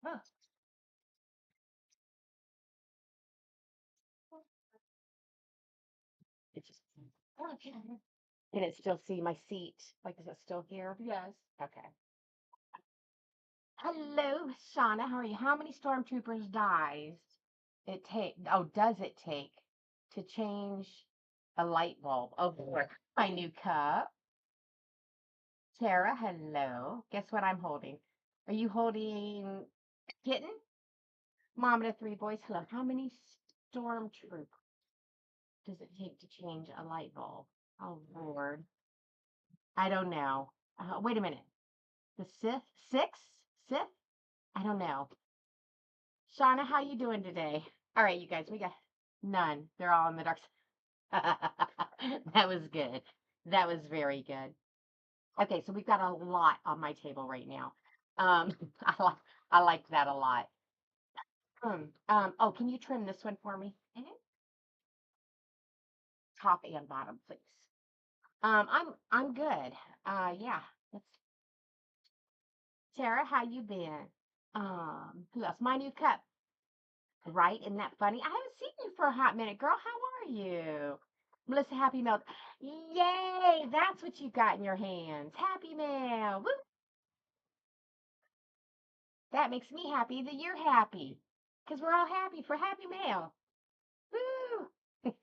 Huh. It just okay. Can it still see my seat? Like, is it still here? Yes. Okay. Hello, Shauna. How are you? How many stormtroopers does it take to change a light bulb? Oh, boy. My new cup. Tara, hello. Guess what I'm holding? Are you holding kitten? Mom and the three boys, hello. How many stormtroopers does it take to change a light bulb? Oh, Lord. I don't know. Wait a minute. The Sith? Six? Sith? I don't know. Shauna, how you doing today? All right, you guys, we got none. They're all in the dark side. That was good. That was very good. Okay, so we've got a lot on my table right now. Um, I like I like that a lot. Oh, can you trim this one for me? Top and bottom, please. I'm good. Yeah. That's Tara, how you been? Who else? My new cup. Right? Isn't that funny? I haven't seen you for a hot minute, girl. How are you? Melissa, Happy Mail. Yay! That's what you got in your hands. Happy Mail. Woo! That makes me happy that you're happy. Because we're all happy for Happy Mail. Woo!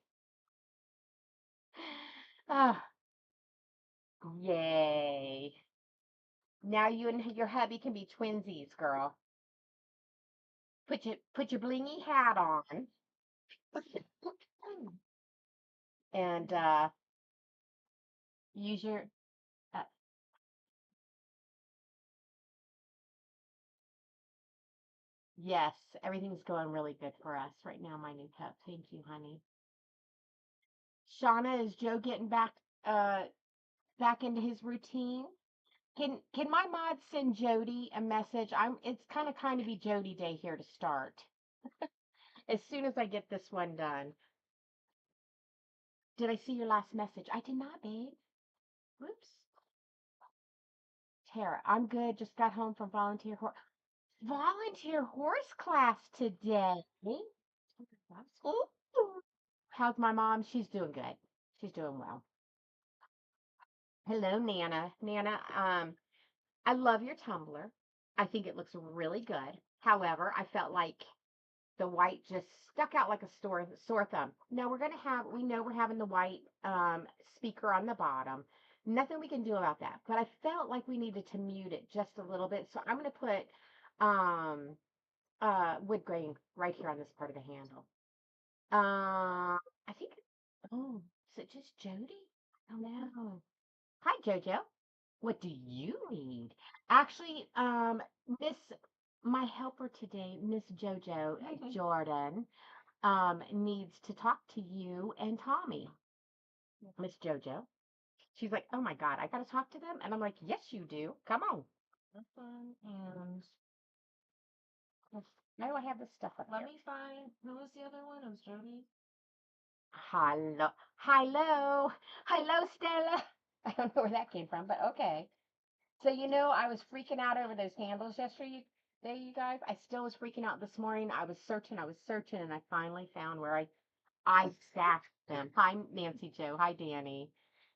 Oh, yay. Now you and your hubby can be twinsies, girl. Put your blingy hat on. And use your uh, yes, everything's going really good for us right now, my new cup. Thank you, honey. Shauna, is Joe getting back into his routine? Can my mod send Jody a message? It's kind of be Jody day here to start. As soon as I get this one done. Did I see your last message? I did not, babe. Whoops. Tara, I'm good. Just got home from volunteer horse class today. Ooh. How's my mom? She's doing good. She's doing well. Hello, Nana. Nana, I love your tumbler. I think it looks really good. However, I felt like the white just stuck out like a sore thumb. No, we know we're having the white speaker on the bottom. Nothing we can do about that. But I felt like we needed to mute it just a little bit. So I'm going to put um, wood grain right here on this part of the handle. I think, oh, is it just Jody? Oh, no. Hi, Jojo. What do you need? Actually, Miss, my helper today, Miss Jojo Jordan, needs to talk to you and Tommy, Miss Jojo. She's like, oh my God, I got to talk to them. And I'm like, yes, you do. Come on. And why do I have this stuff up Let here? me find. Who was the other one? It was Jody. Hello. Hello. Hello, Stella. I don't know where that came from, but okay. So I was freaking out over those handles yesterday, you guys. I still was freaking out this morning. I was searching, and I finally found where I stashed them. Hi, Nancy Joe. Hi, Danny.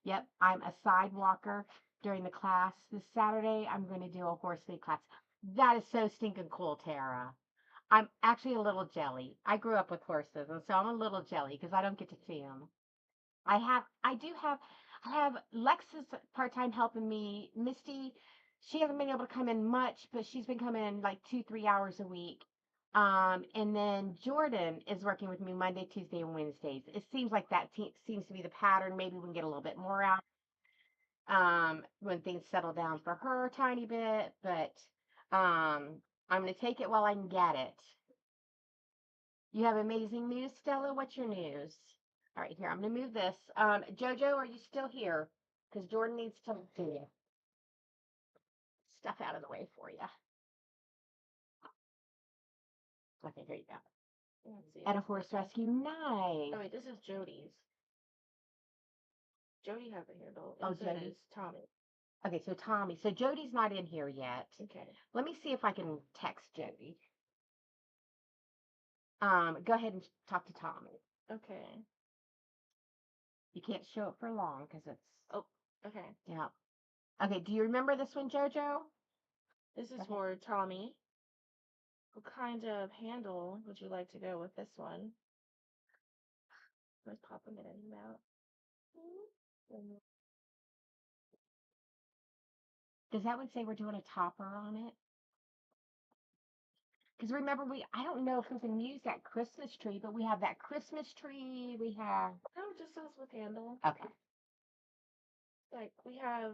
Yep, I'm a sidewalker during the class. This Saturday, I'm going to do a horse lead class. That is so stinking cool, Tara. I'm actually a little jelly. I grew up with horses, and so I'm a little jelly because I don't get to see them. I have Lexus part-time helping me. Misty, she hasn't been able to come in much, but she's been coming in like 2, 3 hours a week. And then Jordan is working with me Monday, Tuesday, and Wednesdays. It seems like that seems to be the pattern. Maybe we can get a little bit more out when things settle down for her a tiny bit, but I'm going to take it while I can get it. You have amazing news, Stella. What's your news? All right, here, I'm going to move this. Jojo, are you still here? Because Jordan needs to do stuff out of the way for you. Okay, here you go. Let's see. At a horse rescue. Nice. Oh wait, this is Jody's. Jody has a handle. Oh, And so Jody. does Tommy. Okay, so Tommy, so Jody's not in here yet. Okay. Let me see if I can text Jody. Go ahead and talk to Tommy. Okay. You can't show it for long because it's. Oh, okay. Yeah. Okay, do you remember this one, JoJo? This is for Tommy. What kind of handle would you like to go with this one? Let's pop them in and out. Does that one say we're doing a topper on it? Because remember, I don't know if we can use that Christmas tree, but we have that Christmas tree. We have. No, just us with handle. Okay. Like we have.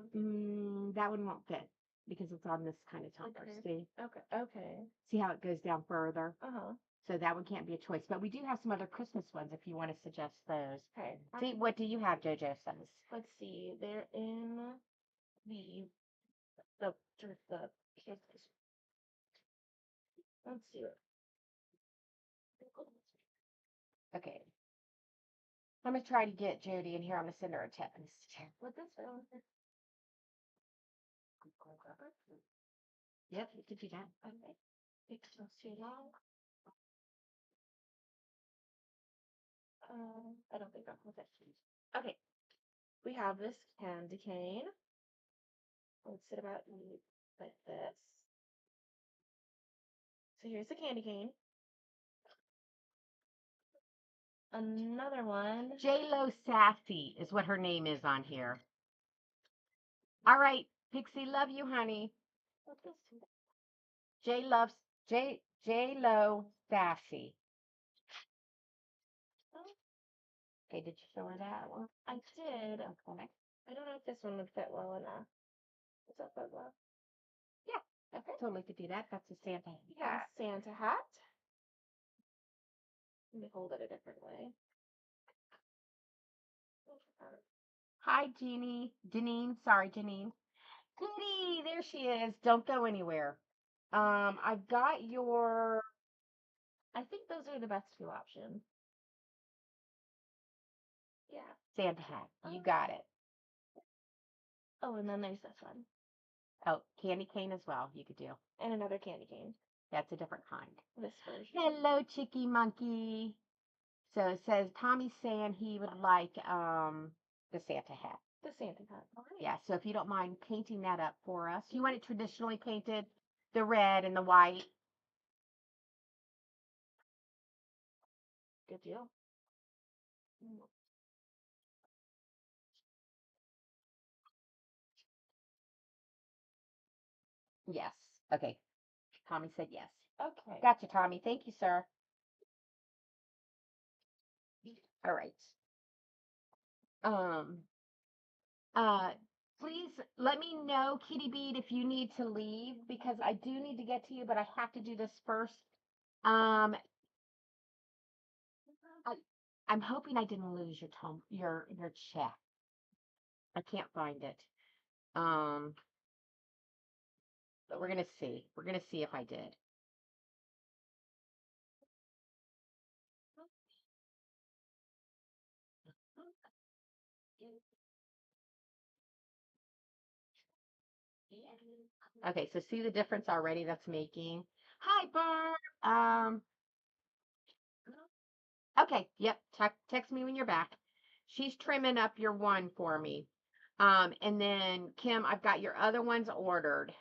That one won't fit because it's on this kind of topper. Okay. See? Okay. See how it goes down further? Uh-huh. So that one can't be a choice. But we do have some other Christmas ones if you want to suggest those. Okay. See, what do you have, JoJo says? Let's see. They're in the let's see it. Okay. I'm going to try to get Jody in here. I'm going to send her a text. What this one? Yep, you could do that. Okay. It's not too long. I don't think that's it. Okay. We have this candy cane. Let's sit about like this. So here's the candy cane. Another one. J-Lo Sassy is what her name is on here. All right, Pixie, love you, honey. What's this? J-Lo Sassy. Oh, Okay, did you show her that one? I did. Okay. I don't know if this one would fit well enough. Does that fit well? Yeah, Okay. totally could do that. That's a Santa Yeah, hat. Santa hat. Let me hold it a different way. Hi, Jeannie. Janine. Sorry, Janine. Goody, there she is. Don't go anywhere. I've got your I think those are the best two options. Yeah. Santa hat. You got it. Oh, and then there's this one. Oh, candy cane as well. You could do. And another candy cane. That's a different kind. This version. Hello, Chicky Monkey. So it says Tommy's saying he would like the Santa hat. The Santa hat. All right. Yeah, so if you don't mind painting that up for us. You want it traditionally painted, the red and the white. Good deal. Yes. Okay. Tommy said yes. Okay. Gotcha, Tommy. Thank you, sir. All right. Um, uh, please let me know, Kitty Bead, if you need to leave because I do need to get to you, but I have to do this first. I, I'm hoping I didn't lose your check. I can't find it. But we're gonna see. We're gonna see if I did. Okay, so see the difference already that's making. Hi, Barb. Okay, yep. Text me when you're back. She's trimming up your one for me. And then Kim, I've got your other ones ordered.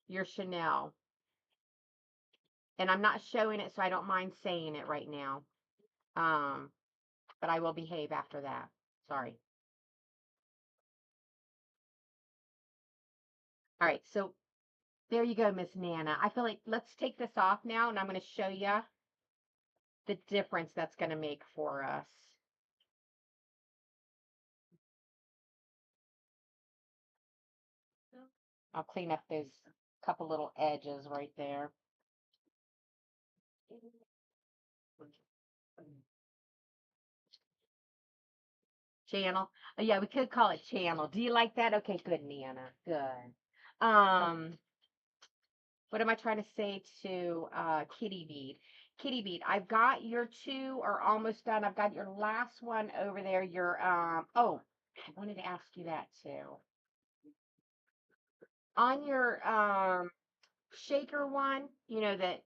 Your Chanel. And I'm not showing it, so I don't mind saying it right now. But I will behave after that. Sorry. All right, so there you go, Miss Nana. I feel like let's take this off now, and I'm going to show you the difference that's going to make for us. I'll clean up those couple little edges right there. Channel. Oh, yeah, we could call it channel. Do you like that? Okay, good, Nana. Good. What am I trying to say to Kitty Bead? Kitty Bead, I've got your two are almost done. I've got your last one over there. Your oh, I wanted to ask you that too. On your shaker one, that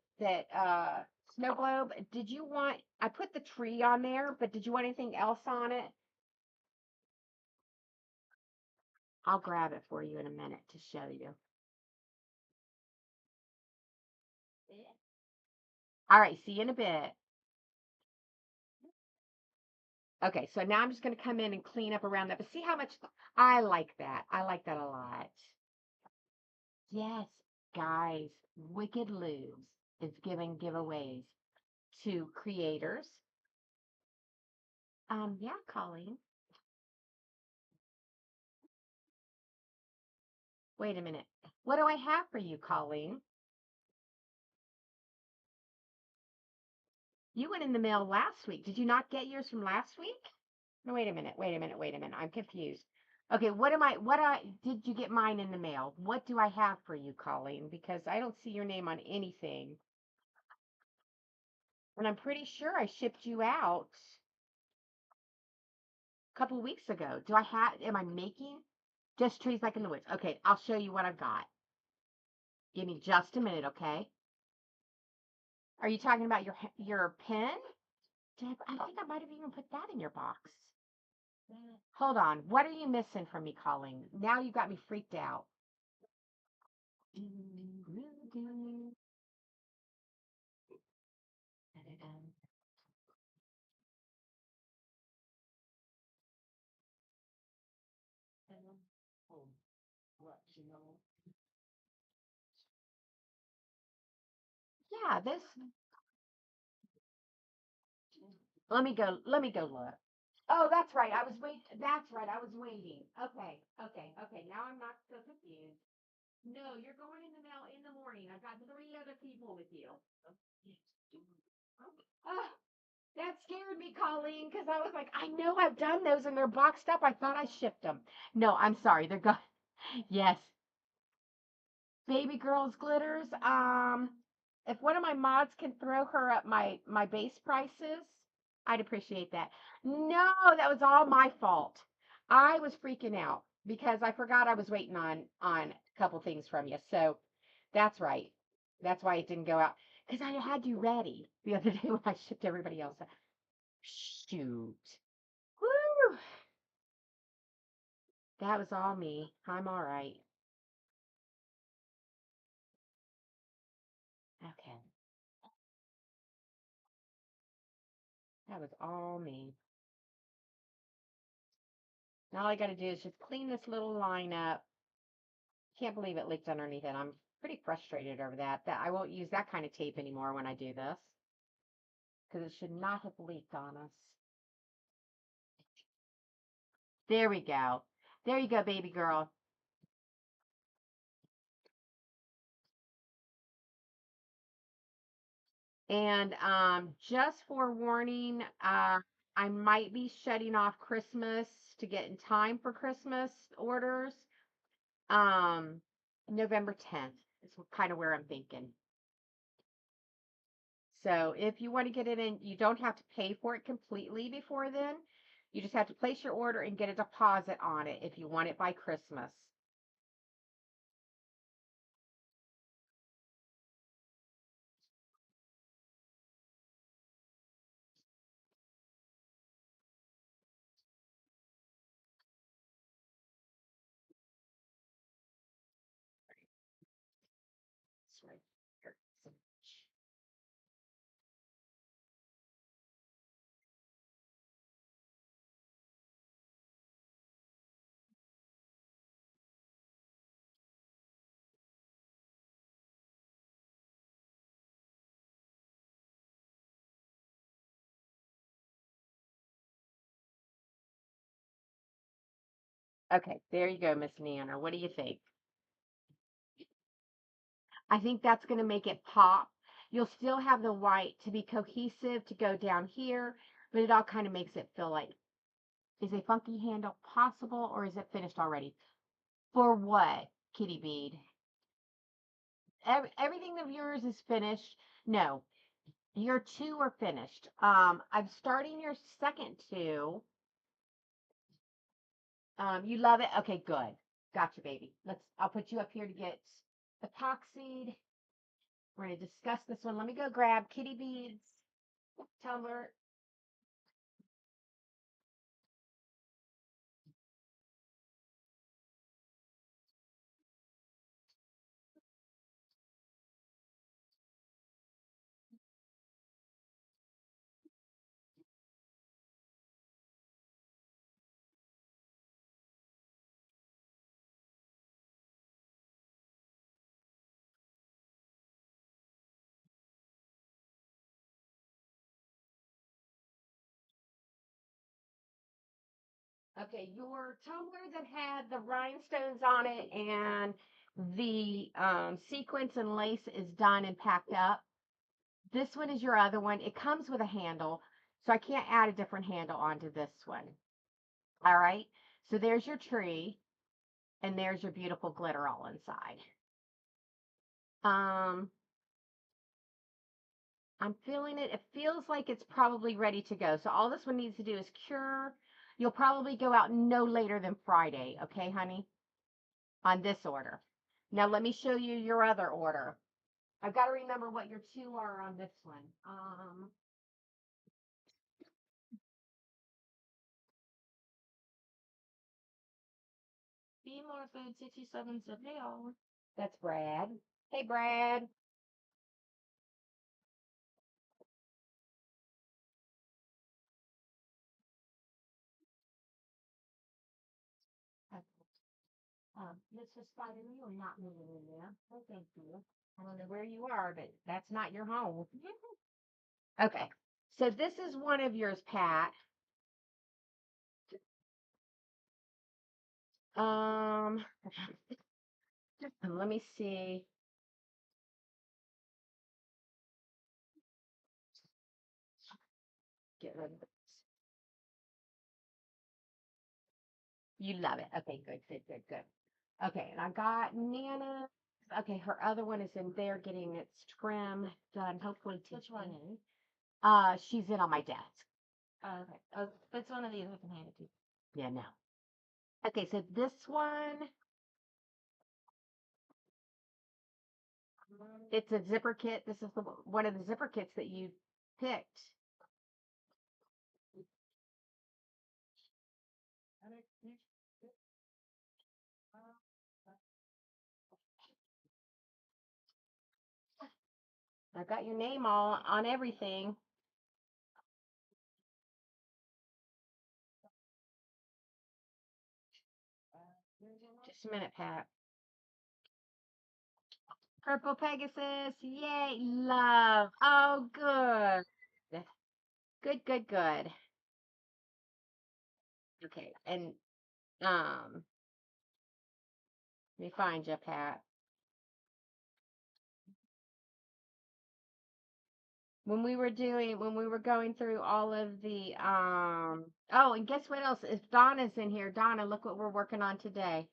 snow globe, did you want I put the tree on there, but did you want anything else on it? I'll grab it for you in a minute to show you. All right, see you in a bit. Okay, so now I'm just going to come in and clean up around that. But see how much I like that. I like that a lot. Yes, guys, Wicked Lubes is giving giveaways to creators. Yeah, Colleen. Wait a minute. What do I have for you, Colleen? You went in the mail last week. Did you not get yours from last week? No, wait a minute. Wait a minute. Wait a minute. I'm confused. Okay, did you get mine in the mail? What do I have for you, Colleen? Because I don't see your name on anything. And I'm pretty sure I shipped you out a couple weeks ago. Am I making just trees like in the woods? Okay, I'll show you what I've got. Give me just a minute, okay? Are you talking about your pen? Deb, I think I might have even put that in your box. Hold on. What are you missing from me, Colleen? Now you got me freaked out. Yeah, this. Let me go look. Oh, that's right. That's right. I was waiting. Okay. Okay. Okay. Now I'm not so confused. No, you're going in the mail in the morning. I've got three other people with you. Ah, that scared me, Colleen, because I was like, I know I've done those and they're boxed up. I thought I shipped them. No, I'm sorry. They're gone. Yes. Baby girl's glitters. If one of my mods can throw her up my base prices, I'd appreciate that. No, that was all my fault. I was freaking out because I forgot I was waiting on a couple things from you. So that's right. That's why it didn't go out because I had you ready the other day when I shipped everybody else. Shoot. Woo! That was all me. I'm all right. Okay. That was all me. Now all I got to do is just clean this little line up. Can't believe it leaked underneath it. I'm pretty frustrated over that. That I won't use that kind of tape anymore when I do this because it should not have leaked on us. There we go. There you go, baby girl. And just for warning, I might be shutting off Christmas to get in time for Christmas orders. Um, November 10th is kind of where I'm thinking. So if you want to get it in, you don't have to pay for it completely before then. You just have to place your order and get a deposit on it if you want it by Christmas. That's right. Okay, there you go, Miss Nanner. What do you think? I think that's going to make it pop. You'll still have the white to be cohesive to go down here, but it all kind of makes it feel like, is a funky handle possible or is it finished already? For what, Kitty Bead? Everything of yours is finished. No, your two are finished. I'm starting your second two. You love it? Okay, good. Gotcha, baby. I'll put you up here to get epoxied. We're going to discuss this one. Let me go grab kitty beads, tumbler. Okay, your tumbler that had the rhinestones on it and the sequins and lace is done and packed up. This one is your other one. It comes with a handle, so I can't add a different handle onto this one. All right, so there's your tree, and there's your beautiful glitter all inside. I'm feeling it. It feels like it's probably ready to go. So all this one needs to do is cure. You'll probably go out no later than Friday, okay, honey? On this order. Now let me show you your other order. I've got to remember what your two are on this one. Be more food 67 Seville. That's Brad. Hey, Brad. Mr. Spider, you are not moving in there. Oh, thank you. I don't know where you are, but that's not your home. Okay. So this is one of yours, Pat. Um, let me see. Get rid of this. You love it. Okay, good, good, good, good. Okay, and I got Nana. Okay, her other one is in there getting its trim done. Hopefully today. Which one? She's in on my desk. Oh, okay. Oh, if it's one of these, I can hand it to you. Yeah, no. Okay, so this one, it's a zipper kit. This is one of the zipper kits that you picked. I've got your name all on everything. Just a minute, Pat. Purple Pegasus. Yay, love. Oh, good. Good, good, good. Okay, and let me find you, Pat. When we were going through all of the oh, and guess what else? If Donna's in here, Donna, look what we're working on today.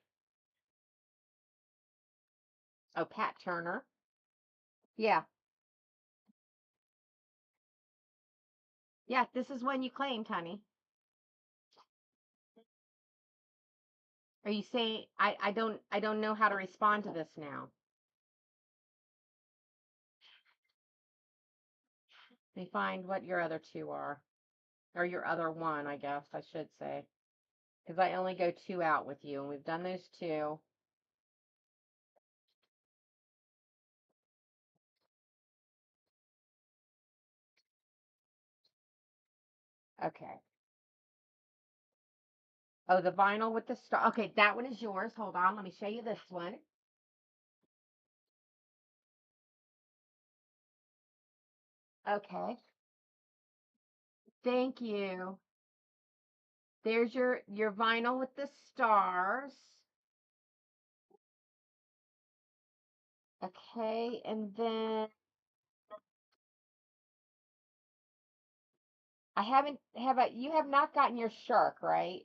Oh, Pat Turner. Yeah. Yeah, this is one you claimed, honey. Are you saying I don't know how to respond to this now? Let me find what your other two are. Or your other one, I guess I should say. Because I only go two out with you, and we've done those two. Okay. Oh, the vinyl with the star. Okay, that one is yours. Hold on, let me show you this one. Okay. Thank you. There's your vinyl with the stars. Okay, and then I haven't have I you have not gotten your shark, right?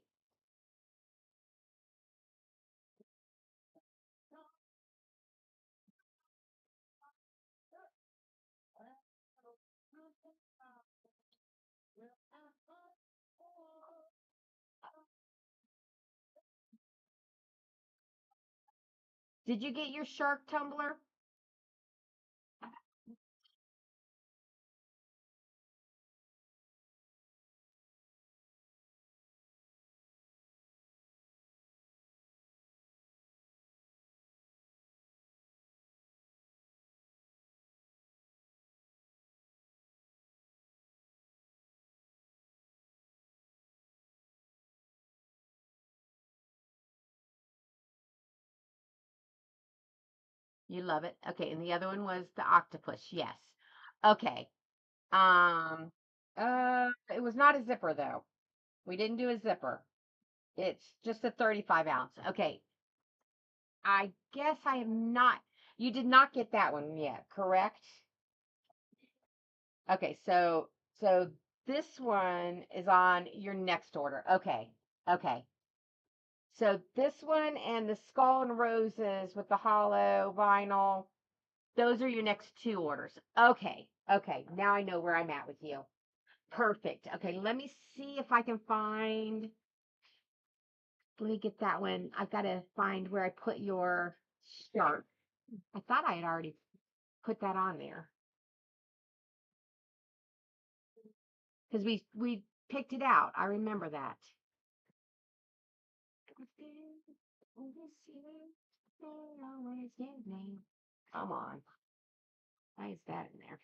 Did you get your shark tumbler? You love it. Okay, and the other one was the octopus. Yes. Okay. Um, it was not a zipper though. We didn't do a zipper. It's just a 35 ounce. Okay. I guess I have not, you did not get that one yet, correct? Okay, so this one is on your next order. Okay. Okay. So this one and the skull and roses with the hollow vinyl, those are your next two orders. Okay. Okay. Now I know where I'm at with you. Perfect. Okay, let me see if I can find. Let me get that one. I've got to find where I put your shark. I thought I had already put that on there because we picked it out. I remember that. Come on. Why is that in there?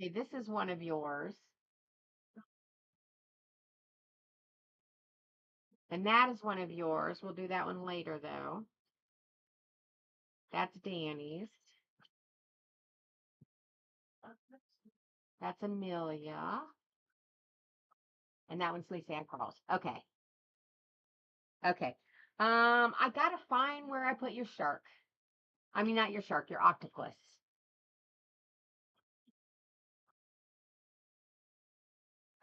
Okay, this is one of yours. And that is one of yours. We'll do that one later, though. That's Danny's. That's Amelia. And that one's Lisa Ann Carl's. Okay. Okay. I gotta find where I put your shark. I mean, not your shark, your octopus.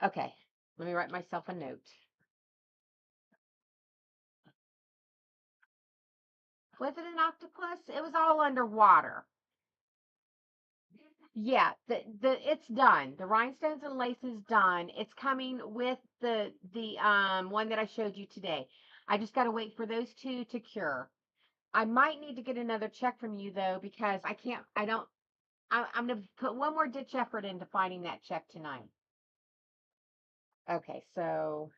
Okay. Let me write myself a note. Was it an octopus? It was all underwater. Yeah, the it's done. The rhinestones and lace is done. It's coming with the one that I showed you today. I just gotta wait for those two to cure. I might need to get another check from you though, because I can't I don't I'm gonna put one more ditch effort into finding that check tonight. Okay, so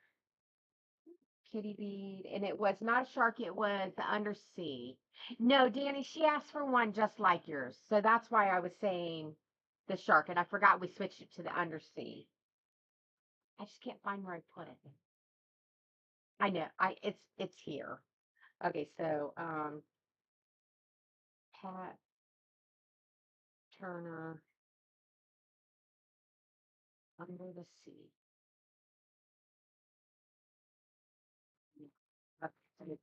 kitty bead, and it was not a shark, it was the undersea. No, Danny, she asked for one just like yours. So that's why I was saying the shark, and I forgot we switched it to the undersea. I just can't find where I put it. I know, it's here. Okay, so Pat Turner under the sea. Okay.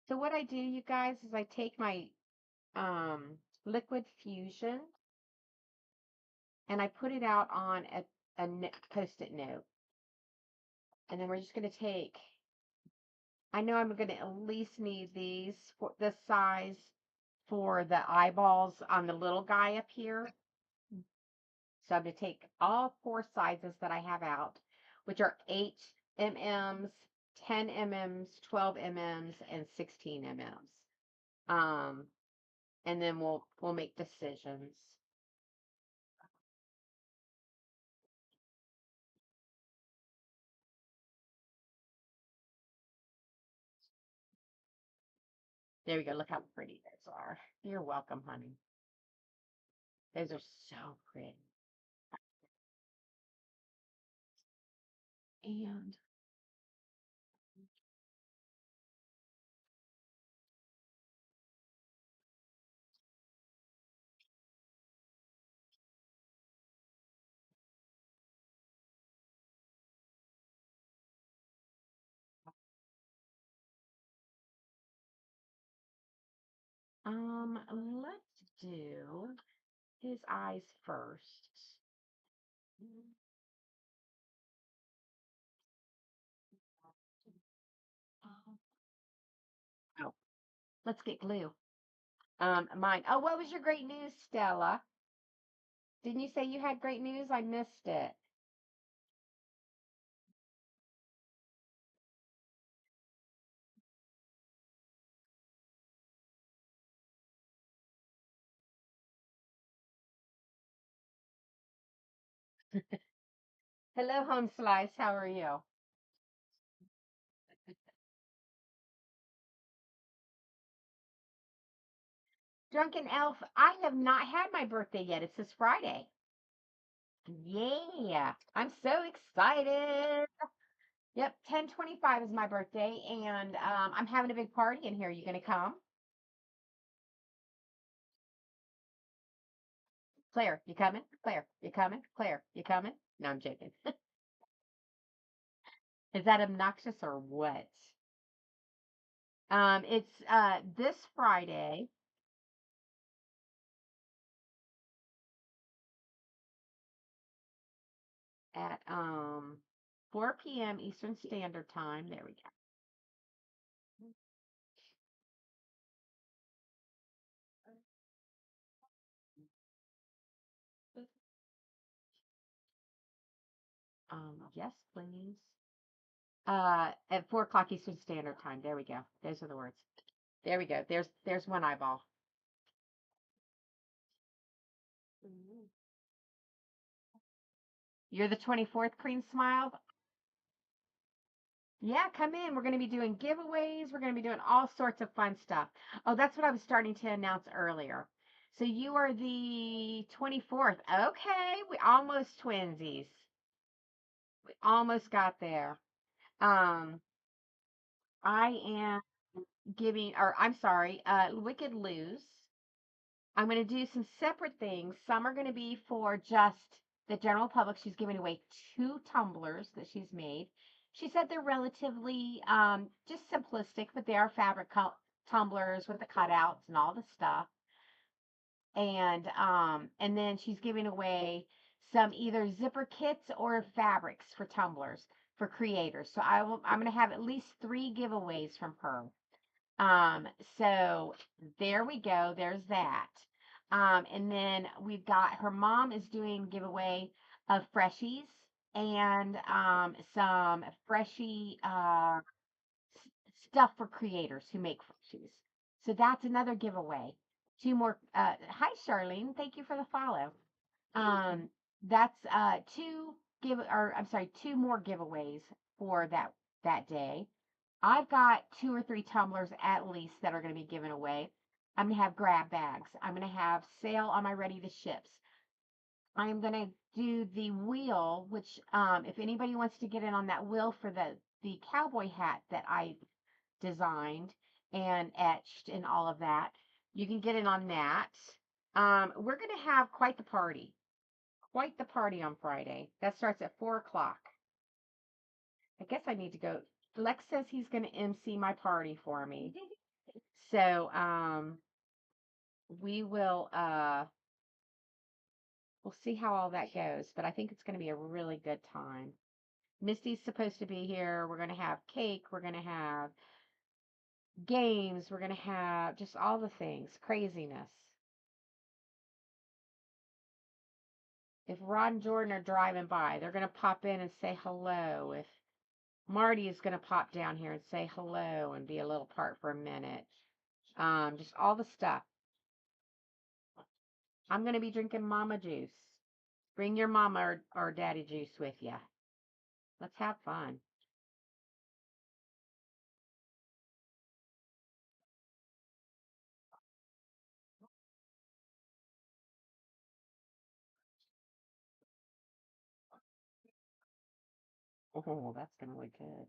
So what I do, you guys, is I take my liquid fusion and I put it out on a post-it note. And then we're just going to take, I know I'm going to at least need these for this size for the eyeballs on the little guy up here. So I'm going to take all four sizes that I have out, which are 8 mm's, 10 mm's, 12 mm's, and 16 mm's. And then we'll make decisions. There we go. Look how pretty those are. You're welcome, honey. Those are so pretty. And let's do his eyes first. Oh, let's get glue. Mine. Oh, what was your great news, Stella? Didn't you say you had great news? I missed it. Hello, Home Slice. How are you? Drunken Elf, I have not had my birthday yet. It's this Friday. Yeah, I'm so excited. Yep, 10/25 is my birthday, and I'm having a big party in here. You gonna come? Claire, you coming? Claire, you coming? Claire, you coming? No, I'm joking. Is that obnoxious or what? It's this Friday at 4 p.m. Eastern Standard Time. There we go. Yes, please. At 4 o'clock Eastern Standard Time. There we go. Those are the words. There we go. There's one eyeball. You're the 24th, Cream Smile. Yeah, come in. We're going to be doing giveaways. We're going to be doing all sorts of fun stuff. Oh, that's what I was starting to announce earlier. So you are the 24th. Okay, we almost twinsies. We almost got there. Um, I am giving, or I'm sorry, Wicked Lose. I'm going to do some separate things. Some are going to be for just the general public. She's giving away 2 tumblers that she's made. She said they're relatively just simplistic, but they are fabric tumblers with the cutouts and all the stuff. And then she's giving away some either zipper kits or fabrics for tumblers for creators. So I'm going to have at least 3 giveaways from her. Um, so there we go. There's that. And then we've got her mom is doing giveaway of freshies and some freshy stuff for creators who make freshies. So that's another giveaway. 2 more. Hi, Charlene. Thank you for the follow. Um, that's 2 more giveaways for that day. I've got 2 or 3 tumblers at least that are going to be given away. I'm going to have grab bags. I'm going to have sale on my ready to ships. I'm going to do the wheel, which if anybody wants to get in on that wheel for the cowboy hat that I designed and etched and all of that, you can get in on that. We're going to have quite the party. Quite the party on Friday. That starts at 4 o'clock. I guess I need to go. Lex says he's going to MC my party for me. So we will we'll see how all that goes, but I think it's going to be a really good time. Misty's supposed to be here. We're going to have cake. We're going to have games. We're going to have just all the things, craziness. If Rod and Jordan are driving by, they're going to pop in and say hello. If Marty is going to pop down here and say hello and be a little part for a minute. Just all the stuff. I'm going to be drinking mama juice. Bring your mama or daddy juice with you. Let's have fun. Oh, that's going to look good.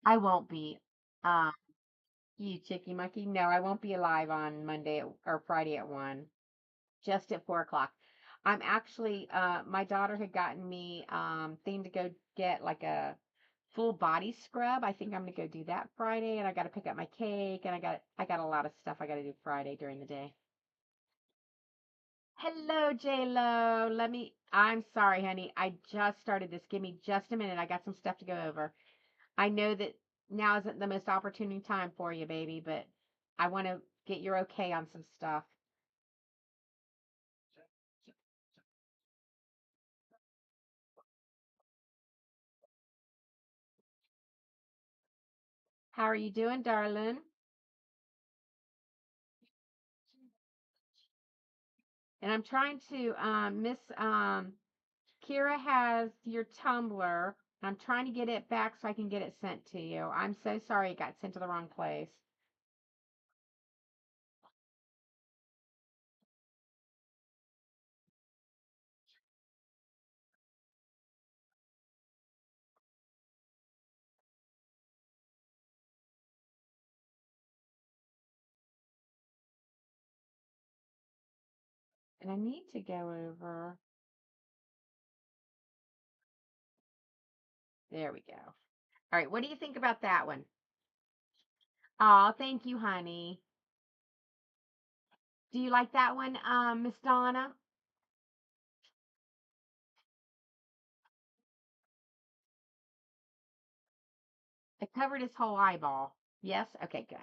I won't be. Um, you chicky monkey. No, I won't be alive on Monday or Friday at 1. Just at 4 o'clock. I'm actually my daughter had gotten me thing to go get like a full body scrub. I think I'm gonna go do that Friday, and I got to pick up my cake, and I got a lot of stuff I got to do Friday during the day. Hello, J Lo. I'm sorry, honey. I just started this. Give me just a minute. I got some stuff to go over. I know that now isn't the most opportune time for you, baby, but I want to get your okay on some stuff. How are you doing, darling? And I'm trying to, Miss Kira has your Tumblr. I'm trying to get it back so I can get it sent to you. I'm so sorry it got sent to the wrong place. And I need to go over. There we go. All right, what do you think about that one? Oh, thank you, honey. Do you like that one, Miss Donna? It covered his whole eyeball. Yes? Okay, good.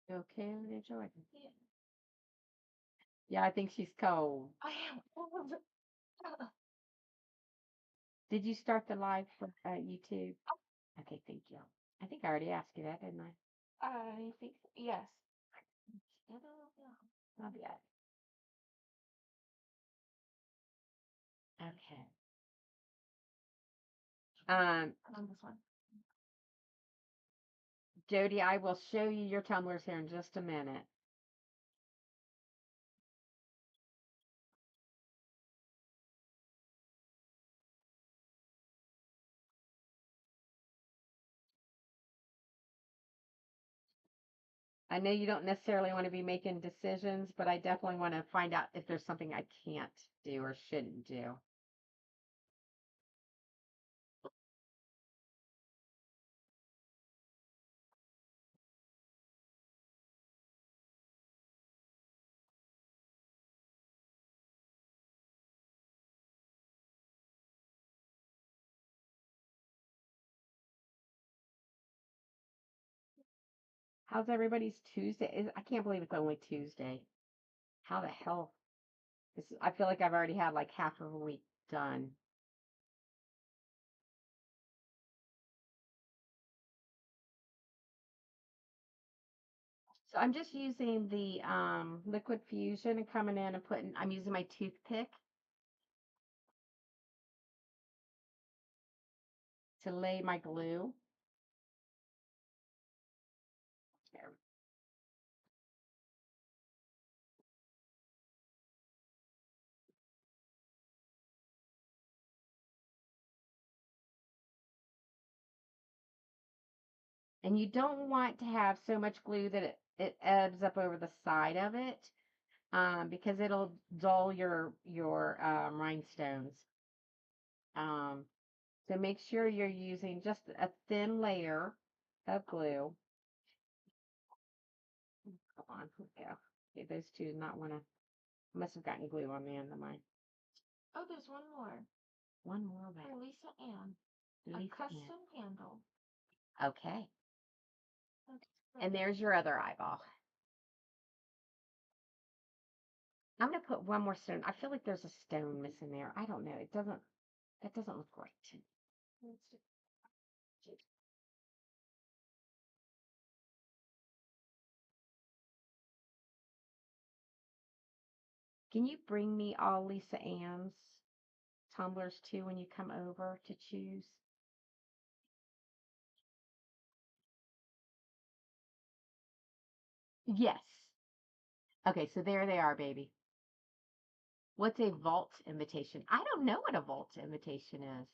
You okay over there, Jordan? Yeah, I think she's cold. I am. Did you start the live for YouTube? Okay, thank you. I think I already asked you that, didn't I? I think yes. Not yet. Okay. On this one. Jody, I will show you your tumblers here in just a minute. I know you don't necessarily want to be making decisions, but I definitely want to find out if there's something I can't do or shouldn't do. How's everybody's Tuesday? I can't believe it's only Tuesday. How the hell? I feel like I've already had like half of a week done. So I'm just using the liquid fusion and coming in and I'm using my toothpick to lay my glue. There. And you don't want to have so much glue that it ebbs up over the side of it, because it'll dull your rhinestones. Um, so make sure you're using just a thin layer of glue. Come on, yeah. Okay, those two did not want to. Must have gotten glue on the end of mine. Oh, there's one more. One more For way. Lisa Ann. Lisa A custom Ann. handle. Okay. And there's your other eyeball. I'm gonna put one more stone. I feel like there's a stone missing there. I don't know. That doesn't look right. Can you bring me all Lisa Ann's tumblers too when you come over to choose? Yes. Okay, so there they are, baby. What's a vault invitation? I don't know what a vault invitation is.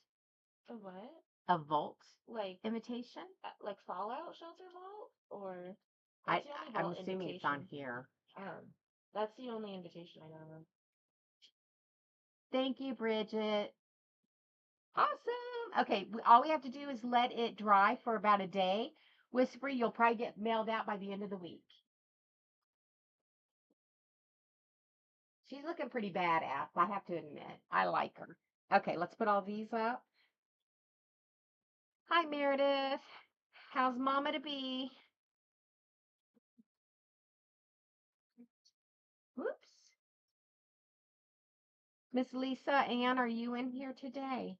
A what? A vault Like invitation? like Fallout Shelter Vault? Or I that's the only I'm vault assuming it's on invitation. here. That's the only invitation I know of. Thank you, Bridget. Awesome. Okay, all we have to do is let it dry for about a day. Whisper, you'll probably get mailed out by the end of the week. She's looking pretty badass, I have to admit. I like her. Okay, let's put all these up. Hi, Meredith. How's Mama to be? Whoops. Miss Lisa Ann, are you in here today?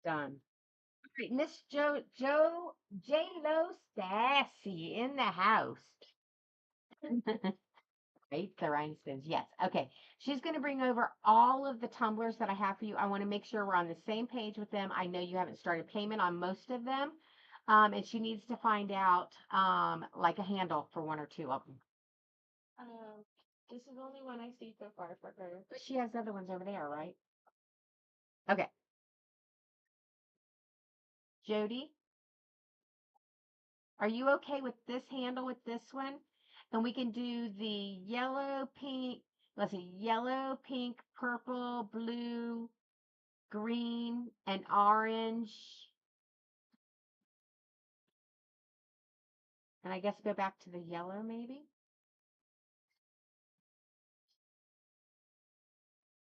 Done. All right, Miss J Lo Sassy in the house. Right, the rhinestones. Yes. Okay. She's going to bring over all of the tumblers that I have for you. I want to make sure we're on the same page with them. I know you haven't started payment on most of them. And she needs to find out like a handle for one or two of them. Um, this is the only one I see so far for her. But she has other ones over there, right? Okay. Jody, are you okay with this handle with this one? And we can do the yellow, pink, let's see, yellow, pink, purple, blue, green, and orange. And I guess go back to the yellow maybe?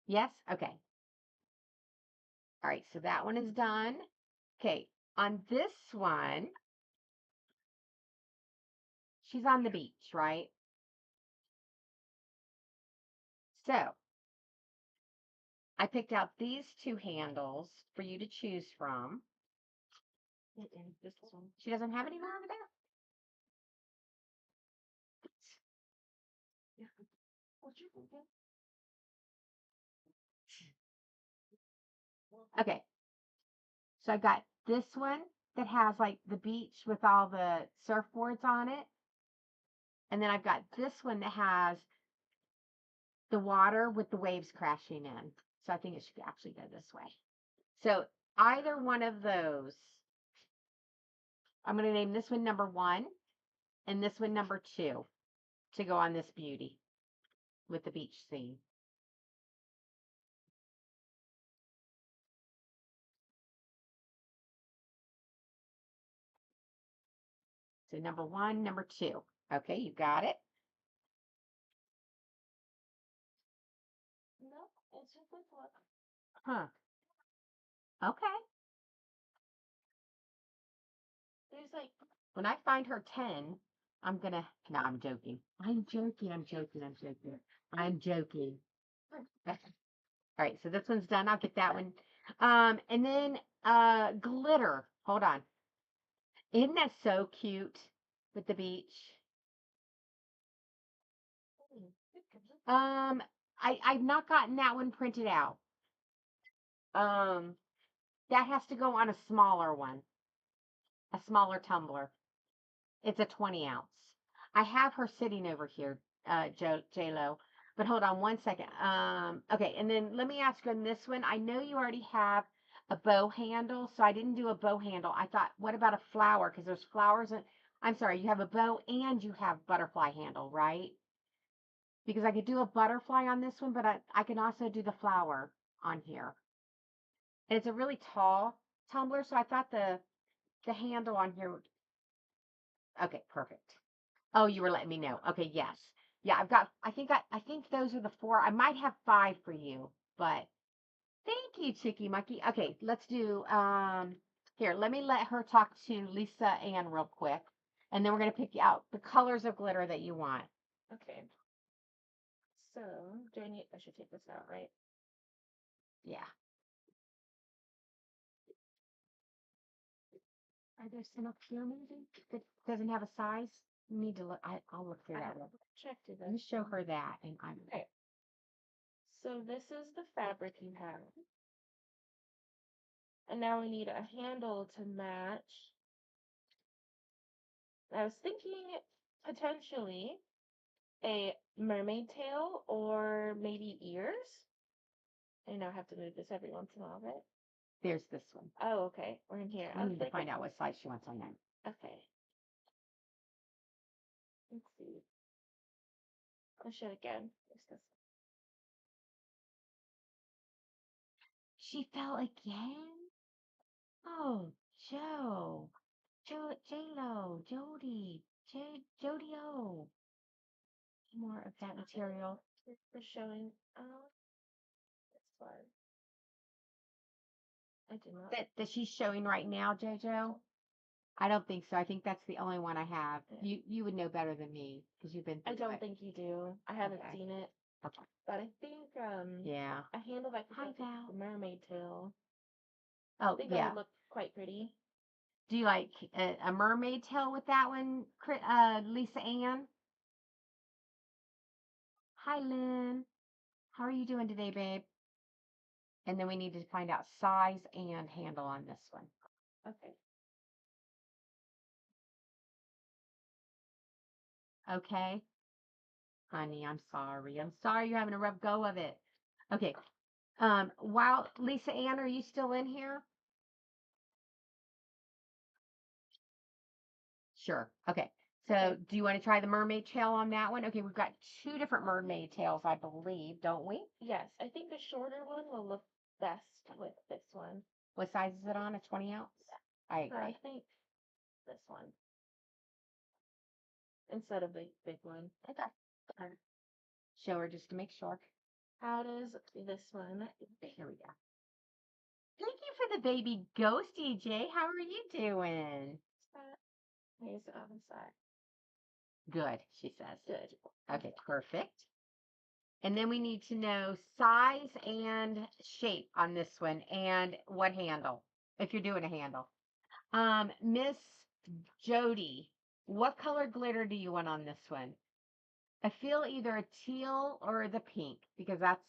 Yes? Okay. All right, so that one is done. Okay, on this one, she's on the beach, right? So I picked out these two handles for you to choose from. This one. She doesn't have any more over there? Yeah. What you thinking? Okay, so I've got this one that has like the beach with all the surfboards on it. And then I've got this one that has the water with the waves crashing in. So I think it should actually go this way. So either one of those, I'm going to name this one number 1 and this one number 2 to go on this beauty with the beach scene. So number 1, number 2. Okay, you got it. No, it's just this one. Huh. Okay. There's like, When I find her 10, I'm gonna. No, I'm joking. I'm joking. I'm joking. I'm joking. I'm joking. All right, so this one's done. I'll get that one. And then glitter. Hold on. Isn't that so cute with the beach? Um, I've not gotten that one printed out. Um, that has to go on a smaller one, a smaller tumbler. It's a 20 ounce. I have her sitting over here, J Lo. But hold on 1 second. Okay, and then let me ask you on this one. I know you already have a bow handle, so I didn't do a bow handle. I thought, what about a flower? Because there's flowers in. I'm sorry, you have a bow and you have butterfly handle, right? Because I could do a butterfly on this one, but I can also do the flower on here. And it's a really tall tumbler, so I thought the handle on here would. Okay, perfect. Oh, you were letting me know. Okay, yes. Yeah, I've got I think those are the 4. I might have 5 for you, but thank you, Chicky Mucky. Okay, let's do here, let me let her talk to Lisa Ann real quick. And then we're gonna pick out the colors of glitter that you want. okay. So, I should take this out, right? Yeah. Are there some up here maybe that doesn't have a size? You need to look. I'll look through I that have real. checked it. Let me show her that, and I'm. Okay. So this is the fabric you have. And now we need a handle to match. I was thinking potentially a mermaid tail or maybe ears. I know I have to move this every once in a while, right? There's this one. Oh, okay. We're in here. I need to find out what size she wants on that. Okay. Let's see. I'll show it again. There's this. She fell again. Oh, Joe, J-Lo, Jody, Jody O. More of that material. We're showing. This one. I do not. That she's showing right now, JoJo. I don't think so. I think that's the only one I have. Yeah. You would know better than me because you've been I through don't it. think you do. I haven't Okay. seen it. Okay. But I think Yeah. a handle that could Hi, go with Val. the mermaid tail. I Oh, think that yeah. would look quite pretty. Do you like a mermaid tail with that one, Lisa Ann? Hi, Lynn. How are you doing today, babe? And then we need to find out size and handle on this one. Okay. Okay? Honey, I'm sorry. I'm sorry you're having a rough go of it. Okay. While Lisa Ann, are you still in here? Sure. Okay. So Okay. do you want to try the mermaid tail on that one? Okay, we've got 2 different mermaid tails, I believe, don't we? Yes, I think the shorter one will look best with this one. What size is it on? A 20 ounce? I But I agree. think this one instead of the big one. Okay. Show her just to make sure. How does this one? Here we go. Thank you for the baby ghost, EJ. How are you doing? Here's the other side. Good, she says. Good. Okay, perfect. And then we need to know size and shape on this one and what handle, if you're doing a handle. Miss Jody, what color glitter do you want on this one? I feel either a teal or the pink because that's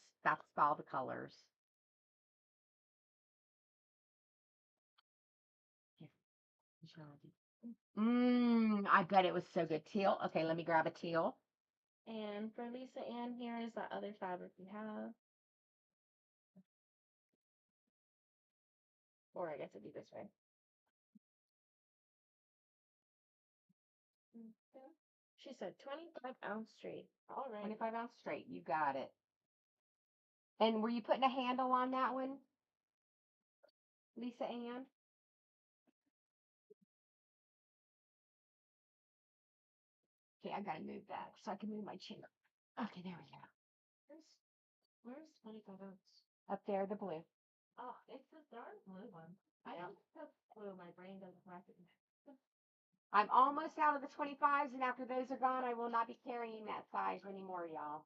all the colors. Here, Jody. I bet it was so good. Teal. Okay, let me grab a teal. And for Lisa Ann, here is the other fabric we have. Or I guess it'd be this way. Okay. She said 25-ounce straight. All right. 25 ounce straight. You got it. And were you putting a handle on that one, Lisa Ann? Okay, I gotta move that so I can move my chair. Okay, there we go. Where's Money Photos? Up there, the blue. Oh, it's the dark blue one. I don't have blue. My brain doesn't recognize. I'm almost out of the 25s, and after those are gone, I will not be carrying that size anymore, y'all.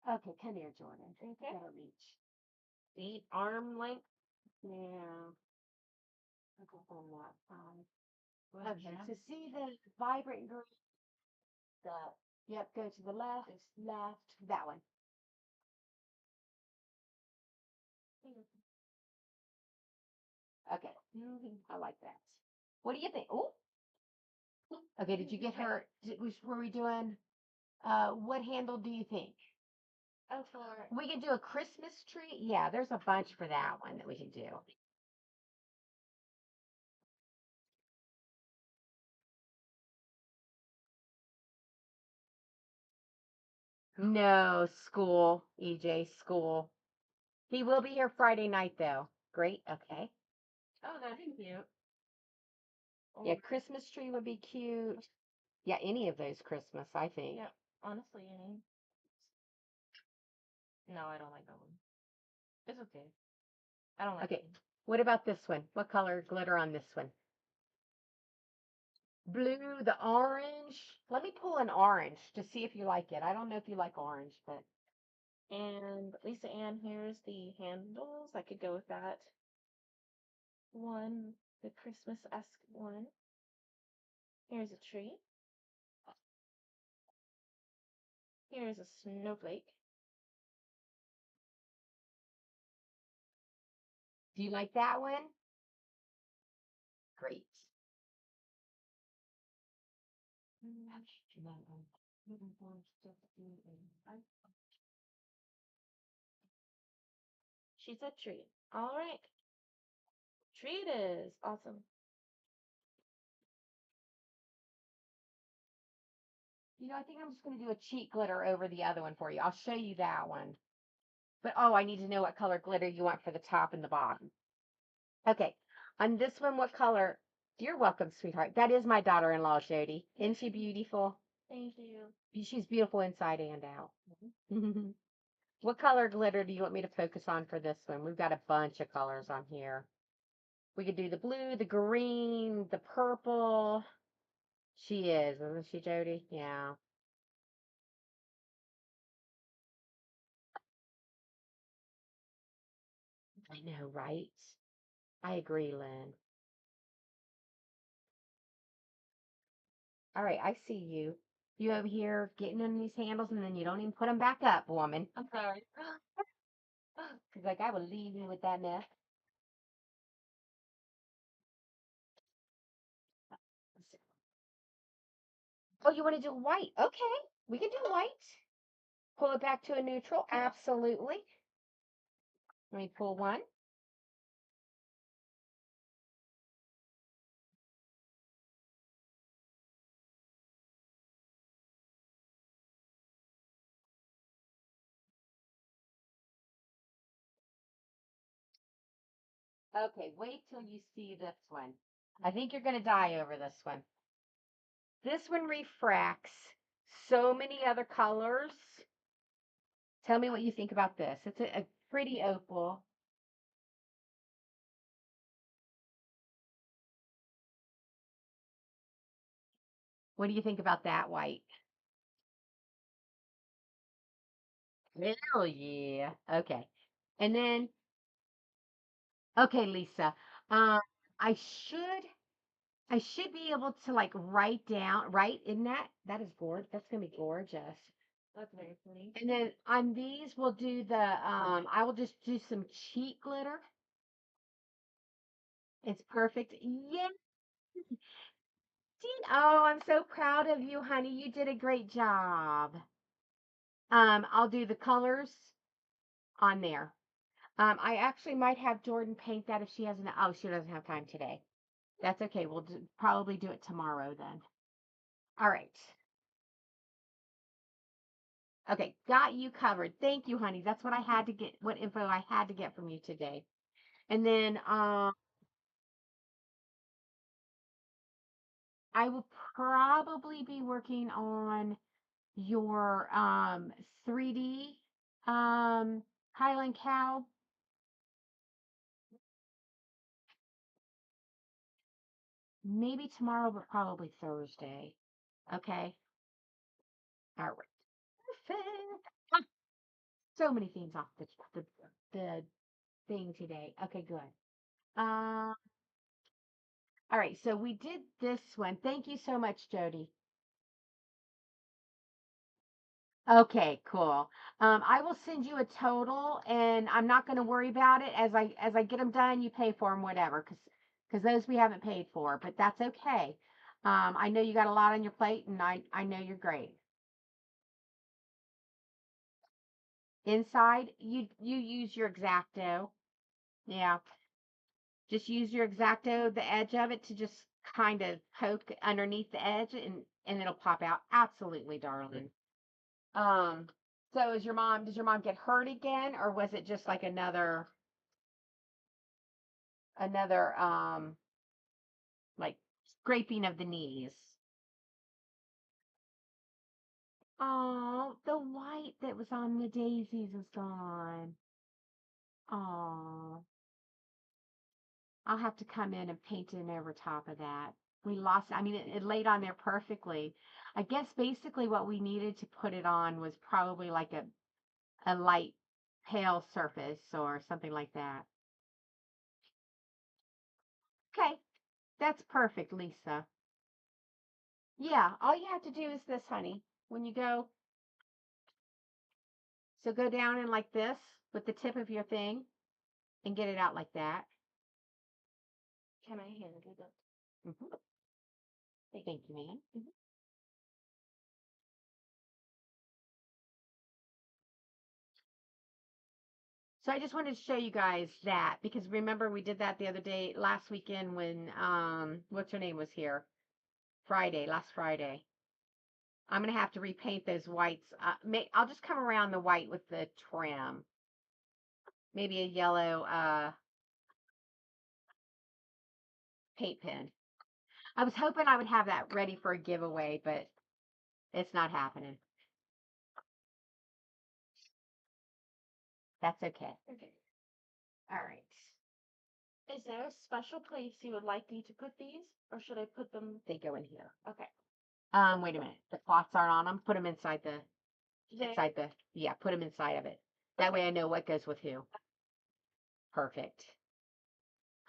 Okay, come here, Jordan. Okay. Gotta reach. The arm length. Yeah. Okay, on that side. Well, Okay, yeah. to see the vibrant green, yep, go to the left, that one. Okay, I like that. What do you think? Oh, okay, did you get her, were we doing, what handle do you think? Oh, for We can do a Christmas tree. Yeah, there's a bunch for that one that we can do. No, school, EJ, school. He will be here Friday night though. Great, okay. oh, that'd be cute. Yeah, Christmas tree would be cute. Yeah, any of those Christmas, I think. Yeah, honestly, any. No, I don't like that one. It's okay. I don't like Okay, it. what about this one? What color glitter on this one? Blue, the orange. Let me pull an orange to see if you like it. I don't know if you like orange, but And Lisa Ann, here's the handles. I could go with that one, the Christmas-esque one. Here's a tree. Here's a snowflake. do you like that one? Great. She said tree. All right. Tree it is. Awesome. You know, I think I'm just going to do a cheat glitter over the other one for you. I'll show you that one. But oh, I need to know what color glitter you want for the top and the bottom. Okay. On this one, what color? You're welcome, sweetheart. That is my daughter-in-law, Jody. Isn't she beautiful? Thank you. She's beautiful inside and out. What color glitter do you want me to focus on for this one? We've got a bunch of colors on here. We could do the blue, the green, the purple. She is, isn't she, Jody? Yeah. I know, right? I agree, Lynn. All right, I see you. You over here getting in these handles and then you don't even put them back up, woman. I'm sorry. She's like, I will leave you with that mess. Oh, you want to do white? Okay, we can do white. Pull it back to a neutral. Absolutely. Let me pull one. Okay, wait till you see this one. I think you're going to die over this one. This one refracts so many other colors. Tell me what you think about this. It's a pretty opal. What do you think about that white? Hell yeah. Okay. And then, okay, Lisa. Um, I should I should be able to like write down, right? In that is gorgeous. That's gonna be gorgeous. That's very pretty. And then on these, we'll do the I will just do some cheek glitter. It's perfect. Yeah. Oh, I'm so proud of you, honey. You did a great job. I'll do the colors on there. I actually might have Jordan paint that if she hasn't. Oh, she doesn't have time today. That's okay. We'll probably do it tomorrow then. All right. Okay, got you covered. Thank you, honey. That's what I had to get, what info I had to get from you today. And then I will probably be working on your 3D um Highland cow. Maybe tomorrow, but probably Thursday. Okay. All right. Perfect. So many things off the thing today. Okay, good. Um, all right, so we did this one. Thank you so much, Jody. Okay, cool. I will send you a total, and I'm not going to worry about it as I get them done. You pay for them, whatever, because those we haven't paid for, but that's okay. I know you got a lot on your plate, and I know you're great. Inside, you use your X-Acto. Yeah, just use your X-Acto, the edge of it, to just kind of poke underneath the edge, and it'll pop out. Absolutely, darling. Um, so does your mom get hurt again, or was it just like another like scraping of the knees? Oh, the white that was on the daisies is gone. Oh, I'll have to come in and paint it over top of that. We lost, I mean, it laid on there perfectly. I guess basically what we needed to put it on was probably like a light pale surface or something like that. Okay, that's perfect, Lisa. Yeah, all you have to do is this, honey. When you go, so go down and like this with the tip of your thing and get it out like that. Can I handle it? Hmm. Thank you, ma'am. So I just wanted to show you guys that because remember we did that the other day, last weekend when what's her name was here? Friday, last Friday. I'm gonna have to repaint those whites. I'll just come around the white with the trim. Maybe a yellow paint pen. I was hoping I would have that ready for a giveaway, but it's not happening. That's okay. Okay. All right. Is there a special place you would like me to put these, or should I put them? They go in here. Okay. Wait a minute. The cloths aren't on them. Put them There. yeah, put them inside of it. That way I know what goes with who. Perfect.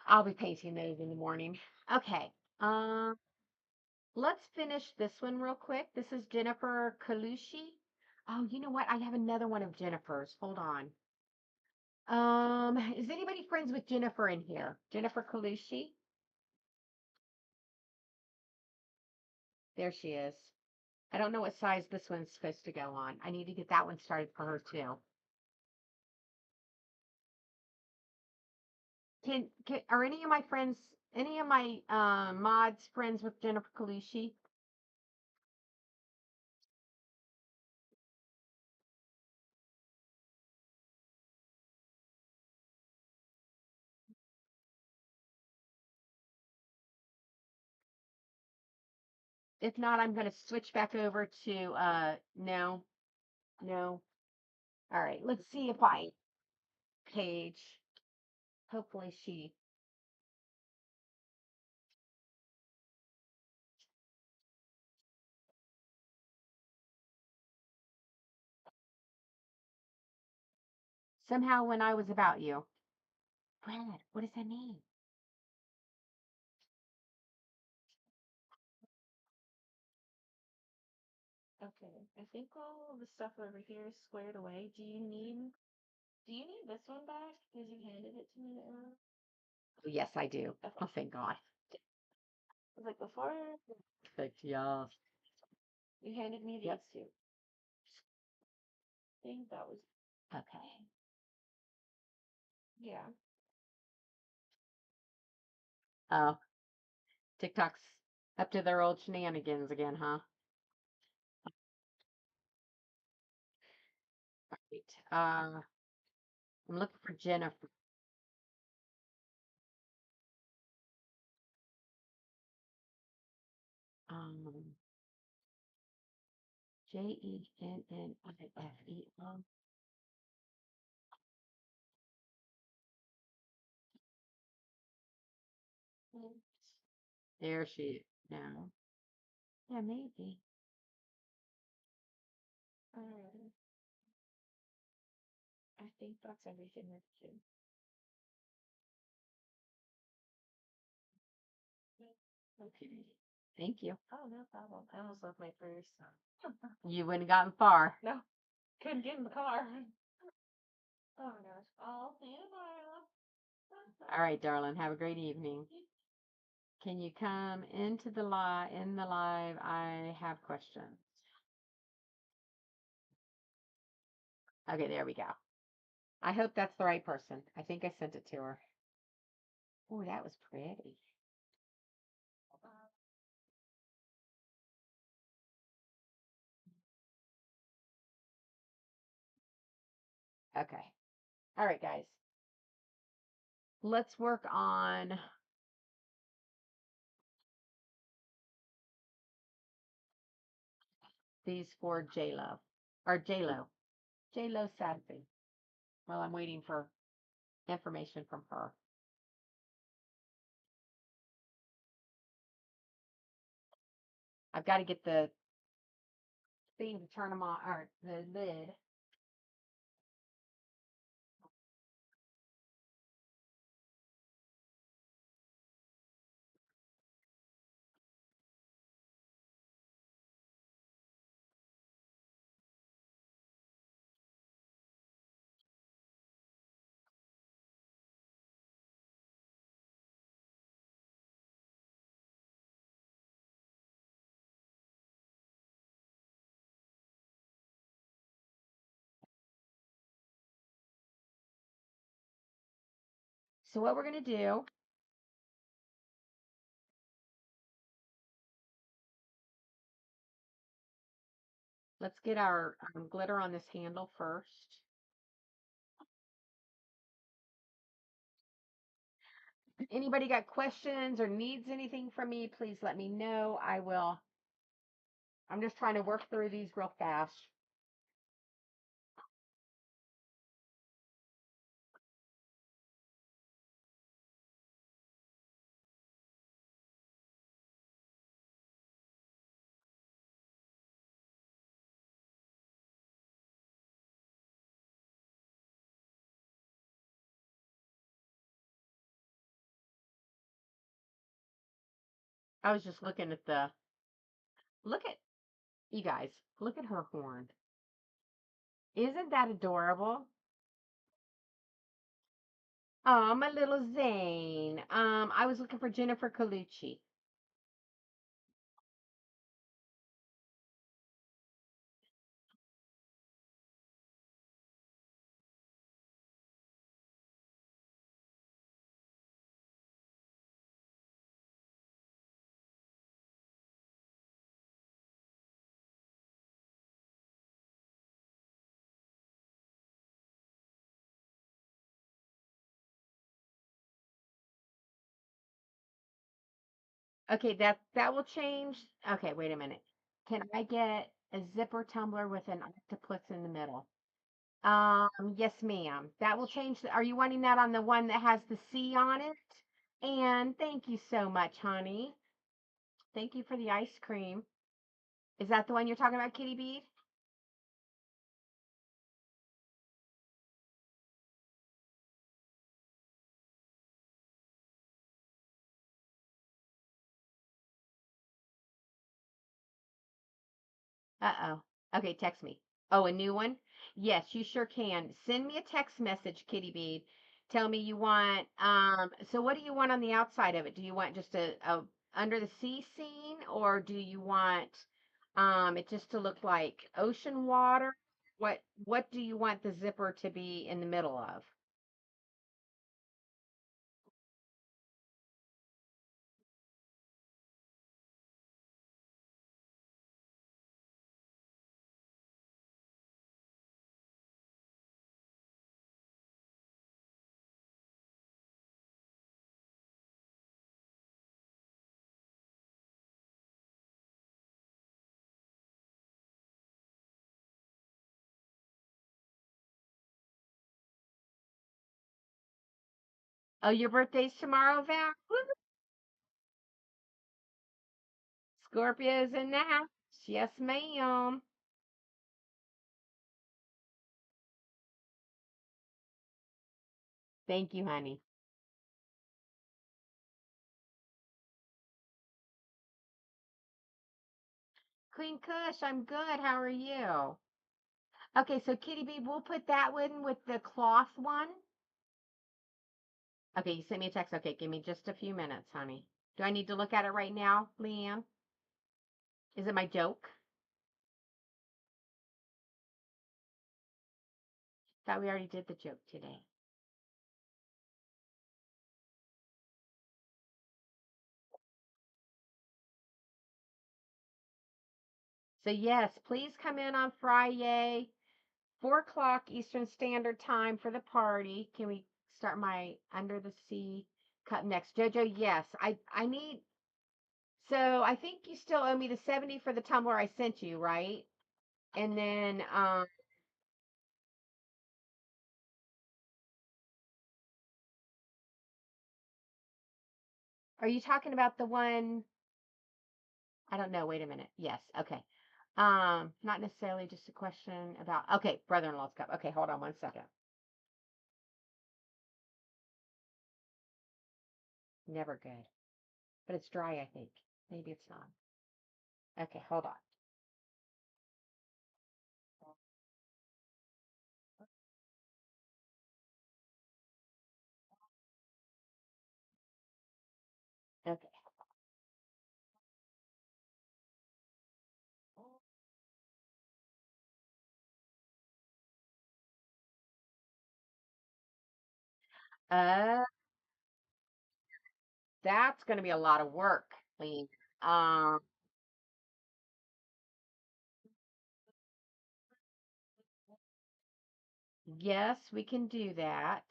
I'll be painting those in the morning. Okay. Um, let's finish this one real quick. This is Jennifer Kalushi. Oh, you know what? I have another one of Jennifer's. Hold on. Is anybody friends with Jennifer in here? Jennifer Kalushi? There she is. I don't know what size this one's supposed to go on. I need to get that one started for her too. Are any of my friends, any of my mods friends with Jennifer Kalushi? If not, I'm going to switch back over to no, no. All right, let's see if I page. Hopefully she. Somehow when I was about you. Brad, what does that mean? Okay. I think all of the stuff over here is squared away. Do you need this one back? Because you handed it to me earlier. Oh, yes, I do. Okay. Oh, thank God. It was like before Perfect. Yeah. you handed me these Yep. two. I think that was Okay. yeah. Oh, TikTok's up to their old shenanigans again, huh? I'm looking for Jennifer. Um, Jennifel. There she. No. Yeah, maybe. Um, I think that's everything I do. Okay. Thank you. Oh, no problem. I almost left my purse. You wouldn't have gotten far. No, couldn't get in the car. Oh my gosh. I'll see you tomorrow. All right, darling. Have a great evening. Can you come into the live? In the live, I have questions. Okay, there we go. I hope that's the right person. I think I sent it to her. Oh, that was pretty. Okay. All right, guys. Let's work on these for J-Lo. Or J-Lo. J-Lo Sassy. Well, I'm waiting for information from her. I've got to get the thing to turn them on, or the lid. So what we're going to do, let's get our glitter on this handle first. Anybody got questions or needs anything from me, please let me know. I will. I'm just trying to work through these real fast. I was just looking at look at, you guys, look at her horn. Isn't that adorable? Oh, my little Zane. I was looking for Jennifer Colucci. Okay, that will change. Okay, wait a minute. Can I get a zipper tumbler with an octopus in the middle? Yes, ma'am. That will change. Are you wanting that on the one that has the C on it? And thank you so much, honey. Thank you for the ice cream. Is that the one you're talking about, Kitty Bead? Uh-oh. Okay, text me. Oh, a new one? Yes, you sure can. Send me a text message, Kitty Bead. Tell me you want so what do you want on the outside of it? Do you want just a under the sea scene, or do you want it just to look like ocean water? What do you want the zipper to be in the middle of? Oh, your birthday's tomorrow, Val? Woo! Scorpio's in the house. Yes, ma'am. Thank you, honey. Queen Kush, I'm good. How are you? Okay, so Kitty B, we'll put that one with the cloth one. Okay, you sent me a text. Okay, give me just a few minutes, honey. Do I need to look at it right now, Leanne? Is it my joke? Thought we already did the joke today. So yes, please come in on Friday, 4 o'clock Eastern Standard Time for the party. Can we start my Under the Sea cup next? Jojo, yes. I need, so I think you still owe me the 70 for the tumbler I sent you, right? And then are you talking about the one? I don't know. Wait a minute. Yes. Okay. Not necessarily just a question about, okay, brother-in-law's cup. Okay, hold on 1 second. Never good. But it's dry, I think. Maybe it's not. Okay, hold on. Okay. Uh, that's going to be a lot of work, Lee. Um, yes, we can do that.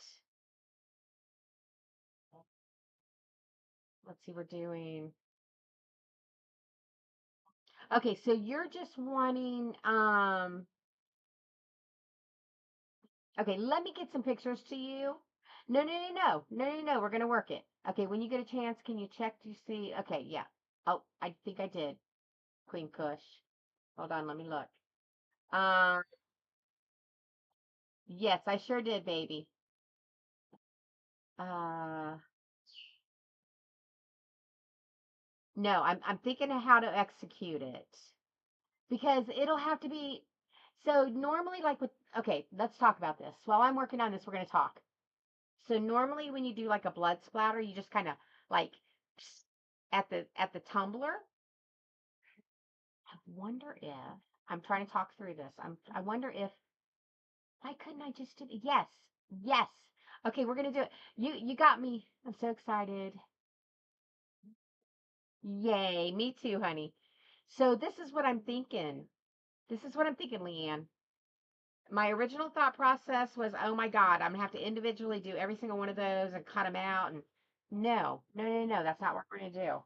Let's see, we're doing. Okay, so you're just wanting okay, let me get some pictures to you. No, no, no, no. No, no, no. We're gonna work it. Okay, when you get a chance, can you check to see? Okay, yeah. Oh, I think I did. Queen Kush. Hold on, let me look. Um, yes, I sure did, baby. Uh, no, I'm thinking of how to execute it because it'll have to be. So normally, like with, okay, let's talk about this. While I'm working on this, we're gonna talk. So normally, when you do like a blood splatter, you just kind of like at the tumbler. I wonder if I'm trying to talk through this. I wonder if why couldn't I just do it? Yes, yes. Okay, we're gonna do it. You got me. I'm so excited. Yay, me too, honey. So this is what I'm thinking. This is what I'm thinking, Leanne. My original thought process was, oh my God, I'm gonna have to individually do every single one of those and cut them out. And no, no, no, no, that's not what we're gonna do.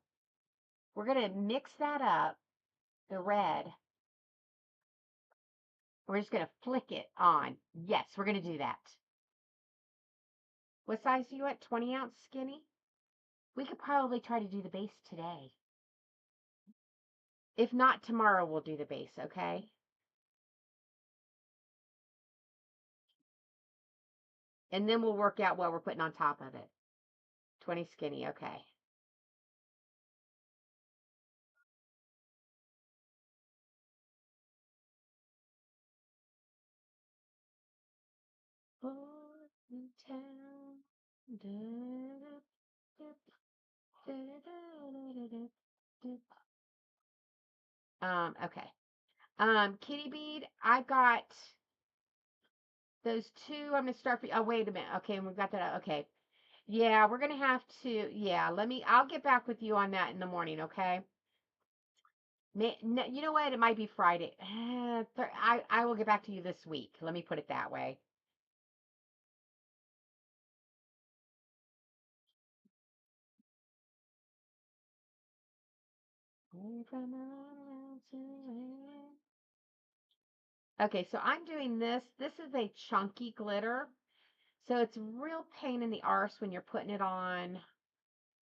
We're gonna mix that up, the red. We're just gonna flick it on. Yes, we're gonna do that. What size are you at? 20-ounce skinny? We could probably try to do the base today. If not, tomorrow we'll do the base, okay? And then we'll work out what we're putting on top of it. 20 skinny, okay. Okay. Kitty bead, I've got those two. I'm gonna start for, oh, wait a minute. Okay, we've got that. Okay. Yeah, we're gonna have to, yeah, I'll get back with you on that in the morning, okay? No, you know what? It might be Friday. I will get back to you this week. Let me put it that way. Okay, so I'm doing this. This is a chunky glitter. So it's real pain in the arse when you're putting it on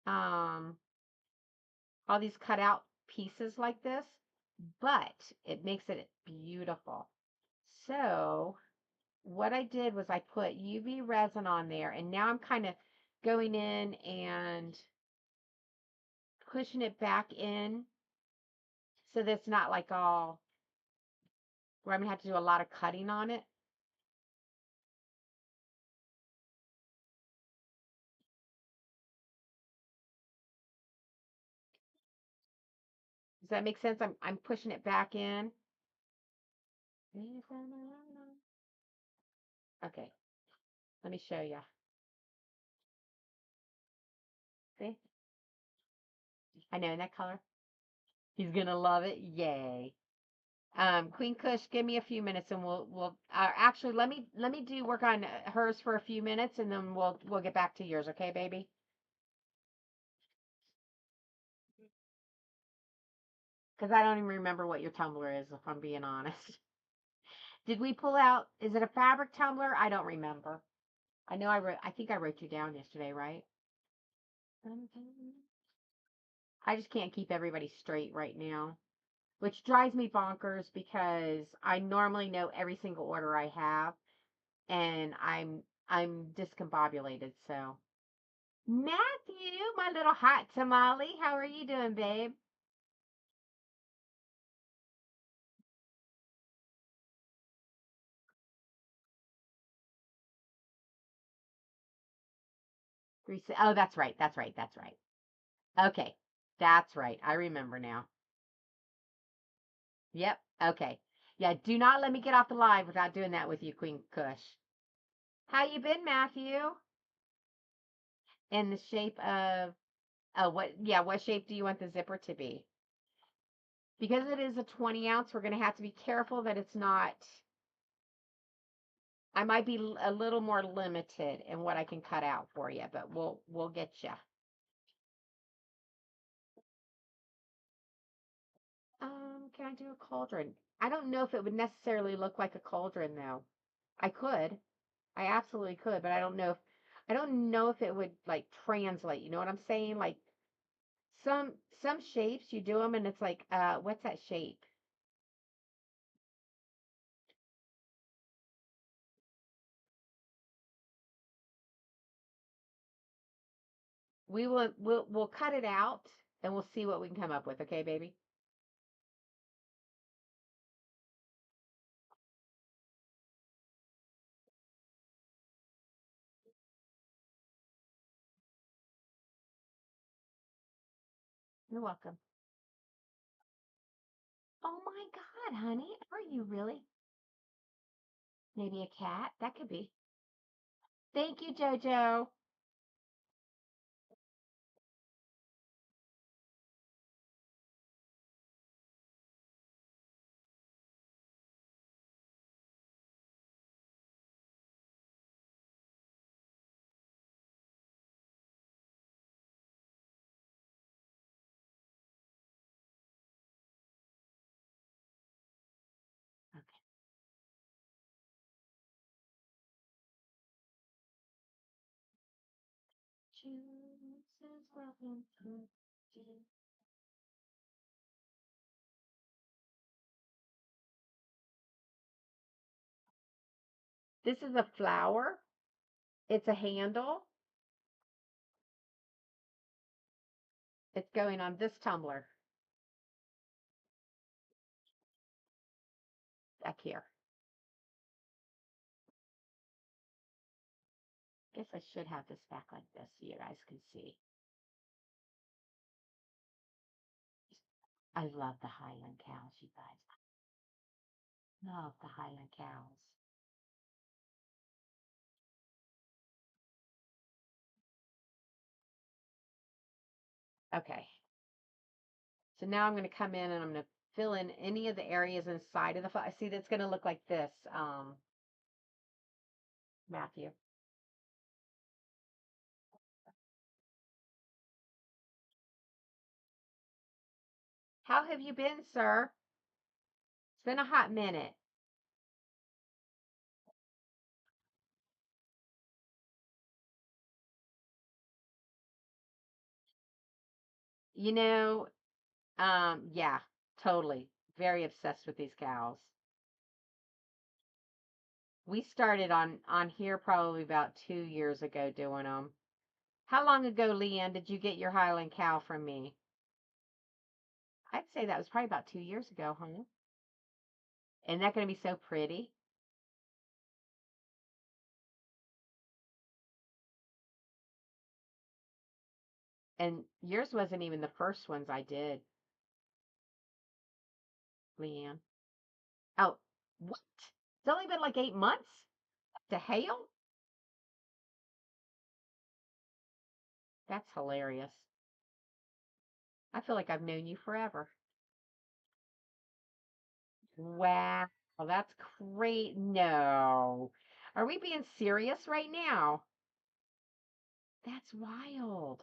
um, all these cut out pieces like this, but it makes it beautiful. So what I did was I put UV resin on there, and now I'm kind of going in and pushing it back in so that it's not like all where I'm gonna have to do a lot of cutting on it. Does that make sense? I'm pushing it back in. Okay, let me show you. See? I know in that color. He's gonna love it. Yay. Queen Kush, give me a few minutes and we'll actually let me do work on hers for a few minutes and then we'll get back to yours, okay, baby? Because I don't even remember what your tumbler is, if I'm being honest. Did we pull out? Is it a fabric tumbler? I don't remember. I know I wrote. I think I wrote you down yesterday, right? I just can't keep everybody straight right now, which drives me bonkers because I normally know every single order I have, and I'm discombobulated. So, Matthew, my little hot tamale, how are you doing, babe? Oh, that's right. That's right. That's right. Okay, that's right. I remember now. Yep. Okay. Yeah. Do not let me get off the live without doing that with you, Queen Kush. How you been, Matthew? In the shape of what? Yeah. What shape do you want the zipper to be? Because it is a 20 ounce, we're gonna have to be careful that it's not. I might be a little more limited in what I can cut out for you, but we'll get you. Can I do a cauldron? I don't know if it would necessarily look like a cauldron though. I could. I absolutely could, but I don't know if it would like translate. You know what I'm saying? Like some shapes you do them and it's like what's that shape? We'll cut it out and we'll see what we can come up with, okay, baby? You're welcome. Oh my God, honey, are you really? Maybe a cat? That could be. Thank you, Jojo. Okay. Chooses welcome to you. This is a flower. It's a handle. It's going on this tumbler back here. Guess I should have this back like this so you guys can see. I love the Highland cows, you guys. Love the Highland cows. Okay. So now I'm going to come in and I'm going to fill in any of the areas inside of the flower. See, that's going to look like this, Matthew. How have you been, sir? It's been a hot minute. You know, yeah, totally. Very obsessed with these cows. We started on here probably about 2 years ago doing them. How long ago, Leanne, did you get your Highland cow from me? I'd say that was probably about 2 years ago, huh? Isn't that going to be so pretty? And yours wasn't even the first ones I did, Leanne. Oh, what? It's only been like 8 months to hail? That's hilarious. I feel like I've known you forever. Wow, that's great. No. Are we being serious right now? That's wild.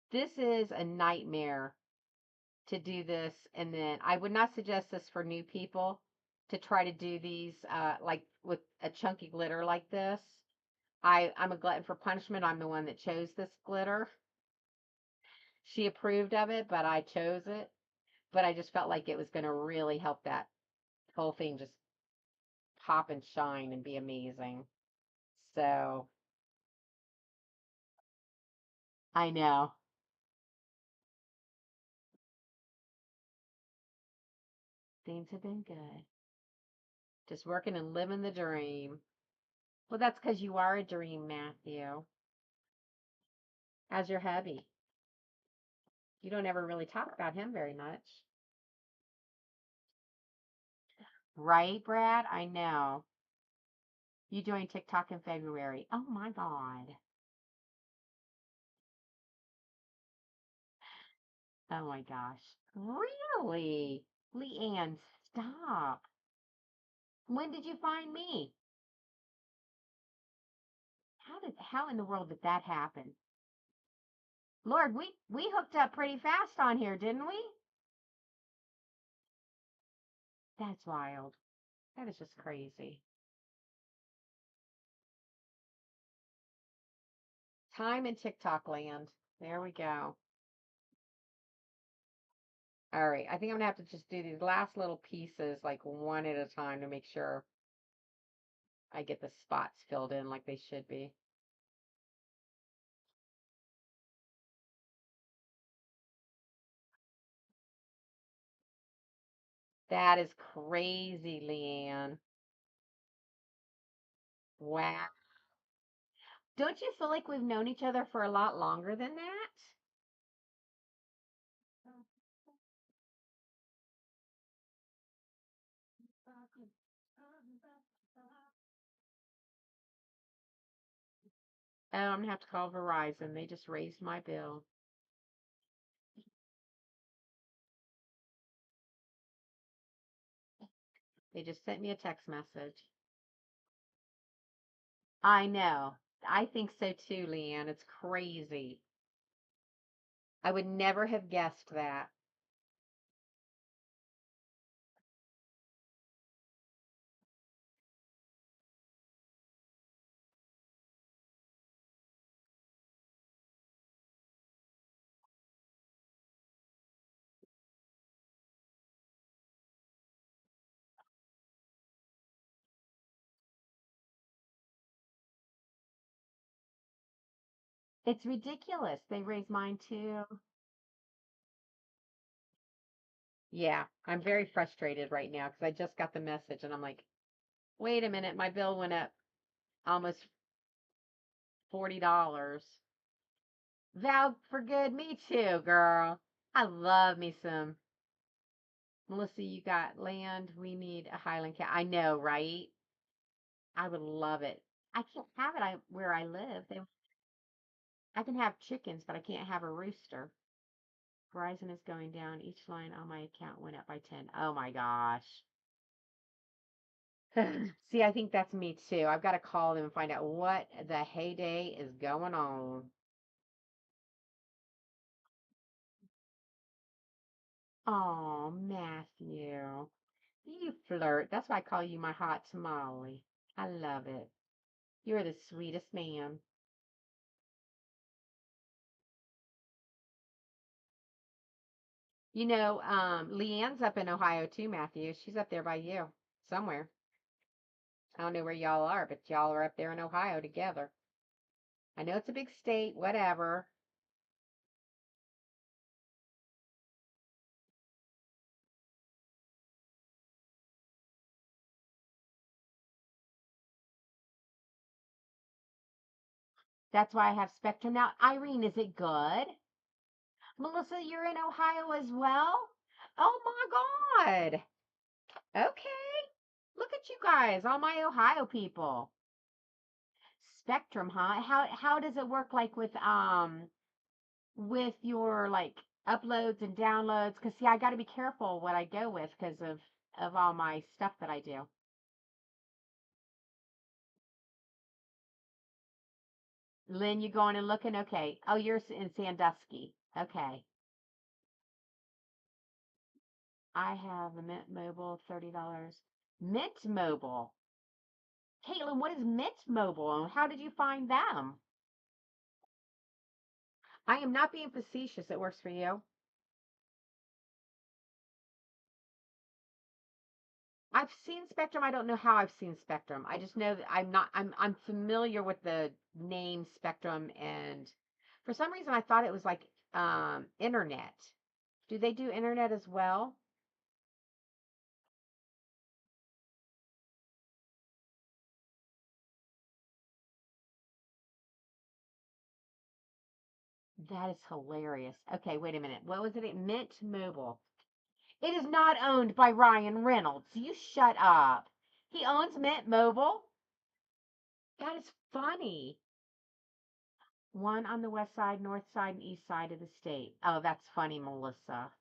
This is a nightmare to do this. And then I would not suggest this for new people to try to do these like with a chunky glitter like this. I'm a glutton for punishment. I'm the one that chose this glitter. She approved of it, but I chose it. But I just felt like it was going to really help that whole thing just pop and shine and be amazing. So I know things have been good. Just working and living the dream. Well, that's because you are a dream, Matthew. As your hubby. You don't ever really talk about him very much. Right, Brad? I know. You joined TikTok in February. Oh my God. Oh my gosh. Really? Leanne, stop. When did you find me? How in the world did that happen? Lord, we hooked up pretty fast on here, didn't we? That's wild. That is just crazy. Time in TikTok land. There we go. All right. I think I'm gonna have to just do these last little pieces like one at a time to make sure I get the spots filled in like they should be. That is crazy, Leanne. Wow. Don't you feel like we've known each other for a lot longer than that? Oh, I'm gonna have to call Verizon. They just raised my bill. They just sent me a text message. I know. I think so too, Leanne. It's crazy. I would never have guessed that. It's ridiculous. They raised mine too. Yeah, I'm very frustrated right now because I just got the message and I'm like, wait a minute, my bill went up almost $40. Val for good, me too, girl. I love me some. Melissa, you got land. We need a Highland cat. I know, right? I would love it. I can't have it where I live. I can have chickens, but I can't have a rooster. Verizon is going down. Each line on my account went up by 10. Oh my gosh. See, I think that's me too. I've got to call them and find out what the heyday is going on. Oh, Matthew. You flirt. That's why I call you my hot tamale. I love it. You're the sweetest man. Leanne's up in Ohio too, Matthew. She's up there by you somewhere. I don't know where y'all are, but y'all are up there in Ohio together. I know it's a big state, whatever. That's why I have Spectrum now. Irene, is it good? Melissa, you're in Ohio as well? Oh my God. Okay. Look at you guys, all my Ohio people. Spectrum, huh? How does it work like with your like uploads and downloads? Cause see, I got to be careful what I go with because of all my stuff that I do. Lynn, you going and looking? Okay. Oh, you're in Sandusky. Okay. I have the Mint Mobile, $30. Mint Mobile. Caitlin, what is Mint Mobile and how did you find them? I am not being facetious. It works for you. I've seen Spectrum. I don't know how I've seen Spectrum. I just know that I'm familiar with the name Spectrum, and for some reason I thought it was like internet. Do they do internet as well? That is hilarious. Okay, wait a minute. What was it? Mint Mobile. It is not owned by Ryan Reynolds. You shut up. He owns Mint Mobile? That is funny. One on the west side, north side, and east side of the state. Oh, that's funny, Melissa.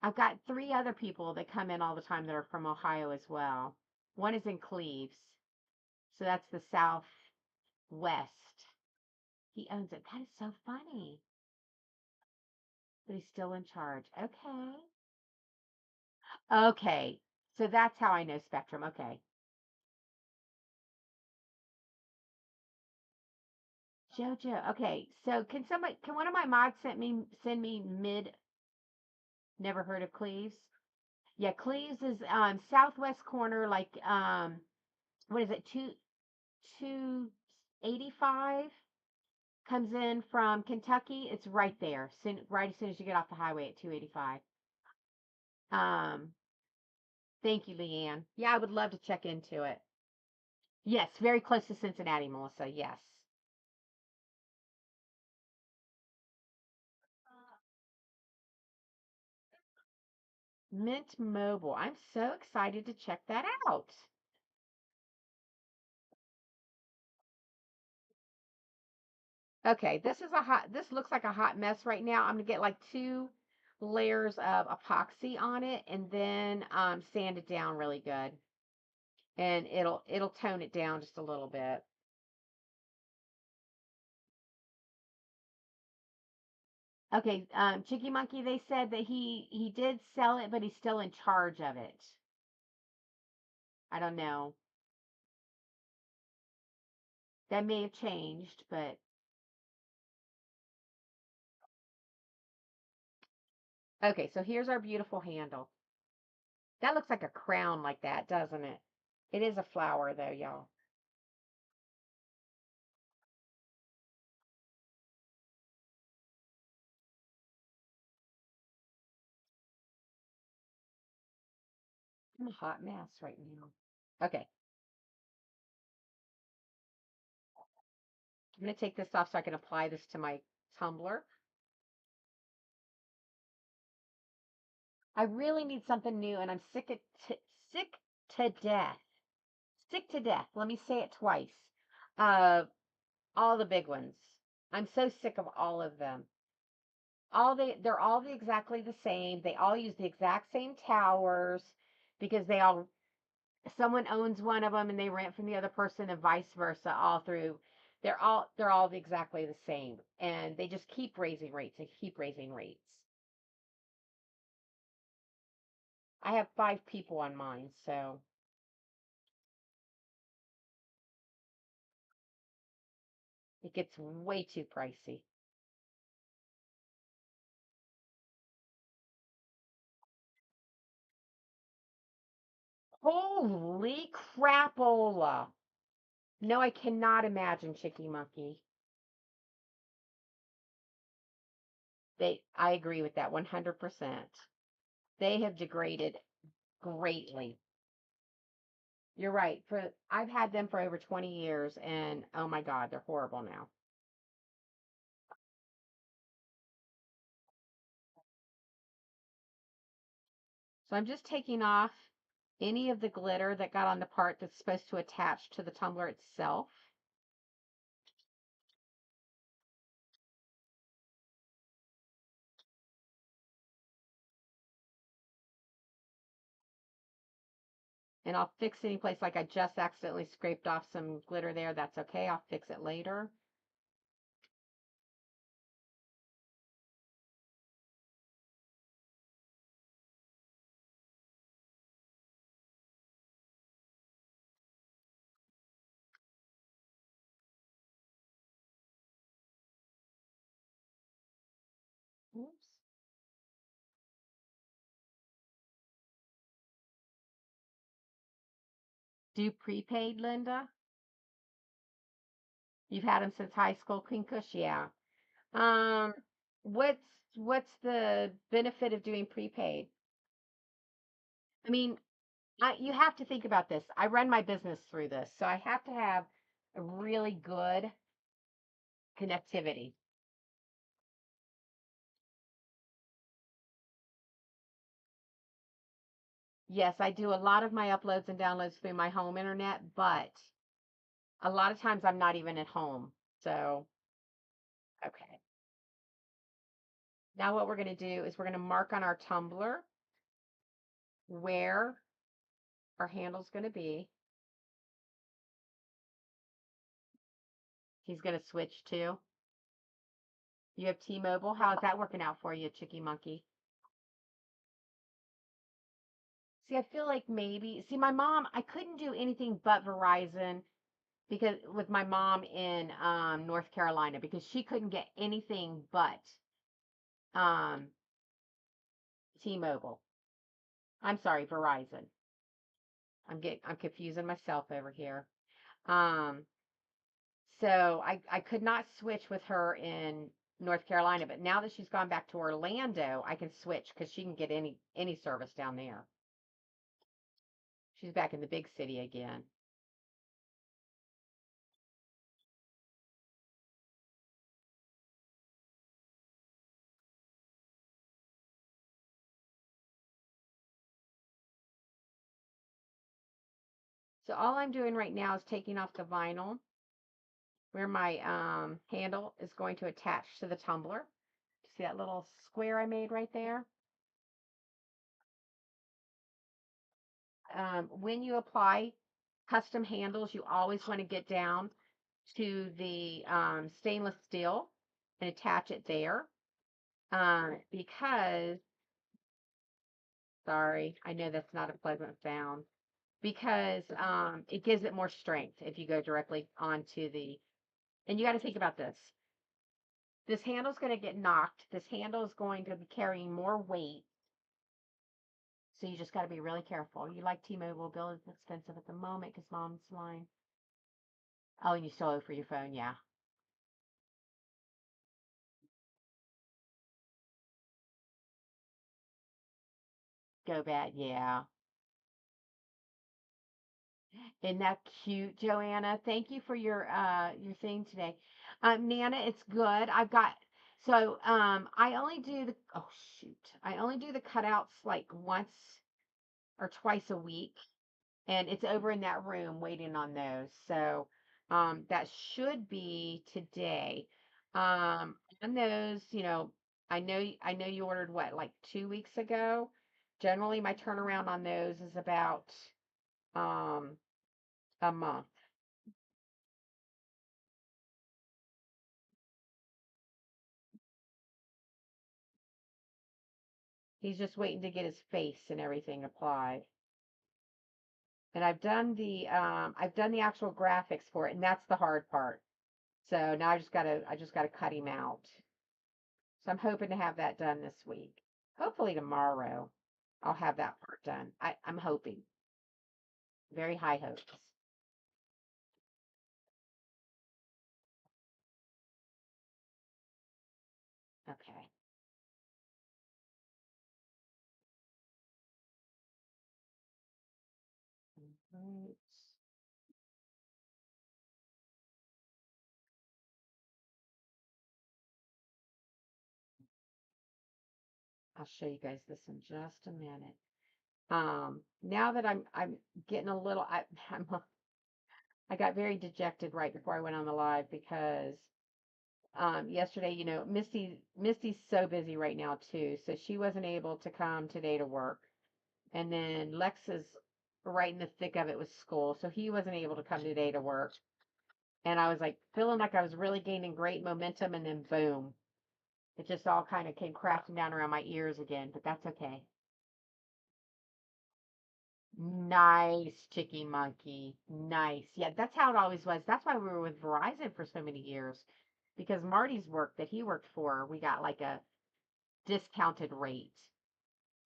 I've got three other people that come in all the time that are from Ohio as well. One is in Cleves, so that's the southwest. He owns it. That is so funny. But he's still in charge. Okay. Okay. So that's how I know Spectrum. Okay. Jojo. Okay. So can one of my mods send me mid never heard of Cleves? Yeah, Cleves is southwest corner, like what is it, 285? Comes in from Kentucky. It's right there, right as soon as you get off the highway at 285. Um, thank you, Leanne. Yeah, I would love to check into it. Yes, very close to Cincinnati, Melissa. Yes. Mint Mobile. I'm so excited to check that out. Okay, this looks like a hot mess right now. I'm gonna get like two layers of epoxy on it and then sand it down really good. And it'll tone it down just a little bit. Okay, Chicky Monkey, they said that he did sell it, but he's still in charge of it. I don't know. That may have changed, but okay, so here's our beautiful handle. That looks like a crown like that, doesn't it? It is a flower though, y'all. I'm a hot mess right now. Okay, I'm gonna take this off so I can apply this to my tumbler. I really need something new, and I'm sick to death. Sick to death. Let me say it twice. Of all the big ones. I'm so sick of all of them. They're all exactly the same. They all use the exact same towers because they all someone owns one of them and they rent from the other person and vice versa all through. They're all exactly the same and they just keep raising rates and keep raising rates. I have 5 people on mine, so it gets way too pricey. Holy crapola. No, I cannot imagine Chicky Monkey. I agree with that 100%. They have degraded greatly. You're right. I've had them for over 20 years and oh my God, they're horrible now. So I'm just taking off any of the glitter that got on the part that's supposed to attach to the tumbler itself. And I'll fix any place like I just accidentally scraped off some glitter there. That's okay. I'll fix it later. Oops. Do prepaid, Linda? You've had them since high school, Queen Kush? Yeah. Um, what's what's the benefit of doing prepaid? I mean, you have to think about this. I run my business through this, so I have to have a really good connectivity. Yes, I do a lot of my uploads and downloads through my home internet, but a lot of times I'm not even at home. So, okay. Now what we're going to do is we're going to mark on our tumbler where our handle's going to be. He's going to switch to. You have T-Mobile. How's that working out for you, Chicky Monkey? See, I feel like maybe, see, my mom, I couldn't do anything but Verizon because with my mom in North Carolina because she couldn't get anything but um, T-Mobile. I'm sorry, Verizon. I'm confusing myself over here. Um, so I could not switch with her in North Carolina, but now that she's gone back to Orlando, I can switch because she can get any service down there. She's back in the big city again. So all I'm doing right now is taking off the vinyl where my handle is going to attach to the tumbler. See that little square I made right there? When you apply custom handles, you always want to get down to the stainless steel and attach it there because, sorry, I know that's not a pleasant sound, because it gives it more strength if you go directly onto the, and you got to think about this. This handle's going to get knocked. This handle is going to be carrying more weight. So you just got to be really careful. You like T-Mobile. Bill is expensive at the moment because mom's line. Oh, and you still owe for your phone. Yeah. Go bad. Yeah. Isn't that cute, Joanna? Thank you for your thing today. Nana, it's good. I've got so I only do the oh shoot. I only do the cutouts like once or twice a week. And it's over in that room waiting on those. So that should be today. On those, I know you ordered what, like 2 weeks ago. Generally, my turnaround on those is about um, a month. He's just waiting to get his face and everything applied. And I've done the actual graphics for it, and that's the hard part. So now I just gotta cut him out. So I'm hoping to have that done this week. Hopefully tomorrow I'll have that part done. I'm hoping. Very high hopes. Okay. Right. I'll show you guys this in just a minute. Now that I'm getting a little I got very dejected right before I went on the live because yesterday, Misty's so busy right now too, so she wasn't able to come today to work. And then Lex is right in the thick of it with school, so he wasn't able to come today to work. And I was like feeling like I was really gaining great momentum, and then boom, it just all kind of came crashing down around my ears again, but that's okay. Nice, Chicky Monkey. Nice. Yeah, that's how it always was. That's why we were with Verizon for so many years. Because Marty's work that he worked for, we got like a discounted rate.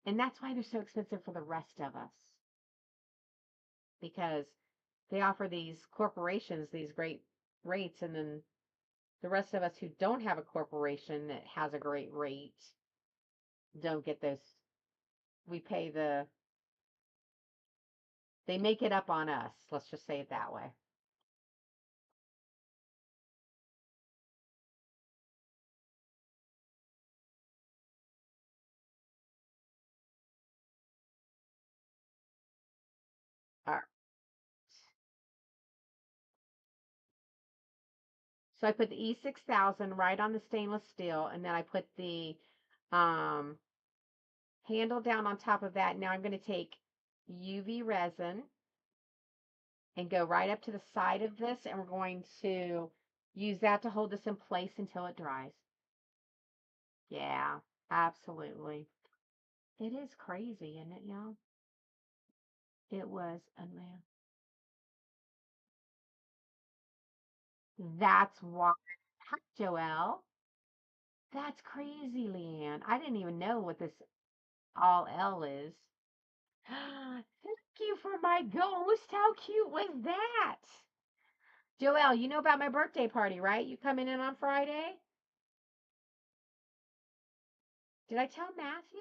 And that's why they're so expensive for the rest of us. Because they offer these corporations these great rates, and then the rest of us who don't have a corporation that has a great rate don't get those. We pay they make it up on us. Let's just say it that way. All right. So I put the E6000 right on the stainless steel, and then I put the um, handle down on top of that. Now I'm going to take UV resin and go right up to the side of this, and we're going to use that to hold this in place until it dries. Yeah, absolutely. It is crazy, isn't it, y'all? It was unreal. That's why. Hi, Joelle. That's crazy, Leanne. I didn't even know what this all L is. Thank you for my ghost. How cute was that? Joelle, you know about my birthday party, right? You coming in on Friday? Did I tell Matthew?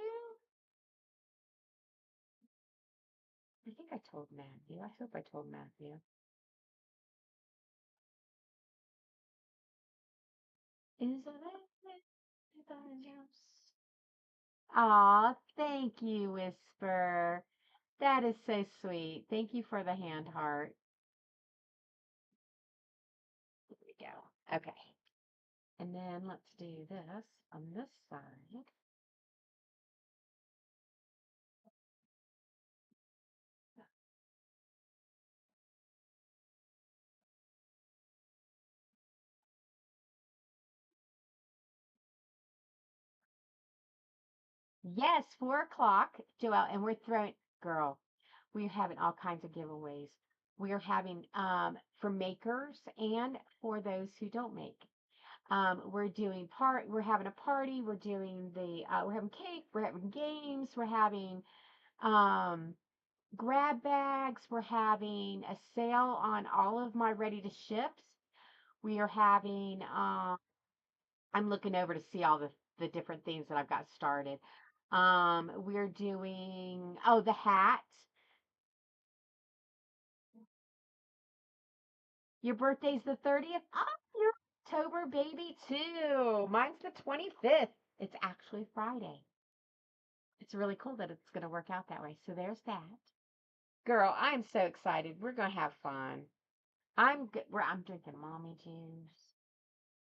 I think I told Matthew. I hope I told Matthew. Is it Aw, thank you, Whisper. That is so sweet. Thank you for the hand heart. There we go. Okay. And then let's do this on this side. Yes, 4 o'clock, Joelle, and we're throwing, girl, we're having all kinds of giveaways. We're having for makers and for those who don't make. We're having a party, we're having cake, we're having games, we're having um grab bags, we're having a sale on all of my ready to ships. We are having I'm looking over to see all the different things that I've got started. We're doing the hat. Your birthday's the 30th. Oh, you're October baby too. Mine's the 25th. It's actually Friday. It's really cool that it's going to work out that way. So there's that. Girl, I'm so excited. We're going to have fun. I'm drinking mommy juice.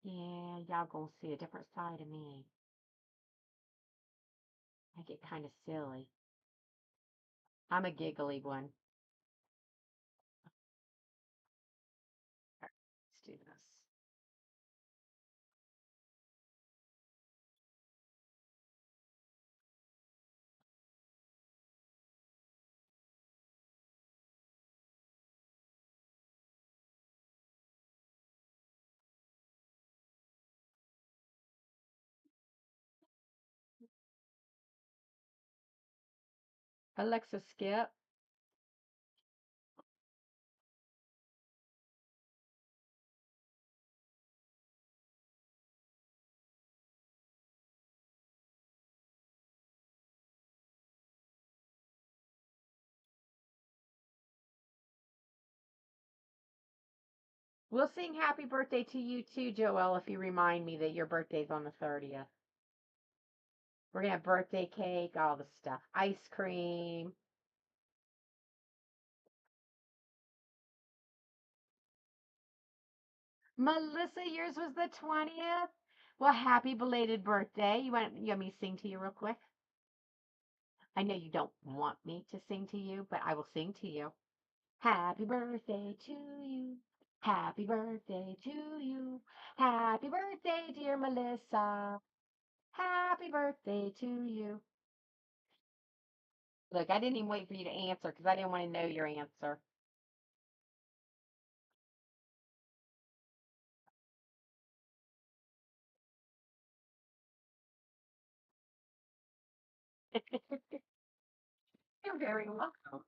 Yeah, y'all gonna see a different side of me. I get kind of silly. I'm a giggly one. All right, let's do this. Alexa, skip. We'll sing happy birthday to you too, Joelle, if you remind me that your birthday's on the 30th. We're gonna have birthday cake, all the stuff, ice cream. Melissa, yours was the 20th. Well, happy belated birthday. You want me to sing to you real quick? I know you don't want me to sing to you, but I will sing to you. Happy birthday to you. Happy birthday to you. Happy birthday, dear Melissa. Happy birthday to you. Look, I didn't even wait for you to answer because I didn't want to know your answer. You're very welcome.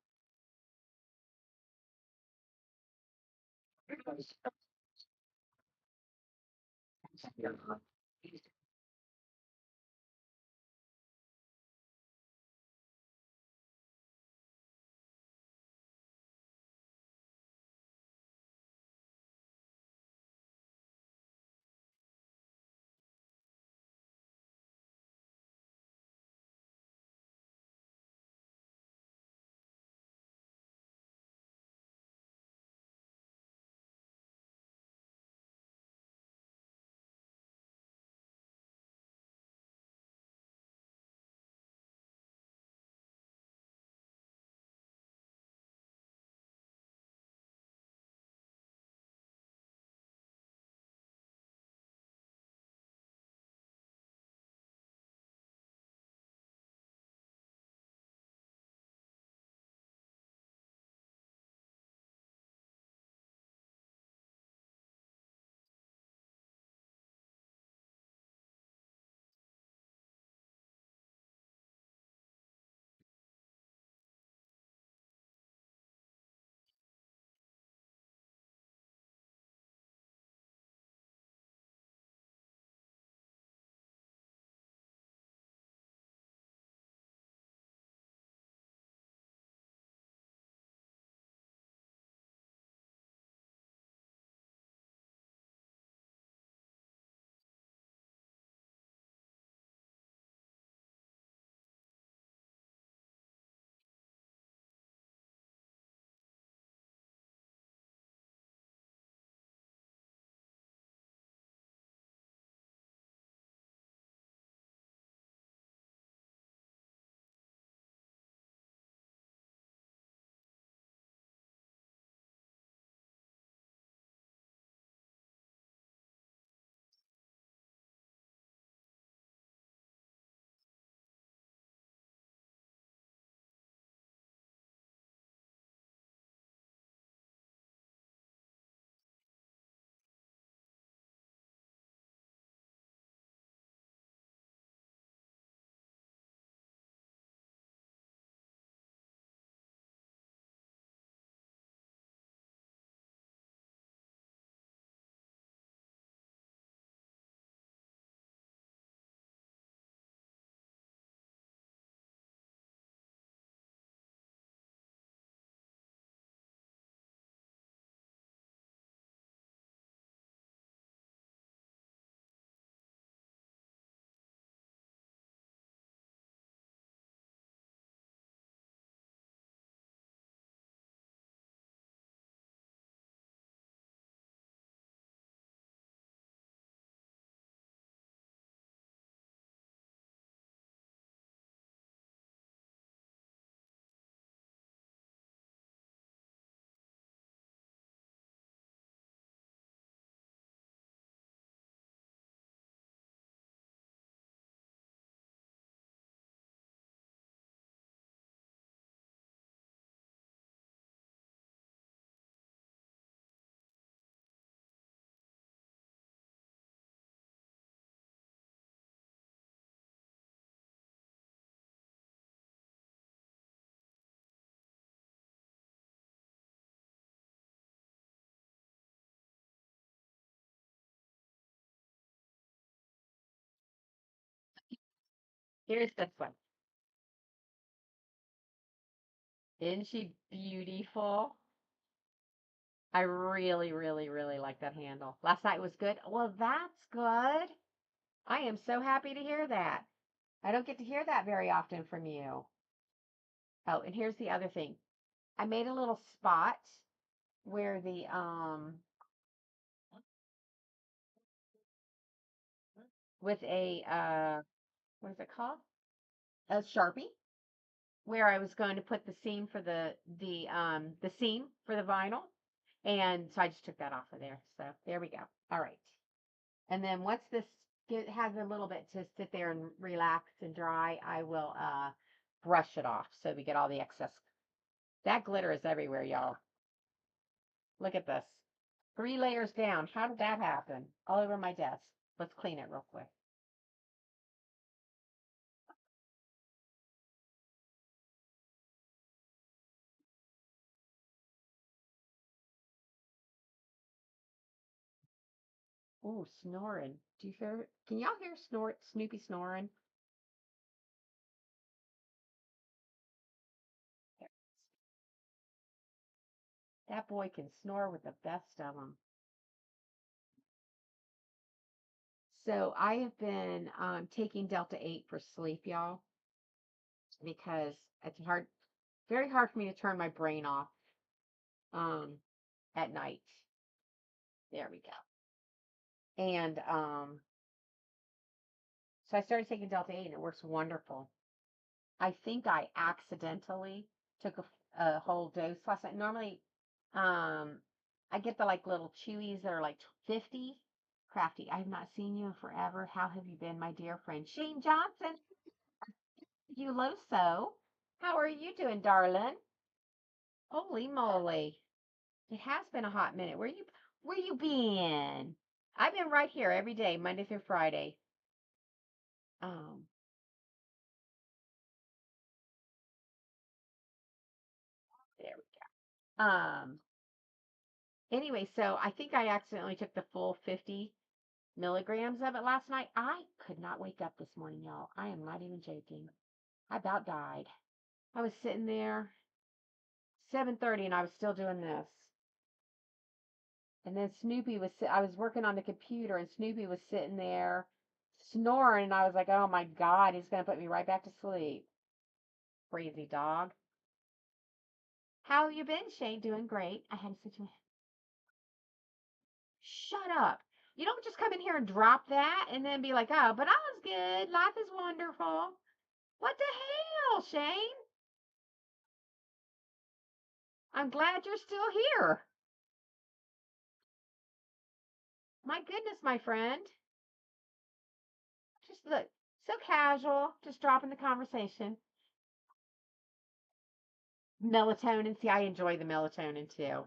Here's this one. Isn't she beautiful? I really, really, really like that handle. Last night was good. Well, that's good. I am so happy to hear that. I don't get to hear that very often from you. Oh, and here's the other thing. I made a little spot where the with a what is it called? A Sharpie, where I was going to put the seam for the seam for the vinyl. And so I just took that off of there. So there we go. All right. And then once this has a little bit to sit there and relax and dry, I will brush it off so we get all the excess. That glitter is everywhere, y'all. Look at this. 3 layers down. How did that happen? All over my desk. Let's clean it real quick. Ooh, snoring. Do you hear? Can y'all hear Snoopy snoring? That boy can snore with the best of them. So I have been taking Delta 8 for sleep, y'all, because it's very hard for me to turn my brain off um, at night. There we go. And so I started taking Delta 8 and it works wonderful. I think I accidentally took a whole dose last night. Normally, um, I get the like little chewies that are like 50. Crafty, I have not seen you in forever. How have you been, my dear friend? Shane Johnson, you Loso. How are you doing, darling? Holy moly. It has been a hot minute. Where you been? I've been right here every day, Monday through Friday. Um, there we go. Anyway, so I think I accidentally took the full 50 milligrams of it last night. I could not wake up this morning, y'all. I am not even joking. I about died. I was sitting there 7:30 and I was still doing this. And then I was working on the computer and Snoopy was sitting there snoring and I was like, "Oh my God, he's going to put me right back to sleep." Crazy dog. How have you been, Shane? Doing great. I had a situation. Shut up. You don't just come in here and drop that and then be like, "Oh, but I was good. Life is wonderful." What the hell, Shane? I'm glad you're still here. My goodness, my friend. Just look, so casual, just dropping the conversation. Melatonin. See, I enjoy the melatonin too.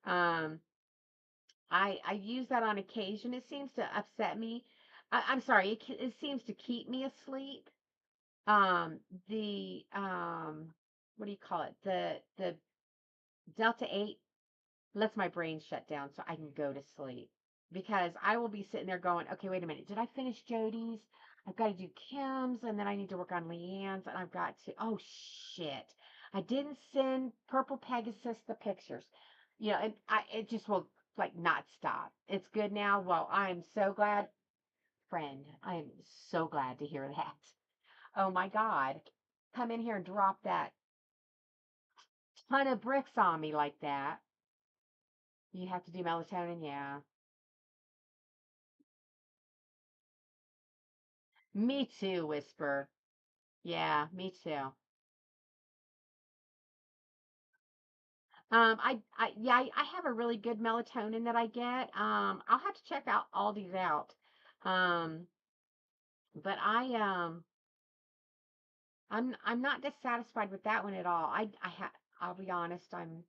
Um, I use that on occasion. It seems to upset me. I'm sorry. It seems to keep me asleep. The what do you call it? The Delta 8 lets my brain shut down so I can go to sleep. Because I will be sitting there going, okay, wait a minute. Did I finish Jody's? I've got to do Kim's and then I need to work on Leanne's and I've got to, oh shit. I didn't send Purple Pegasus the pictures. It just will like not stop. It's good now. Well, I'm so glad, friend. I'm so glad to hear that. Oh my God. Come in here and drop that ton of bricks on me like that. You have to do melatonin, yeah. Me too, Whisper. Yeah, me too. I have a really good melatonin that I get. I'll have to check out all these out. Um, but I'm not dissatisfied with that one at all. I'll be honest, I'm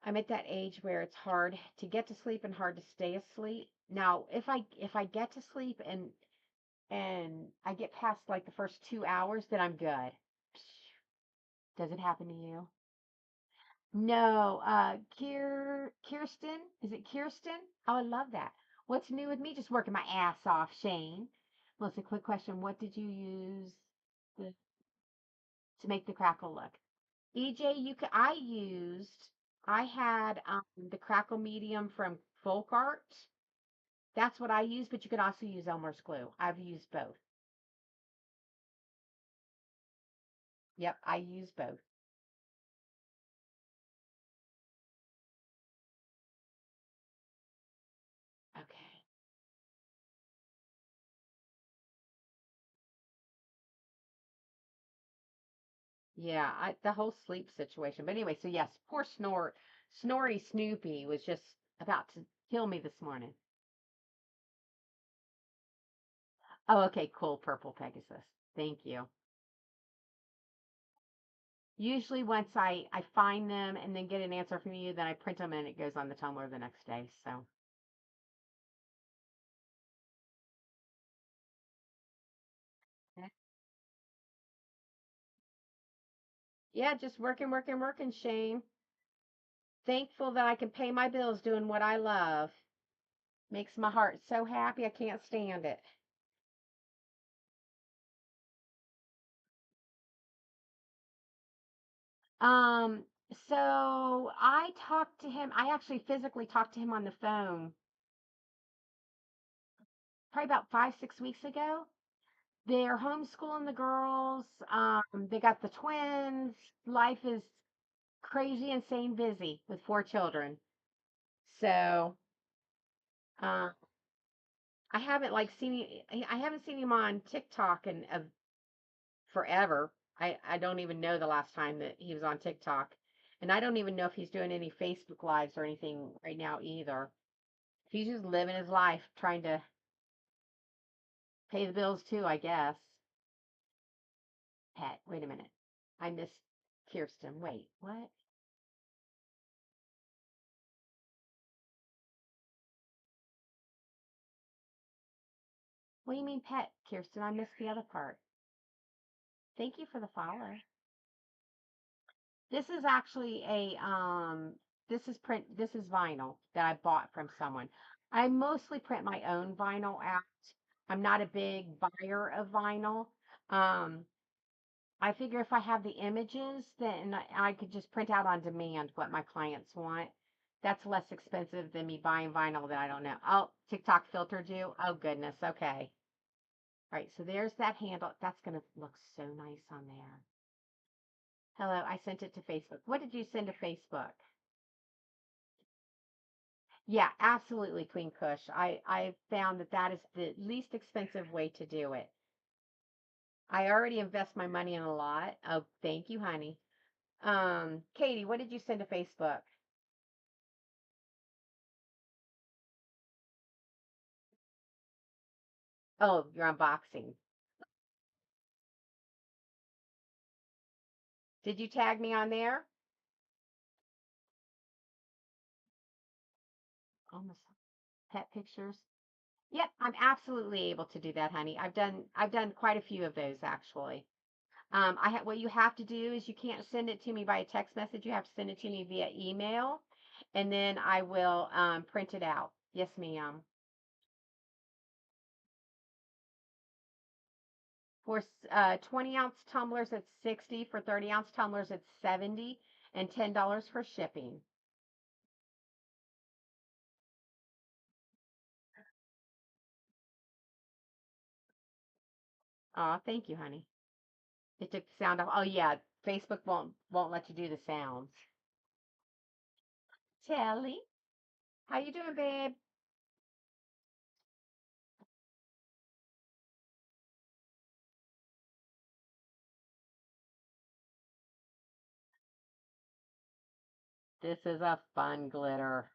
at that age where it's hard to get to sleep and hard to stay asleep. Now, if I get to sleep and I get past like the first 2 hours, then I'm good. Does it happen to you? No, Kirsten. Is it Kirsten? Oh, I love that. What's new with me? Just working my ass off, Shane. Well, it's a quick question. What did you use the, to make the crackle look? EJ, I had the crackle medium from Folk Art. That's what I use, but you could also use Elmer's glue. I've used both. Yep, I use both. Okay. Yeah, the whole sleep situation. But anyway, so yes, poor Snorty Snoopy was just about to kill me this morning. Oh, okay, cool, Purple Pegasus. Thank you. Usually once I find them and then get an answer from you, then I print them and it goes on the tumbler the next day. So yeah, just working, working, working, Shane. Thankful that I can pay my bills doing what I love. Makes my heart so happy I can't stand it. Um, so I talked to him. I actually physically talked to him on the phone probably about 5, 6 weeks ago. They're homeschooling the girls. They got the twins. Life is crazy, insane, busy with 4 children. So, uh, I haven't like I haven't seen him on TikTok in forever. I don't even know the last time that he was on TikTok. And I don't even know if he's doing any Facebook lives or anything right now either. He's just living his life trying to pay the bills too, I guess. Pet, wait a minute. I missed Kirsten. Wait, what? What do you mean pet, Kirsten? I missed the other part. Thank you for the follow. This is actually this is vinyl that I bought from someone. I mostly print my own vinyl out. I'm not a big buyer of vinyl. Um, I figure if I have the images, then I could just print out on demand what my clients want. That's less expensive than me buying vinyl that I don't know. Oh, TikTok filtered you. Oh goodness. Okay. All right. So there's that handle. That's gonna look so nice on there. Hello. I sent it to Facebook. What did you send to Facebook? Yeah, absolutely, Queen Kush. I found that that is the least expensive way to do it. I already invest my money in a lot. Oh, thank you, honey. Katie, what did you send to Facebook? Oh, your unboxing. Did you tag me on there? Almost pet pictures. Yep, I'm absolutely able to do that, honey. I've done quite a few of those actually. What you have to do is you can't send it to me by a text message. You have to send it to me via email, and then I will print it out. Yes, ma'am. For 20-ounce tumblers, it's 60. For 30-ounce tumblers, it's 70, and $10 for shipping. Oh, thank you, honey. It took the sound off. Oh yeah, Facebook won't let you do the sounds. Telly, how you doing, babe? This is a fun glitter.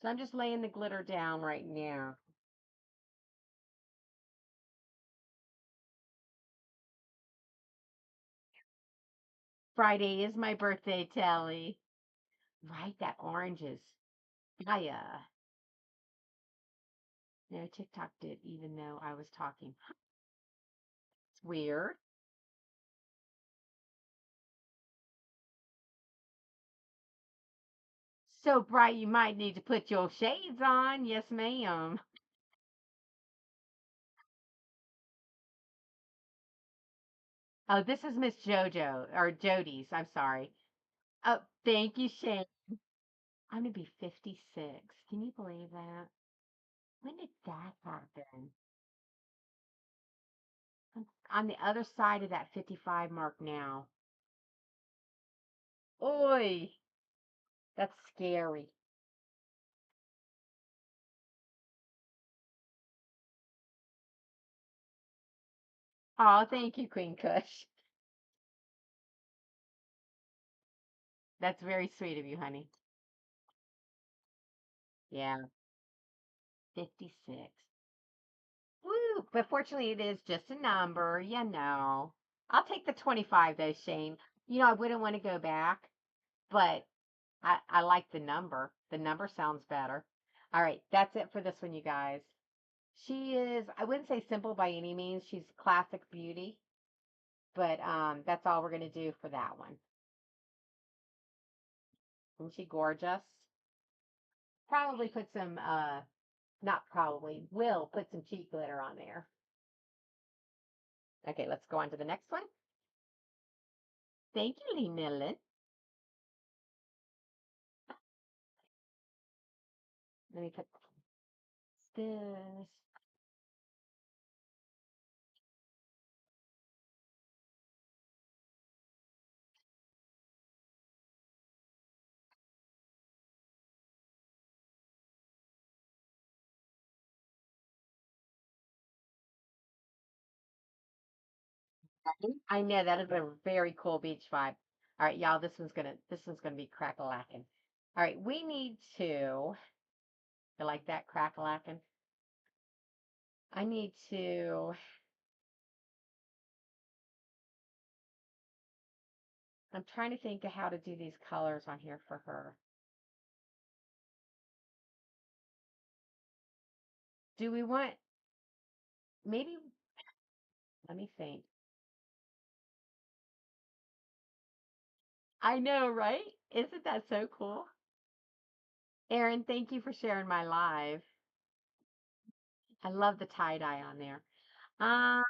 So I'm just laying the glitter down right now. Friday is my birthday, Telly. Right, that orange is I no, TikTok did, even though I was talking. It's weird. So bright you might need to put your shades on. Yes, ma'am. Oh, this is Miss Jojo or Jody's. I'm sorry. Oh, thank you, Shane. I'm gonna be 56. Can you believe that? When did that happen? I'm on the other side of that 55 mark now. Oi, that's scary. Oh, thank you, Queen Kush. That's very sweet of you, honey. Yeah, 56. Woo! But fortunately, it is just a number, you know. I'll take the 25 though, Shane. You know, I wouldn't want to go back, but I like the number. The number sounds better. All right, that's it for this one, you guys. She is, I wouldn't say simple by any means. She's classic beauty, but that's all we're gonna do for that one. Isn't she gorgeous? Probably put some not probably, will put some cheek glitter on there. Okay, let's go on to the next one. Thank you, Lee Nillen. Let me put this. I know that is a very cool beach vibe. All right, y'all, this one's gonna be crack-a-lackin'. All right, we need to, you like that crack-a-lackin'? I need to, I'm trying to think of how to do these colors on here for her. Do we want, maybe, let me think. I know, right? Isn't that so cool? Erin, thank you for sharing my live. I love the tie-dye on there. Um,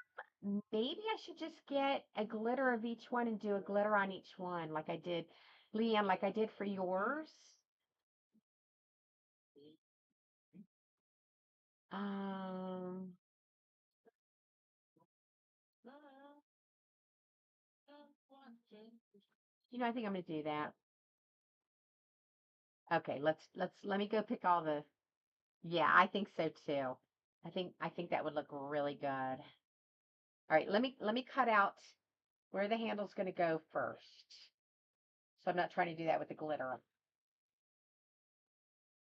maybe I should just get a glitter of each one and do a glitter on each one, like I did, Leanne, like I did for yours. Um, I think I'm gonna do that. Okay, let me go pick all the. Yeah, I think so too. I think that would look really good. All right, let me cut out where the handle's gonna go first. So I'm not trying to do that with the glitter.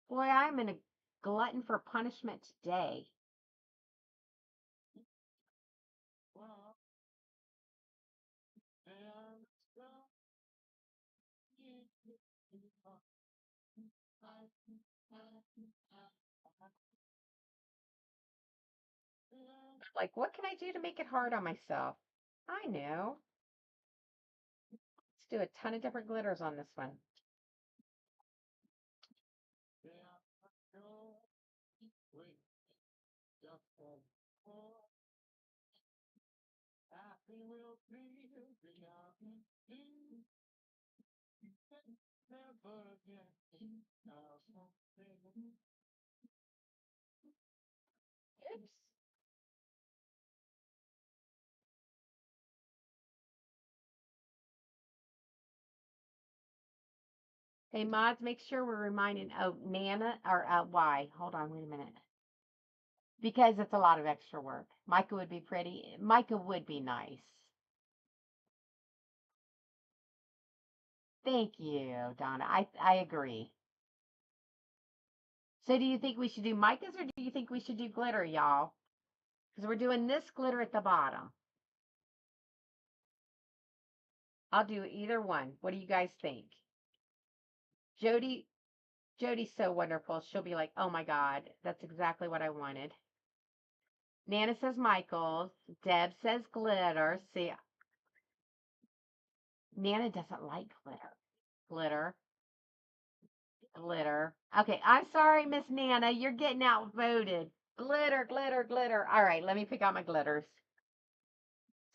Boy, I'm in a glutton for punishment today. Like, what can I do to make it hard on myself? I know. Let's do a ton of different glitters on this one. Oops. Hey, mods, make sure we're reminding, oh, Nana, or why? Hold on, wait a minute. Because it's a lot of extra work. Micah would be pretty. Micah would be nice. Thank you, Donna. I agree. So do you think we should do Micah's or do you think we should do glitter, y'all? Because we're doing this glitter at the bottom. I'll do either one. What do you guys think? Jody, Jody's so wonderful. She'll be like, oh my God, that's exactly what I wanted. Nana says Michaels. Deb says glitter. See, Nana doesn't like glitter. Glitter, glitter. Okay, I'm sorry, Miss Nana. You're getting outvoted. Glitter, glitter, glitter. All right, let me pick out my glitters.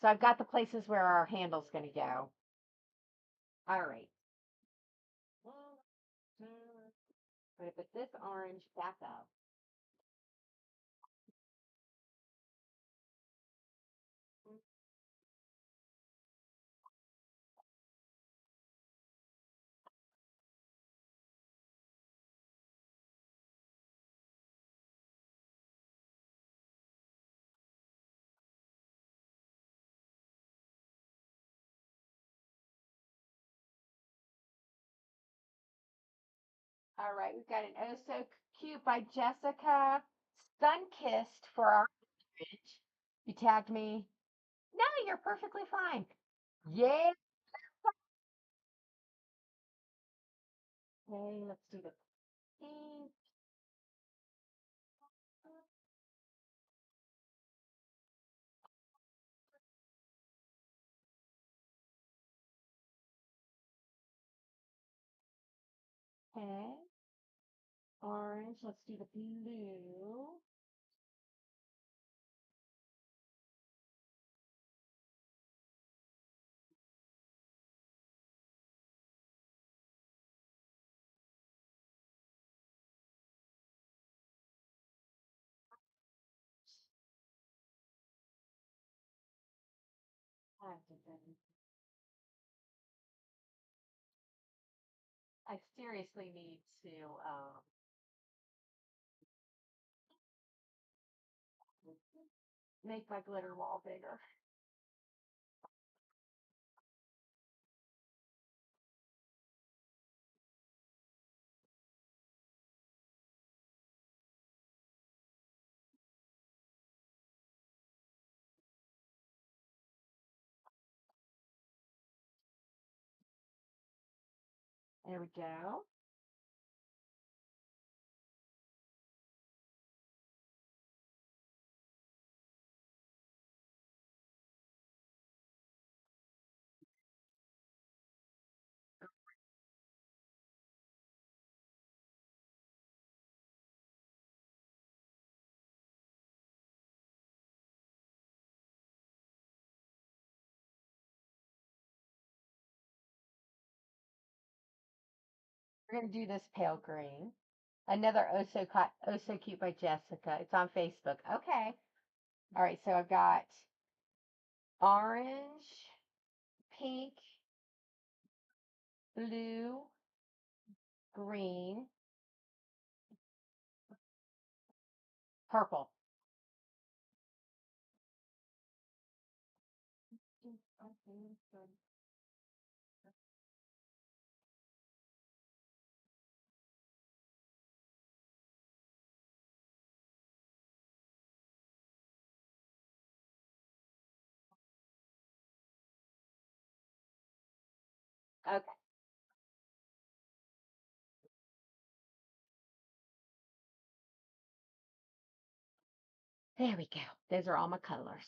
So I've got the places where our handle's going to go. All right. I'm going to put this orange back up. All right, we've got an Oh So Cute by Jessica. Sun Kissed for our bridge. You tagged me. No, you're perfectly fine. Yeah. Okay, let's do the pink. Okay. Orange. Let's do the blue. I seriously need to make my glitter wall bigger. There we go. We're going to do this pale green. Another Oh So Cute by Jessica. It's on Facebook. Okay. All right, so I've got orange, pink, blue, green, purple. Okay. There we go. Those are all my colors.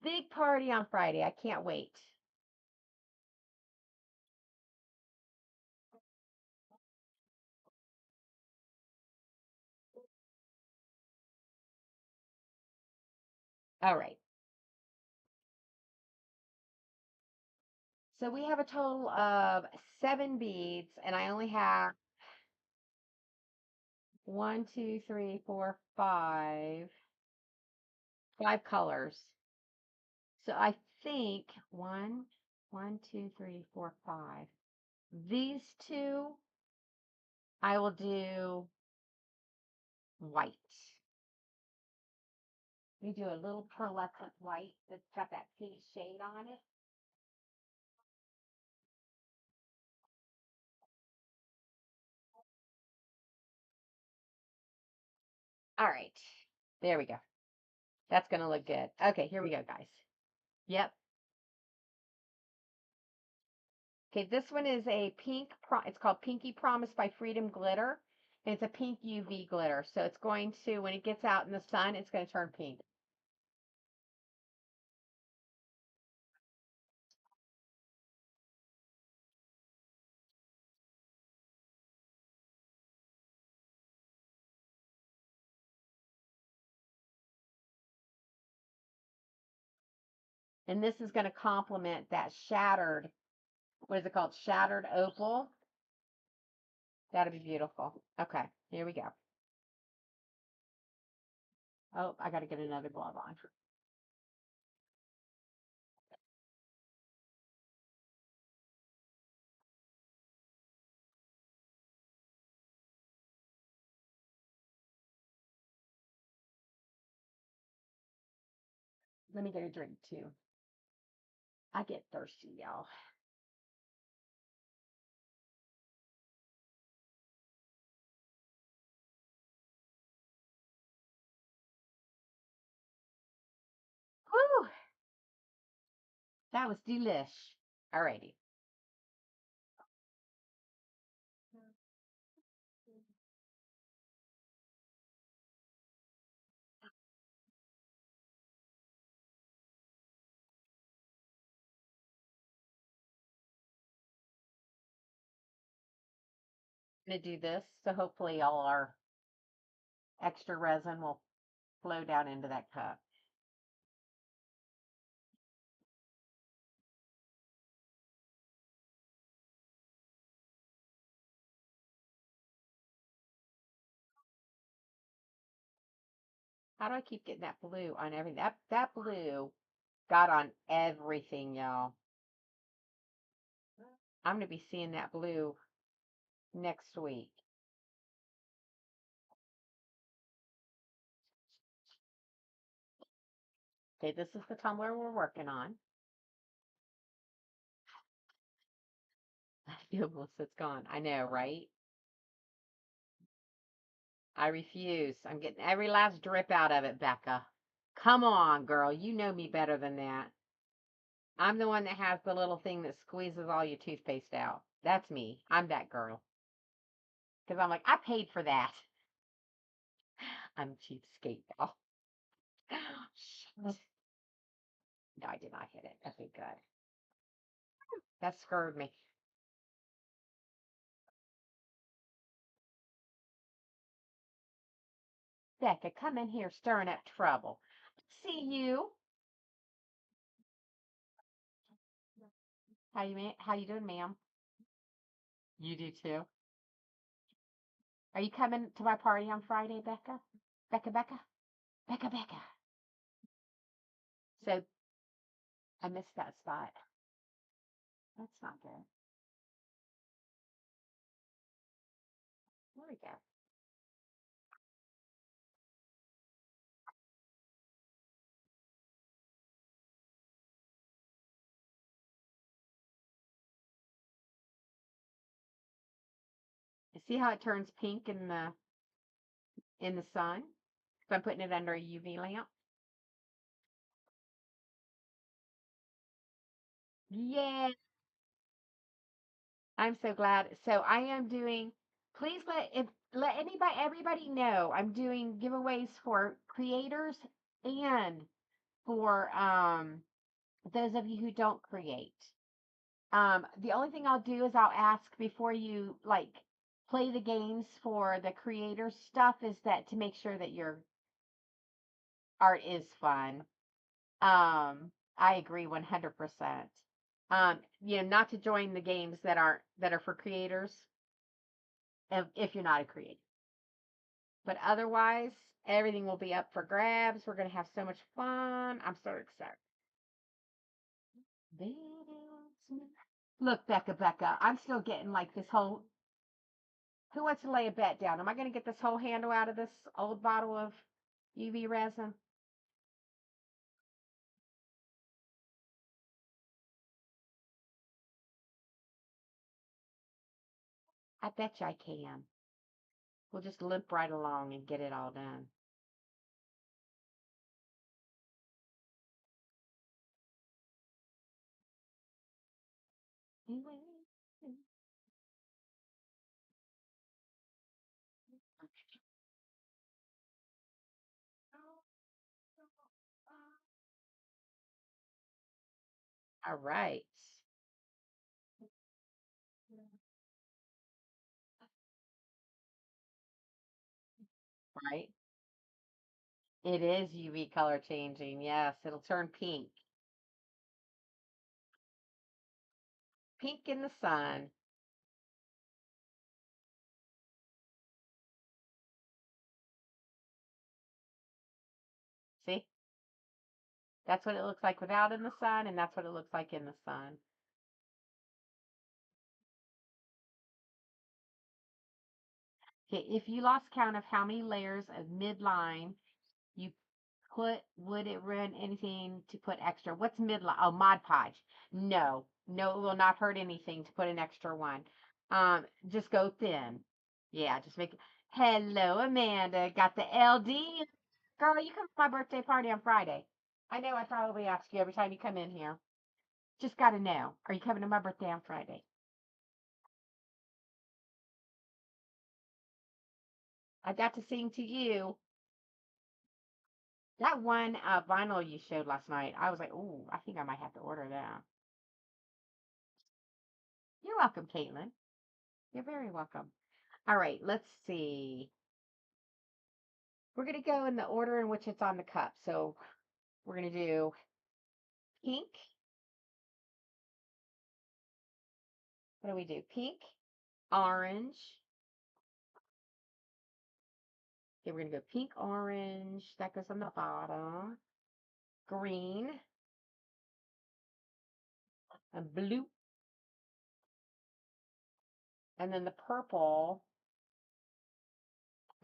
Big party on Friday. I can't wait. All right. So we have a total of 7 beads, and I only have 5 colors. So I think one, two, three, four, 5. These two, I will do white. We do a little pearlescent white that's got that pink shade on it. All right. There we go. That's going to look good. Okay, here we go, guys. Yep. Okay, this one is a pink, it's called Pinky Promise by Freedom Glitter. And it's a pink UV glitter. So it's going to, when it gets out in the sun, it's going to turn pink. And this is going to complement that shattered, what is it called? Shattered opal. That'll be beautiful. Okay, here we go. Oh, I got to get another glove on. Let me get a drink too. I get thirsty, y'all. Whew, that was delish. Alrighty. I'm going to do this, so hopefully all our extra resin will flow down into that cup. How do I keep getting that blue on everything? That blue got on everything, y'all. I'm going to be seeing that blue next week. Okay, this is the tumbler we're working on. I feel Melissa's gone. I know, right? I refuse. I'm getting every last drip out of it, Becca. Come on, girl. You know me better than that. I'm the one that has the little thing that squeezes all your toothpaste out. That's me. I'm that girl. Because I'm like, I paid for that. I'm a cheapskate, y'all. Shit. No, I did not hit it. Okay, good. That scared me. Becca, come in here stirring up trouble. See you. How you doing, ma'am? You do too. Are you coming to my party on Friday, Becca? Becca, Becca, Becca, Becca. So I missed that spot. That's not good. There we go. You see how it turns pink in the sun? So I'm putting it under a UV lamp. Yeah, I'm so glad. So I am doing. Please let everybody know I'm doing giveaways for creators and for those of you who don't create. The only thing I'll do is I'll ask before you like play the games for the creator stuff is that to make sure that your art is fun. I agree 100%. Not to join the games that are for creators if you're not a creator. But otherwise, everything will be up for grabs. We're gonna have so much fun. I'm so excited. Look, Becca, I'm still getting like this whole. Who wants to lay a bet down? Am I going to get this whole handle out of this old bottle of UV resin? I bet you I can. We'll just limp right along and get it all done. All right. Right. It is UV color changing. Yes, it'll turn pink. Pink in the sun. See? That's what it looks like without in the sun, and that's what it looks like in the sun. Okay, if you lost count of how many layers of midline you put, would it ruin anything to put extra? What's midline? Oh, Mod Podge. No, no, it will not hurt anything to put an extra one. Just go thin. Yeah, just make it. Hello, Amanda. Got the LD. Girl, you come to my birthday party on Friday. I know I probably ask you every time you come in here. Just got to know. Are you coming to my birthday on Friday? I got to sing to you. That one vinyl you showed last night, I was like, ooh, I think I might have to order that. You're welcome, Caitlin. You're very welcome. All right, let's see. We're going to go in the order in which it's on the cup. So we're going to do pink. What do we do? Pink, orange. Okay, we're going to go pink, orange. That goes on the bottom. Green and blue. And then the purple.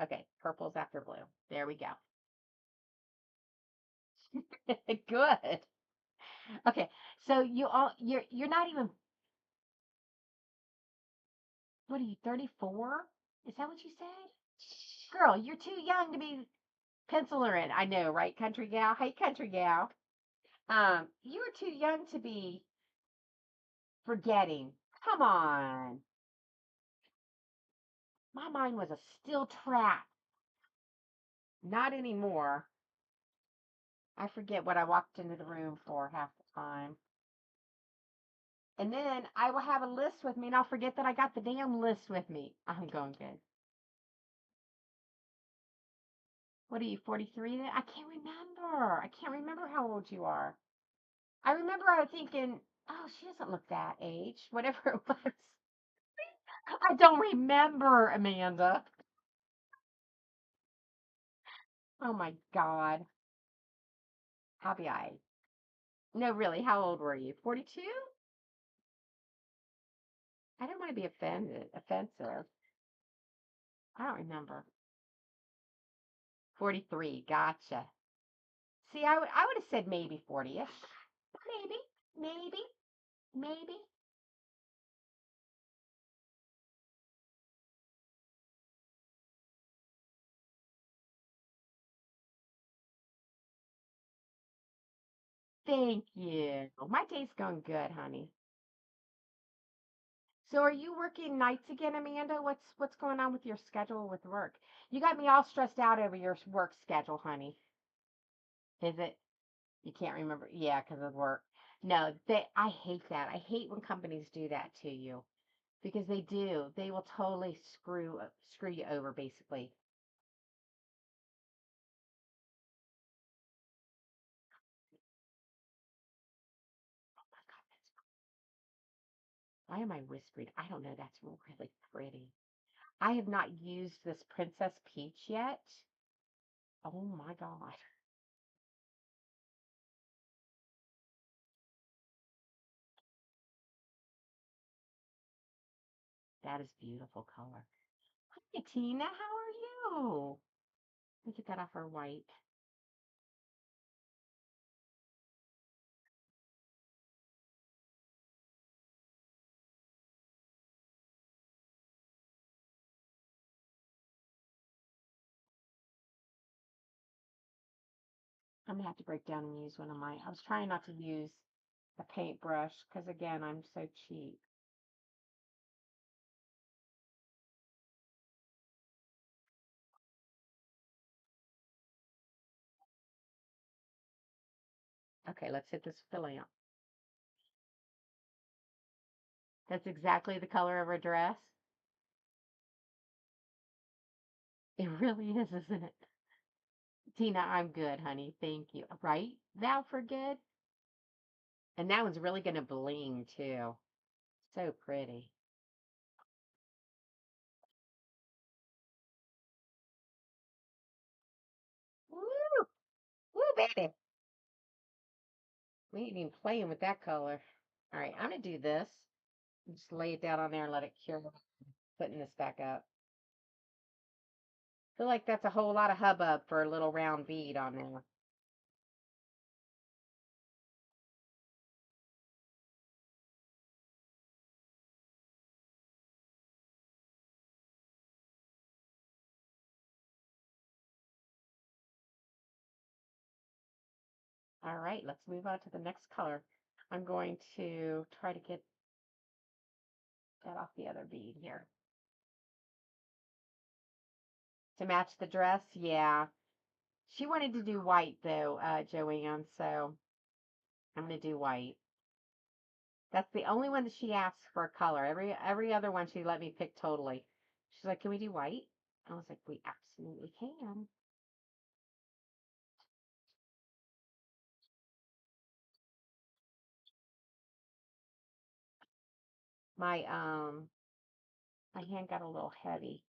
Okay, purple's after blue. There we go. Good. Okay, so you're not even, what are you, 34? Is that what you said? Girl, you're too young to be penciling. I know, right, country gal? Hey, country gal. You're too young to be forgetting. Come on. My mind was a steel trap. Not anymore. I forget what I walked into the room for half the time. And then I will have a list with me and I'll forget that I got the damn list with me. I'm going good. What are you, 43 then? I can't remember. I can't remember how old you are. I remember I was thinking, oh, she doesn't look that age, whatever it was. I don't remember, Amanda. Oh my God. How be I? No, really, how old were you? 42? I don't want to be offensive. I don't remember. 43. Gotcha. See, I would have said maybe 40ish. Maybe, maybe, maybe. Thank you. My day's going good, honey. So are you working nights again, Amanda? What's going on with your schedule with work? You got me all stressed out over your work schedule, honey. Is it? You can't remember? Yeah, because of work. No, I hate that. I hate when companies do that to you because they do. They will totally screw you over, basically. Why am I whispering? I don't know. That's really pretty. I have not used this Princess Peach yet. Oh my God. That is beautiful color. Hi, Tina. How are you? Let me get that off our white. I'm gonna have to break down and use one of my. I was trying not to use a paintbrush because again, I'm so cheap. Okay, let's hit this with the lamp. That's exactly the color of her dress. It really is, isn't it? Tina, I'm good, honey. Thank you. Right? Now for good? And that one's really going to bling too. So pretty. Woo! Woo, baby. We ain't even playing with that color. All right, I'm going to do this. Just lay it down on there and let it cure. Putting this back up. Feel like that's a whole lot of hubbub for a little round bead on there. All right, let's move on to the next color. I'm going to try to get that off the other bead here. To match the dress, yeah. She wanted to do white though, Joanne, so I'm gonna do white. That's the only one that she asked for a color. Every other one she let me pick totally. She's like, "Can we do white?" I was like, "We absolutely can." My my hand got a little heavy.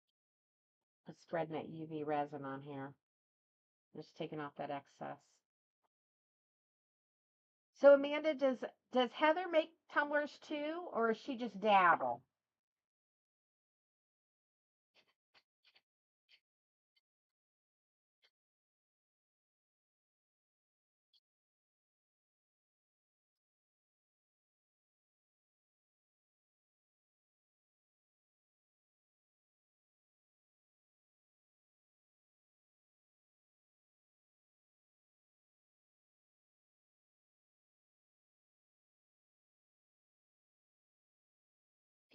Just spreading that UV resin on here. Just taking off that excess. So Amanda, does Heather make tumblers too, or is she just dabble?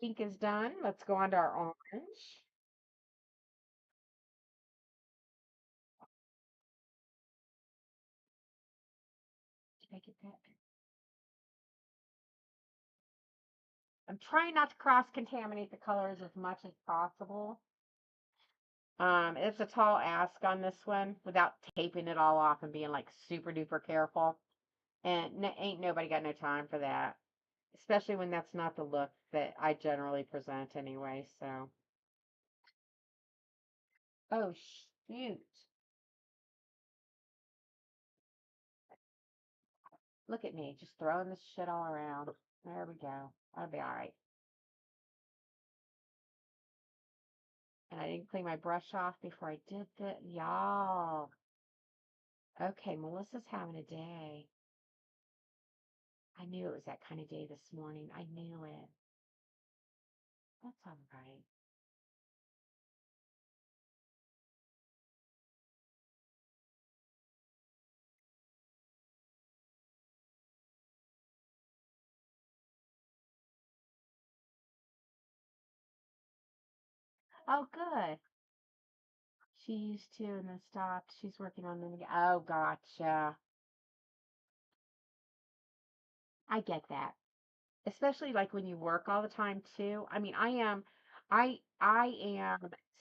Pink is done. Let's go on to our orange. Did I get that? I'm trying not to cross contaminate the colors as much as possible. It's a tall ask on this one without taping it all off and being like super duper careful. And ain't nobody got no time for that, especially when that's not the look that I generally present anyway. So, oh shoot, look at me just throwing this shit all around. There we go. I'll be all right. And I didn't clean my brush off before I did that, y'all. Okay, Melissa's having a day. I knew it was that kind of day this morning. I knew it. That's all right. Oh, good. She used to and then stopped. She's working on them again. Oh, gotcha. I get that. Especially like when you work all the time too. I mean, I am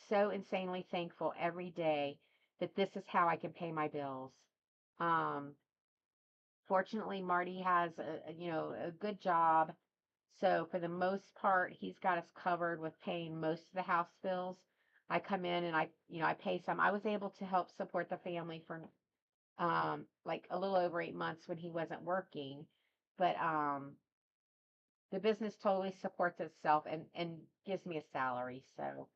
so insanely thankful every day that this is how I can pay my bills. Um, Fortunately, Marty has a good job. So for the most part, he's got us covered with paying most of the house bills. I come in and I pay some. I was able to help support the family for like a little over 8 months when he wasn't working. But the business totally supports itself and gives me a salary. So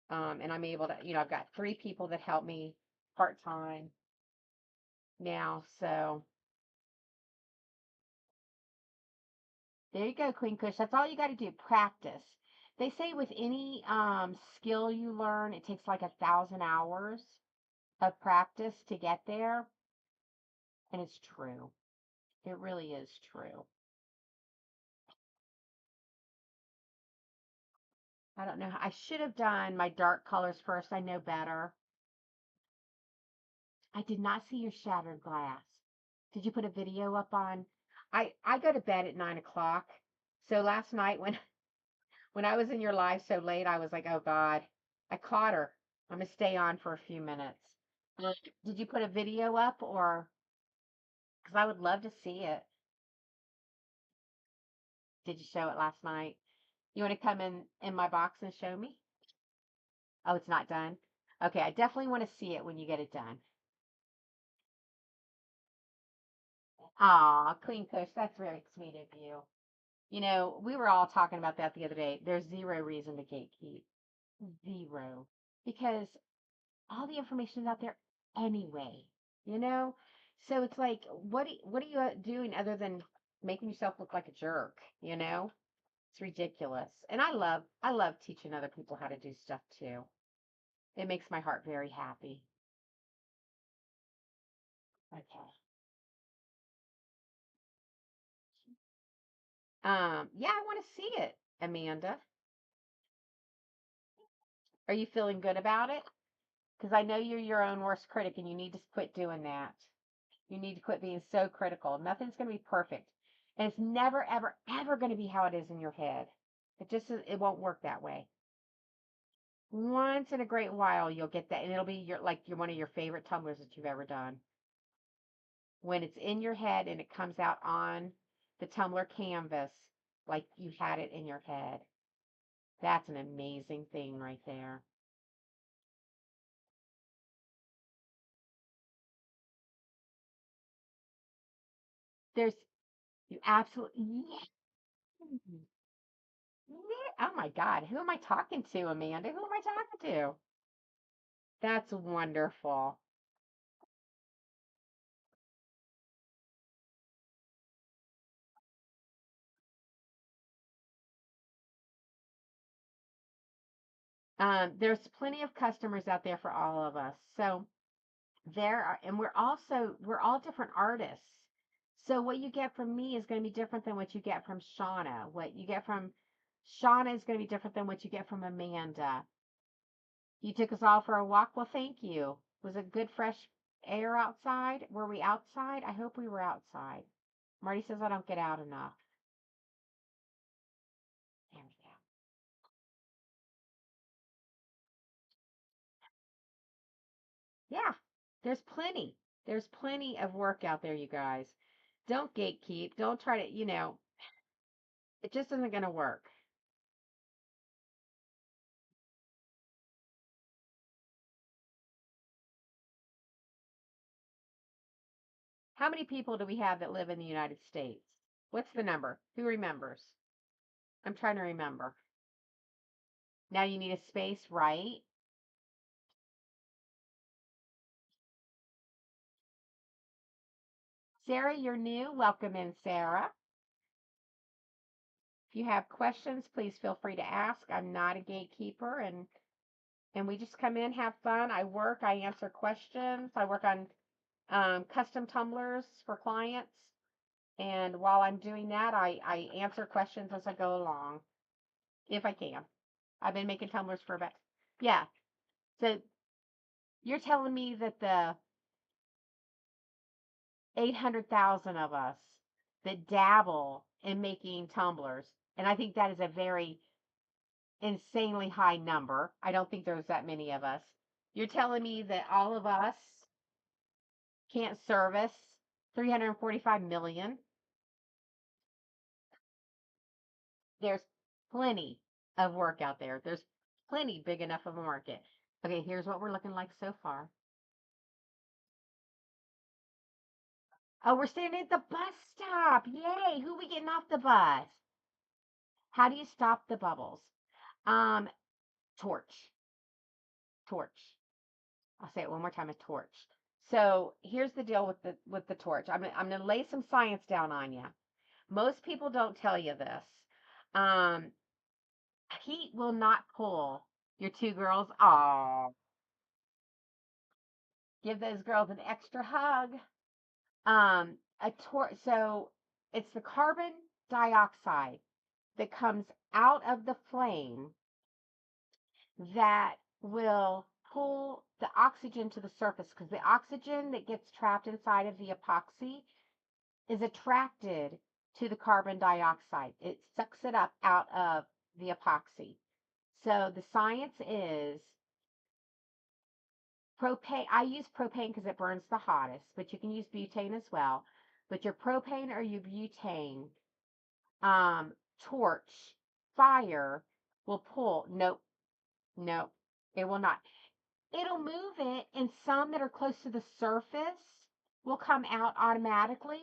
and I'm able to, I've got 3 people that help me part time now. So there you go, Queen Kush. That's all you got to do. Practice. They say with any skill you learn, it takes like 1,000 hours of practice to get there, and it's true. It really is true. I don't know. I should have done my dark colors first. I know better. I did not see your shattered glass. Did you put a video up on? I go to bed at 9 o'clock, So last night when I was in your live so late, I was like, oh God, I caught her. I'm gonna stay on for a few minutes. Did you put a video up or? Because I would love to see it. Did you show it last night? You want to come in my box and show me? Oh, it's not done. Okay, I definitely want to see it when you get it done. Aw, Queen Kush, that's very sweet of you. You know, we were all talking about that the other day. There's zero reason to gatekeep. Zero. Because all the information is out there anyway, you know? So it's like, what are you doing other than making yourself look like a jerk, you know? It's ridiculous. And I love teaching other people how to do stuff too. It makes my heart very happy. Okay. Yeah, I want to see it, Amanda. Are you feeling good about it? Because I know you're your own worst critic and you need to quit doing that. You need to quit being so critical. Nothing's going to be perfect. And it's never, ever, ever going to be how it is in your head. It won't work that way. Once in a great while, you'll get that. And it'll be your one of your favorite tumblers that you've ever done. When it's in your head and it comes out on the tumbler canvas like you had it in your head. That's an amazing thing right there. There's you absolutely oh my God, who am I talking to, Amanda? Who am I talking to? That's wonderful. There's plenty of customers out there for all of us. So there are, and we're all different artists. So what you get from me is going to be different than what you get from Shauna. What you get from Shauna is going to be different than what you get from Amanda. You took us all for a walk. Well, thank you. Was it good fresh air outside? Were we outside? I hope we were outside. Marty says I don't get out enough. There we go. Yeah, there's plenty. There's plenty of work out there, you guys. Don't gatekeep. Don't try to, it just isn't going to work. How many people do we have that live in the United States? What's the number? Who remembers? I'm trying to remember. Now you need a space, right? Sarah, you're new. Welcome in, Sarah. If you have questions, please feel free to ask. I'm not a gatekeeper and we just come in, have fun. I work, I answer questions. I work on custom tumblers for clients. And while I'm doing that, I answer questions as I go along, if I can. I've been making tumblers for about, yeah. So you're telling me that the 800,000 of us that dabble in making tumblers, and I think that is a very insanely high number. I don't think there's that many of us. You're telling me that all of us can't service 345 million? There's plenty of work out there. There's plenty big enough of a market. Okay, here's what we're looking like so far. Oh, we're standing at the bus stop. Yay. Who we getting off the bus? How do you stop the bubbles? Um, torch. Torch. I'll say it one more time, a torch. So here's the deal with the torch. I'm gonna lay some science down on you. Most people don't tell you this. Um, heat will not pull your two girls. Oh, give those girls an extra hug. A torch. So it's the carbon dioxide that comes out of the flame that will pull the oxygen to the surface because the oxygen that gets trapped inside of the epoxy is attracted to the carbon dioxide. It sucks it up out of the epoxy. So the science is propane. I use propane because it burns the hottest, but you can use butane as well. But your propane or your butane um, torch fire will pull. Nope, nope, it will not. It'll move it, and some that are close to the surface will come out automatically,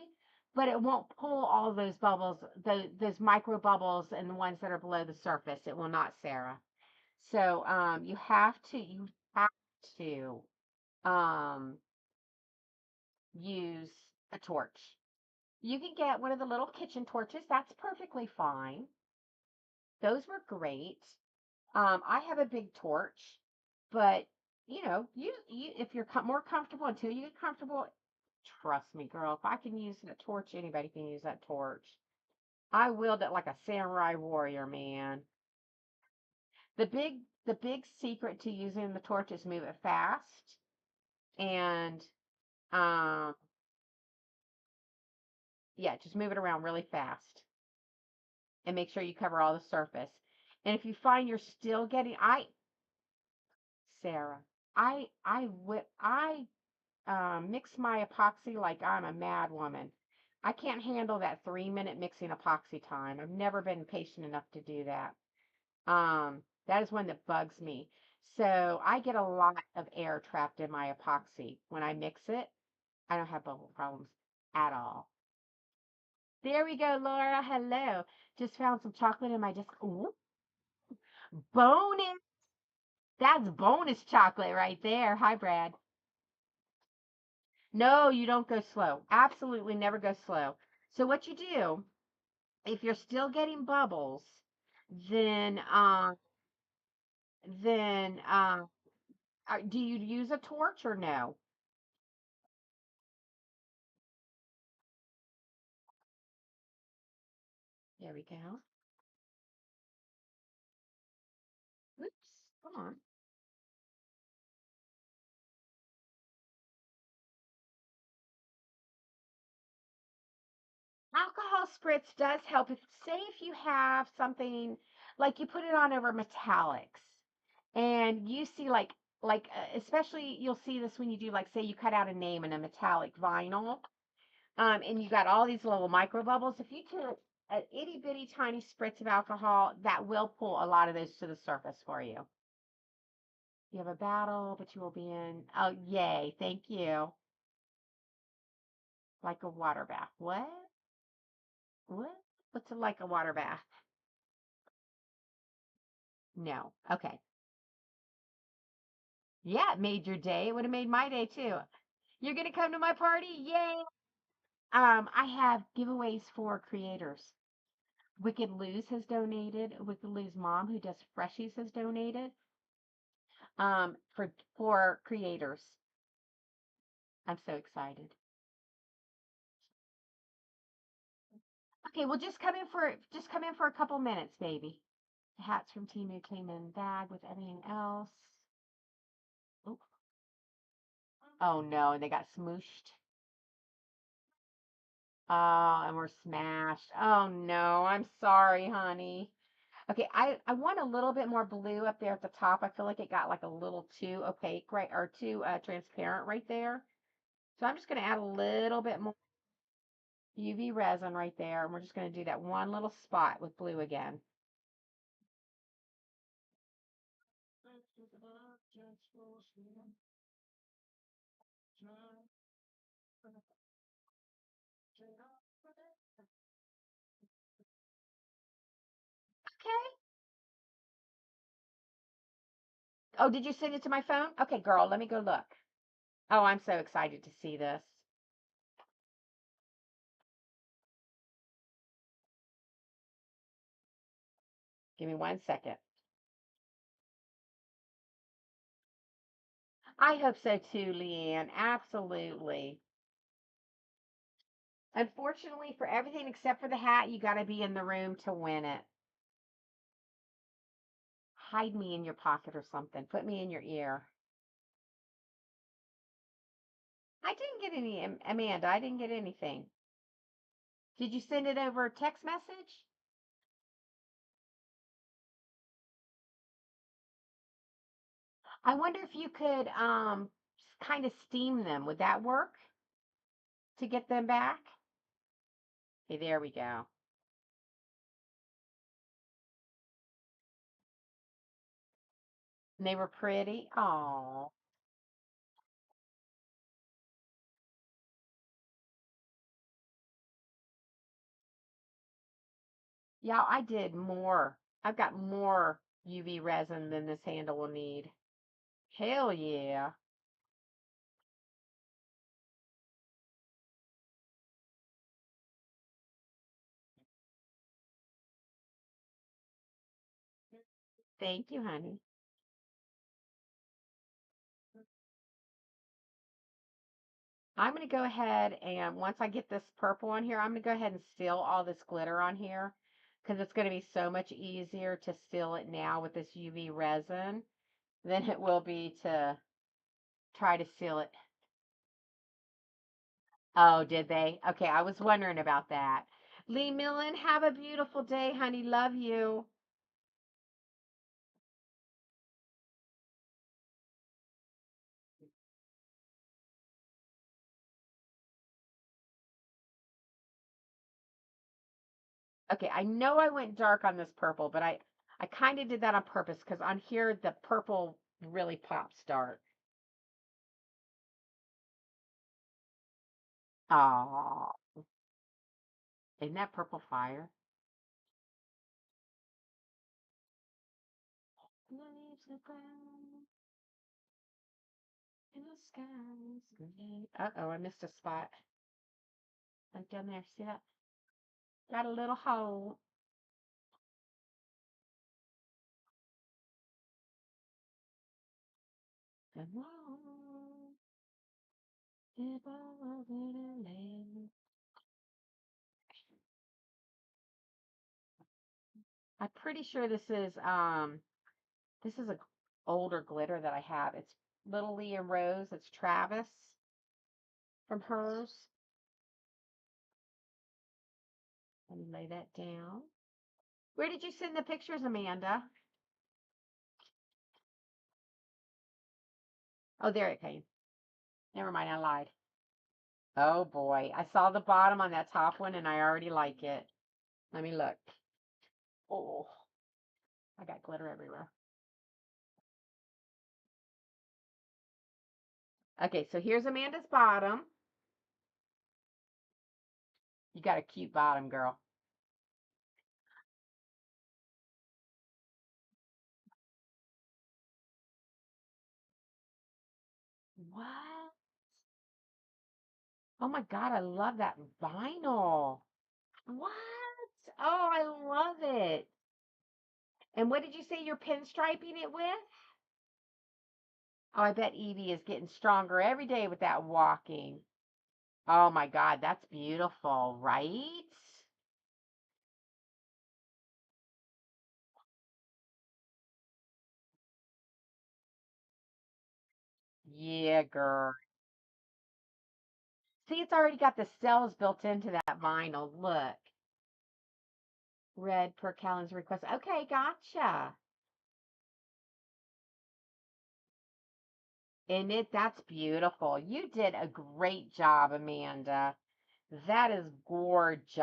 but it won't pull all those bubbles, those micro bubbles, and the ones that are below the surface. It will not, Sarah. So you have to um, use a torch. You can get one of the little kitchen torches. That's perfectly fine. Those were great. I have a big torch, but you if you're more comfortable until you get comfortable, trust me, girl. If I can use a torch, anybody can use that torch. I wield it like a samurai warrior, man. The big secret to using the torch is move it fast and um yeah, just move it around really fast and make sure you cover all the surface. And if you find you're still getting I Sarah, I mix my epoxy like I'm a mad woman. I can't handle that 3 minute mixing epoxy time. I've never been patient enough to do that. That is one that bugs me. So I get a lot of air trapped in my epoxy. When I mix it, I don't have bubble problems at all. There we go, Laura. Hello. Just found some chocolate in my disc. Ooh, bonus. That's bonus chocolate right there. Hi, Brad. No, you don't go slow. Absolutely never go slow. So what you do, if you're still getting bubbles, then then do you use a torch or no? There we go. Oops, come on. Alcohol spritz does help. If say if you have something like you put it on over metallics, and you see especially you'll see this when you do like say you cut out a name in a metallic vinyl, and you got all these little micro bubbles. If you took an itty bitty tiny spritz of alcohol, that will pull a lot of those to the surface for you. You have a battle, but you will be in. Oh, yay! Thank you. Like a water bath. What? What? What's it like a water bath? No. Okay. Yeah, it made your day. It would have made my day too. You're gonna come to my party? Yay! I have giveaways for creators. Wicked Luz has donated. Wicked Luz mom, who does freshies, has donated. For creators. I'm so excited. Okay, well just come in for a couple minutes, baby. The hats from Timu came in bag with everything else. Oop. Oh no, and they got smooshed. Oh, and we're smashed. Oh no, I'm sorry, honey. Okay, I want a little bit more blue up there at the top. I feel like it got like a little too opaque, right, or too transparent right there. So I'm just going to add a little bit more UV resin right there, and we're just going to do that one little spot with blue again. Okay. Oh, did you send it to my phone? Okay, girl, let me go look. Oh, I'm so excited to see this. Give me 1 second. I hope so too, Leanne. Absolutely. Unfortunately, for everything except for the hat, you got to be in the room to win it. Hide me in your pocket or something. Put me in your ear. I didn't get any, Amanda. I didn't get anything. Did you send it over a text message? I wonder if you could kind of steam them. Would that work to get them back? Okay, there we go. And they were pretty. Oh, yeah, I did more. I've got more UV resin than this handle will need. Hell yeah. Thank you, honey. I'm going to go ahead and once I get this purple on here, I'm going to go ahead and seal all this glitter on here because it's going to be so much easier to seal it now with this UV resin than it will be to try to seal it. Oh, did they? Okay, I was wondering about that. Lee Millen, have a beautiful day, honey. Love you. Okay, I know I went dark on this purple, but I kind of did that on purpose because on here the purple really pops dark. Oh, isn't that purple fire? The leaves are brown and the sky is gray. Uh-oh, I missed a spot. Right down there. See that? Got a little hole. Come on, if I were in a land. I'm pretty sure this is a older glitter that I have. It's Little Lee and Rose. It's Travis from hers. Let me lay that down. Where did you send the pictures, Amanda? Oh, there it came. Never mind, I lied. Oh boy, I saw the bottom on that top one and I already like it. Let me look. Oh, I got glitter everywhere. Okay, so here's Amanda's bottom. You got a cute bottom, girl. What? Oh my God, I love that vinyl. What? Oh, I love it. And what did you say you're pinstriping it with? Oh, I bet Evie is getting stronger every day with that walking. Oh my God, that's beautiful, right? Yeah, girl. See, it's already got the cells built into that vinyl. Look. Red per calendar request. Okay, gotcha. And that's beautiful. You did a great job, Amanda. That is gorgeous.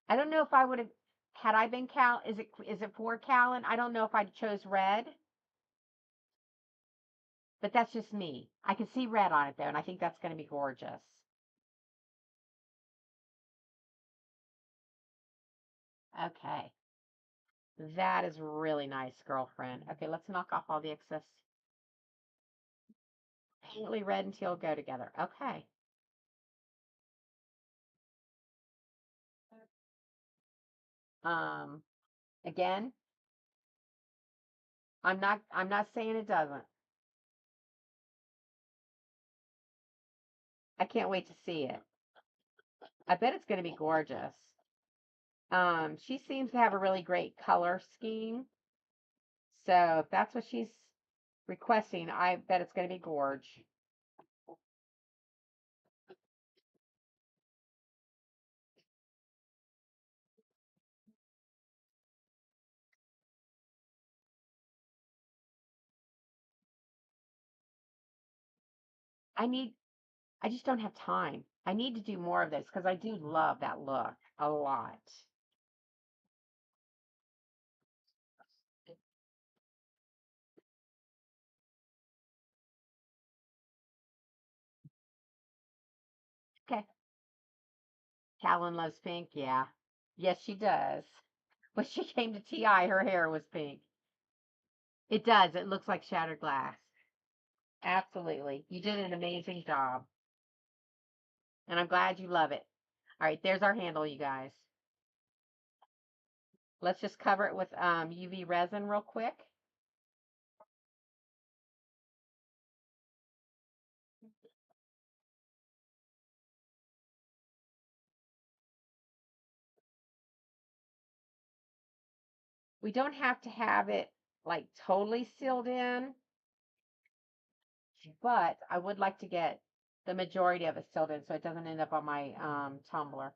I don't know if I would have had I been is it for Callan? I don't know if I chose red, but that's just me. I can see red on it though, and I think that's going to be gorgeous. Okay. That is really nice, girlfriend. Okay, let's knock off all the excess painterly red and teal go together. Okay. Um, again, I'm not saying it doesn't. I can't wait to see it. I bet it's going to be gorgeous. She seems to have a really great color scheme. So if that's what she's requesting, I bet it's going to be gorge. I need, I just don't have time. I need to do more of this because I do love that look a lot. Okay. Callan loves pink. Yeah. Yes, she does. When she came to TI, her hair was pink. It does. It looks like shattered glass. Absolutely. You did an amazing job. And I'm glad you love it. All right, there's our handle, you guys. Let's just cover it with UV resin real quick. We don't have to have it like totally sealed in, but I would like to get the majority of it sealed in so it doesn't end up on my tumbler.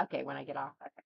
Okay, when I get off. Okay.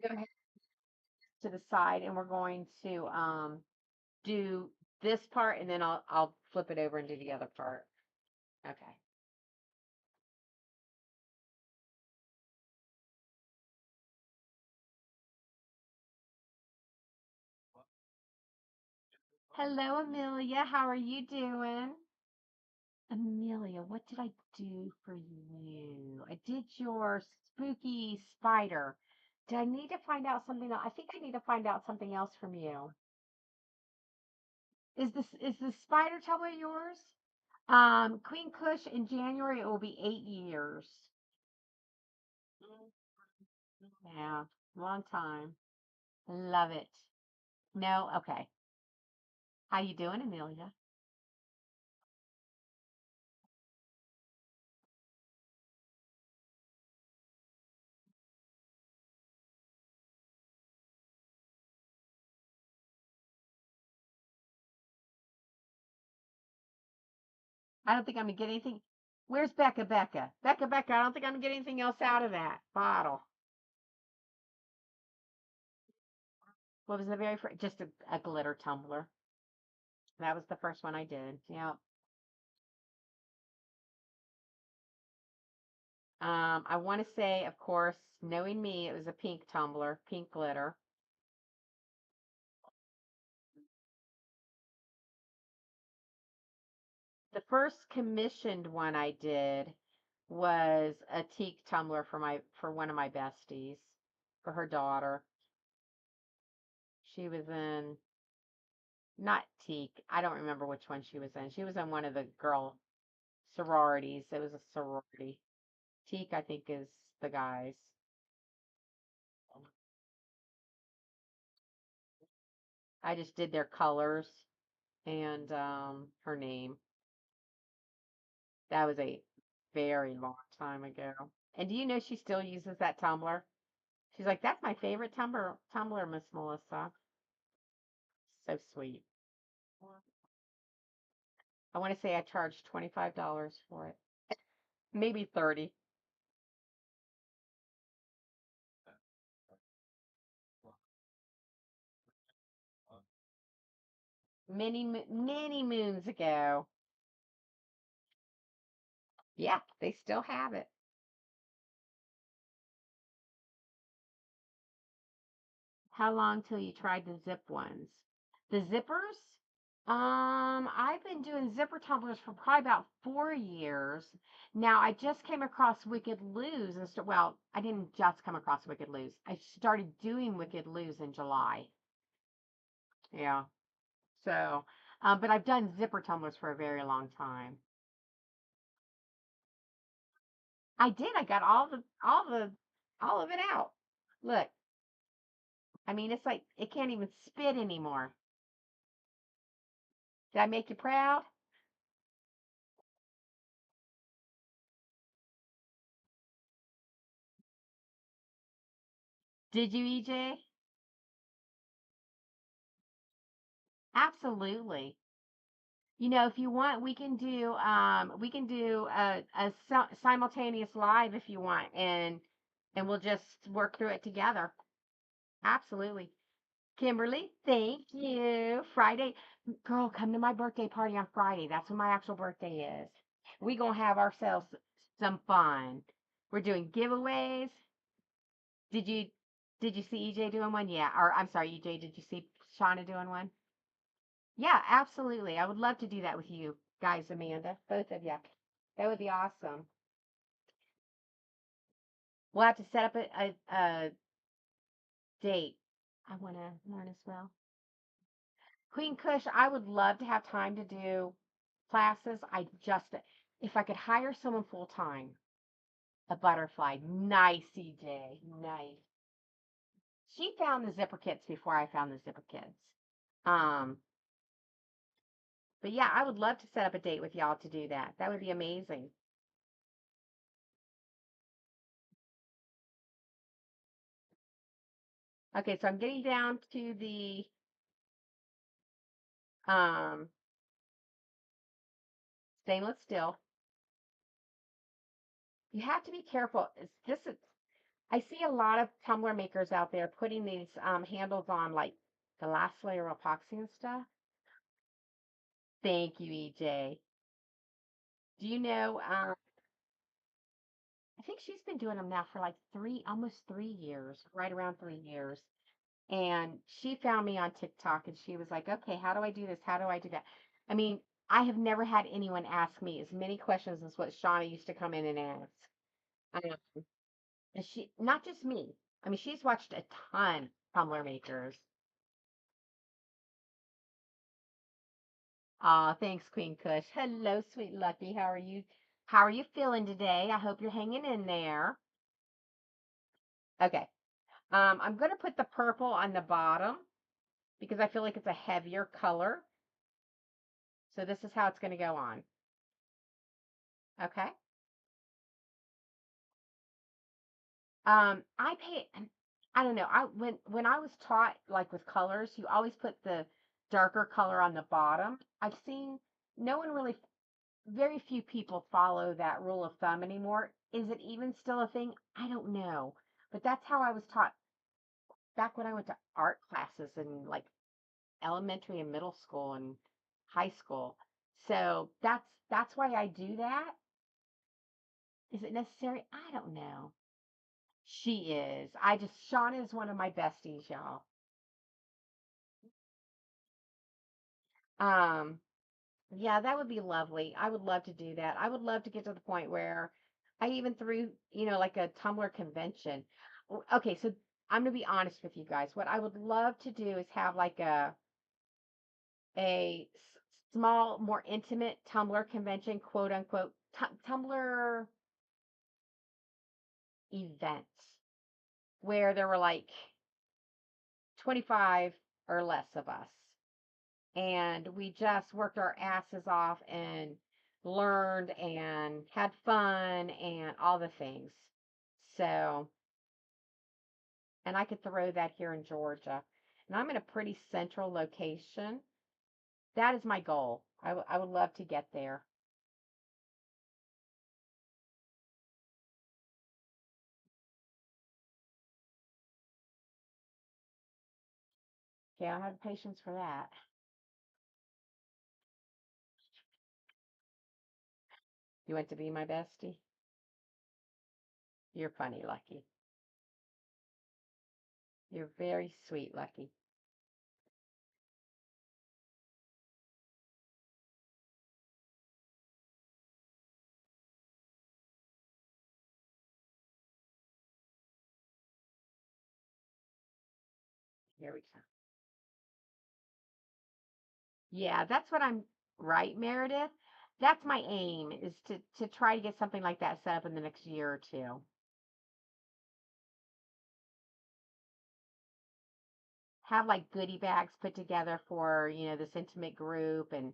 Go ahead to the side, and we're going to do this part, and then I'll flip it over and do the other part. Okay. Hello, Amelia. How are you doing? Amelia, what did I do for you? I did your spooky spider. Do I need to find out something else? I think I need to find out something else from you. Is the spider tumbler yours? Queen Kush in January it will be 8 years. Yeah, long time. Love it. No, okay. How you doing, Amelia? I don't think I'm gonna get anything. Where's Becca? Becca? Becca? Becca? I don't think I'm gonna get anything else out of that bottle. What was the very first? Just a glitter tumbler. That was the first one I did. Yeah. I want to say, of course, knowing me, it was a pink tumbler, pink glitter. The first commissioned one I did was a teak tumbler for one of my besties, for her daughter. She was in not teak. I don't remember which one she was in. She was in one of the girl sororities. It was a sorority. Teak, I think, is the guys. I just did their colors and her name. That was a very long time ago. And do you know she still uses that tumbler? She's like, that's my favorite tumbler, Miss Melissa. So sweet. I want to say I charged $25 for it, maybe 30. Many moons ago. Yeah, they still have it. How long till you tried the zip ones? The zippers? I've been doing zipper tumblers for probably about 4 years. Now I just came across Wicked Lose and well, I didn't just come across Wicked Lose. I started doing Wicked Lose in July. Yeah. So, but I've done zipper tumblers for a very long time. I did. I got all of it out. Look, I mean, it's like it can't even spit anymore. Did I make you proud? Did you, EJ? Absolutely. You know, if you want, we can do a simultaneous live if you want, and we'll just work through it together. Absolutely. Kimberly, thank you. Friday, girl, come to my birthday party on Friday. That's when my actual birthday is. We gonna have ourselves some fun. We're doing giveaways. Did you did you see EJ doing one? Yeah. Or I'm sorry, EJ, did you see Shauna doing one? Yeah, absolutely. I would love to do that with you guys, Amanda. Both of you. That would be awesome. We'll have to set up a date. I want to learn as well. Queen Kush, I would love to have time to do classes. If I could hire someone full time, a butterfly. Nice, CJ. Nice. She found the zipper kits before I found the zipper kits. Um, but yeah, I would love to set up a date with y'all to do that. That would be amazing. Okay, so I'm getting down to the um stainless steel. You have to be careful. I see a lot of tumbler makers out there putting these handles on like the last layer of epoxy and stuff. Thank you, EJ. Do you know? I think she's been doing them now for like almost 3 years, right around 3 years. And she found me on TikTok and she was like, okay, how do I do this? How do I do that? I mean, I have never had anyone ask me as many questions as what Shauna used to come in and ask. Um, and she, not just me. I mean, she's watched a ton tumbler makers. Aw, thanks, Queen Kush. Hello, sweet Lucky. How are you? How are you feeling today? I hope you're hanging in there. Okay. I'm going to put the purple on the bottom because I feel like it's a heavier color. So this is how it's going to go on. Okay. I pay, I don't know. When I was taught like with colors, you always put the darker color on the bottom. I've seen no one really, very few people follow that rule of thumb anymore. Is it even still a thing? I don't know. But that's how I was taught back when I went to art classes in like elementary and middle school and high school. So that's why I do that. Is it necessary? I don't know. She is. Shauna is one of my besties, y'all. Um, yeah, that would be lovely. I would love to do that. I would love to get to the point where I even threw, like a Tumblr convention. Okay, so I'm gonna be honest with you guys. What I would love to do is have like a small, more intimate Tumblr convention, quote unquote, Tumblr events where there were like 25 or less of us. And we just worked our asses off and learned and had fun and all the things. So, and I could throw that here in Georgia. And I'm in a pretty central location. That is my goal. I would love to get there. Okay, I don't have patience for that. You want to be my bestie? You're funny, Lucky. You're very sweet, Lucky. Here we go. Yeah, that's what I'm right, Meredith. That's my aim is to try to get something like that set up in the next year or two. Have like goodie bags put together for, this intimate group, and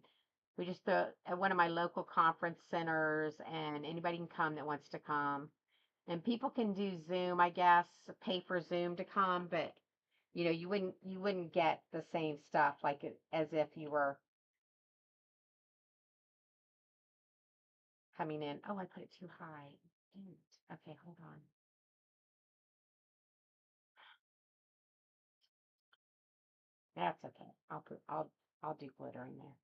we just throw at one of my local conference centers, and anybody can come that wants to come. And people can do Zoom, I guess, pay for Zoom to come, but you wouldn't get the same stuff like as if you were coming in. Oh, I put it too high. Dang it. Okay, hold on. That's okay. I'll do glitter in there.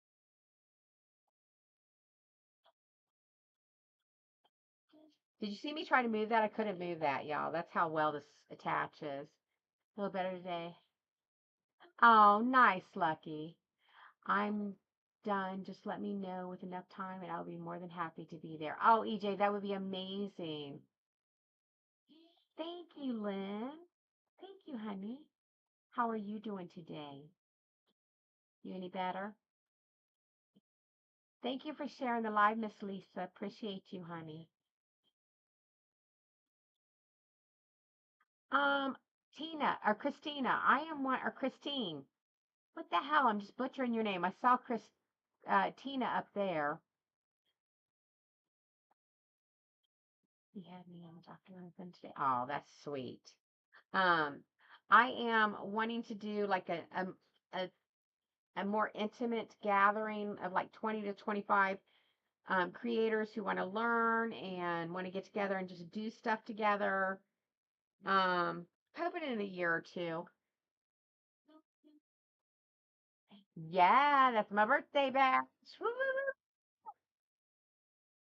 Did you see me try to move that? I couldn't move that, y'all. That's how well this attaches. A little better today. Oh, nice, Lucky. I'm done. Just let me know with enough time and I'll be more than happy to be there. Oh, EJ, that would be amazing. Thank you, Lynn. Thank you, honey. How are you doing today? You any better? Thank you for sharing the live, Miss Lisa. Appreciate you, honey. Um, Tina or Christina. I am one or Christine. What the hell? I'm just butchering your name. I saw Tina up there. He had me on Dr. Lincoln today. Oh, that's sweet. Um, I am wanting to do like a, a more intimate gathering of like 20 to 25 creators who want to learn and want to get together and just do stuff together. Hoping in a year or two. Yeah, that's my birthday bash. Woo!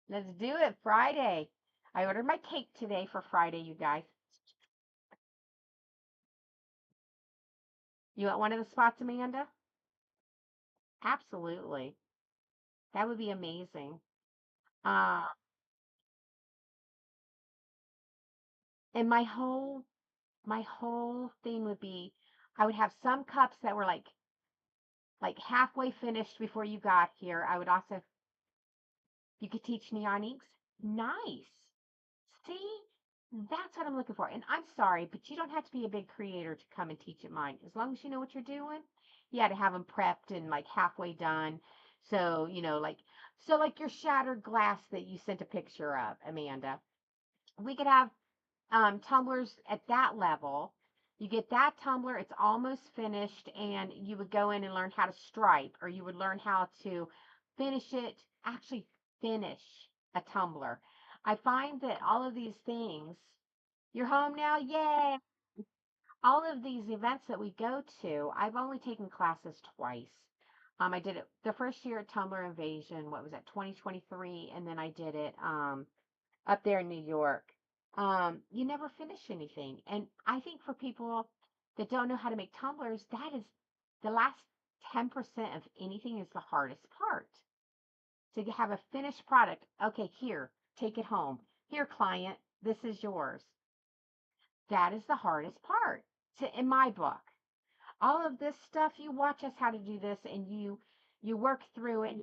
Let's do it Friday. I ordered my cake today for Friday, you guys. You want one of the spots, Amanda? Absolutely. That would be amazing. Uh, and my whole thing would be I would have some cups that were like halfway finished before you got here. I would also you could teach neon inks. Nice. See? That's what I'm looking for. And I'm sorry, but you don't have to be a big creator to come and teach at mine. As long as you know what you're doing. You had to have them prepped and like halfway done. So, like your shattered glass that you sent a picture of, Amanda. We could have tumblers at that level. You get that tumbler, it's almost finished, and you would go in and learn how to stripe, or you would learn how to finish it, actually finish a tumbler. I find that all of these things, you're home now, yay! All of these events that we go to, I've only taken classes twice. I did it the first year at Tumbler Invasion, what was that, 2023, and then I did it up there in New York. You never finish anything. And I think for people that don't know how to make tumblers, that is the last 10% of anything is the hardest part. To have a finished product. Okay, here, take it home. Here, client, this is yours. That is the hardest part in my book. All of this stuff, you watch us how to do this and you work through it.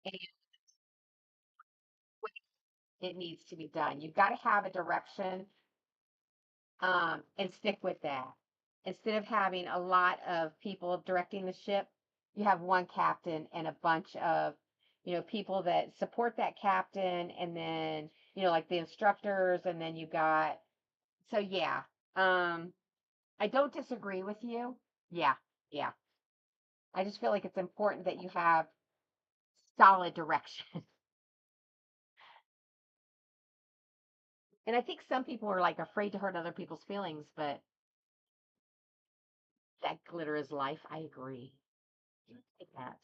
and it needs to be done. You've got to have a direction, and stick with that. Instead of having a lot of people directing the ship, you have one captain and a bunch of, people that support that captain, and then, like the instructors, and then you got, so yeah, um, I don't disagree with you. Yeah, yeah. I just feel like it's important that you have solid direction. And I think some people are like afraid to hurt other people's feelings, but that glitter is life. I agree. Take that.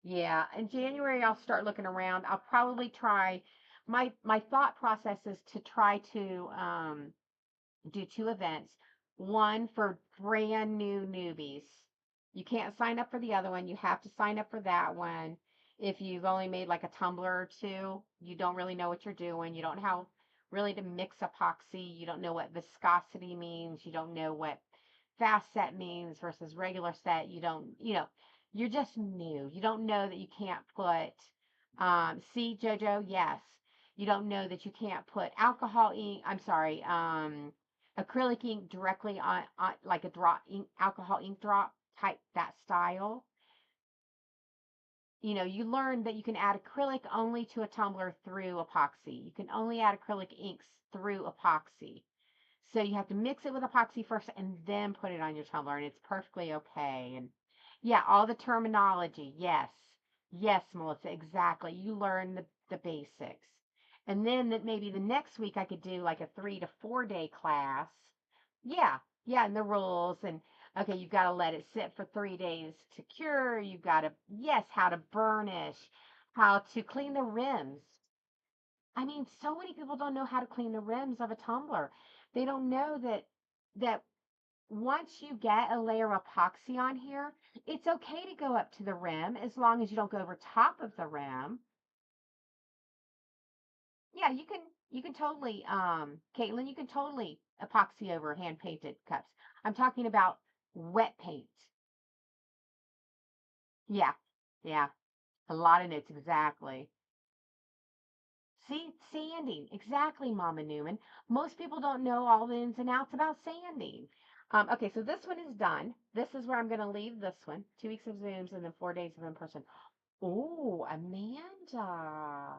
Yeah, in January I'll start looking around. I'll probably try, my thought process is to try to do two events. One for brand new newbies. You can't sign up for the other one. You have to sign up for that one. If you've only made like a tumbler or two, you don't really know what you're doing. You don't know how really to mix epoxy. You don't know what viscosity means. You don't know what fast set means versus regular set. You don't, you're just new. You don't know that you can't put, see, JoJo, yes. You don't know that you can't put alcohol ink, I'm sorry, acrylic ink directly on like a drop ink, alcohol ink drop type, that style. You learn that you can add acrylic only to a tumbler through epoxy. You can only add acrylic inks through epoxy. So you have to mix it with epoxy first and then put it on your tumbler, and it's perfectly okay. And yeah, all the terminology. Yes. Yes, Melissa, exactly. You learn the basics. And then that maybe the next week I could do like a 3 to 4 day class. Yeah. Yeah, and the rules, and okay, you've got to let it sit for 3 days to cure. You've got to, yes, how to burnish, how to clean the rims. I mean, so many people don't know how to clean the rims of a tumbler. They don't know that once you get a layer of epoxy on here, it's okay to go up to the rim as long as you don't go over top of the rim. Yeah, you can totally, Caitlin, you can totally epoxy over hand painted cups. I'm talking about wet paint. Yeah, yeah, a lot of notes, exactly. See, sanding. Exactly, Mama Newman. Most people don't know all the ins and outs about sanding. Okay, so this one is done. This is where I'm going to leave this one. 2 weeks of Zooms and then 4 days of in person. Oh, Amanda.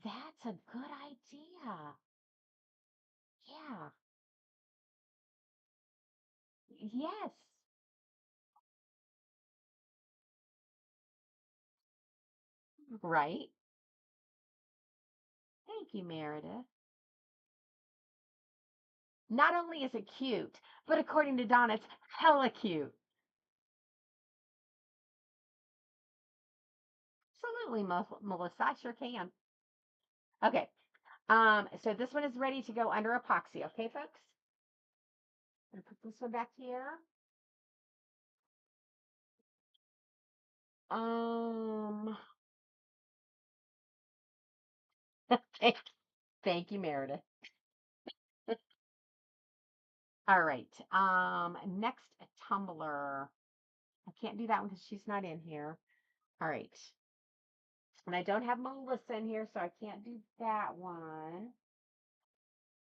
That's a good idea. Yeah. Yes. Right. Thank you, Meredith. Not only is it cute, but according to Donna, it's hella cute. Absolutely, Melissa. I sure can. Okay. So this one is ready to go under epoxy, okay, folks? I'm gonna put this one back here. Um, thank, thank you, Meredith. All right. Next tumbler. I can't do that one because she's not in here. All right. And I don't have Melissa in here, so I can't do that one.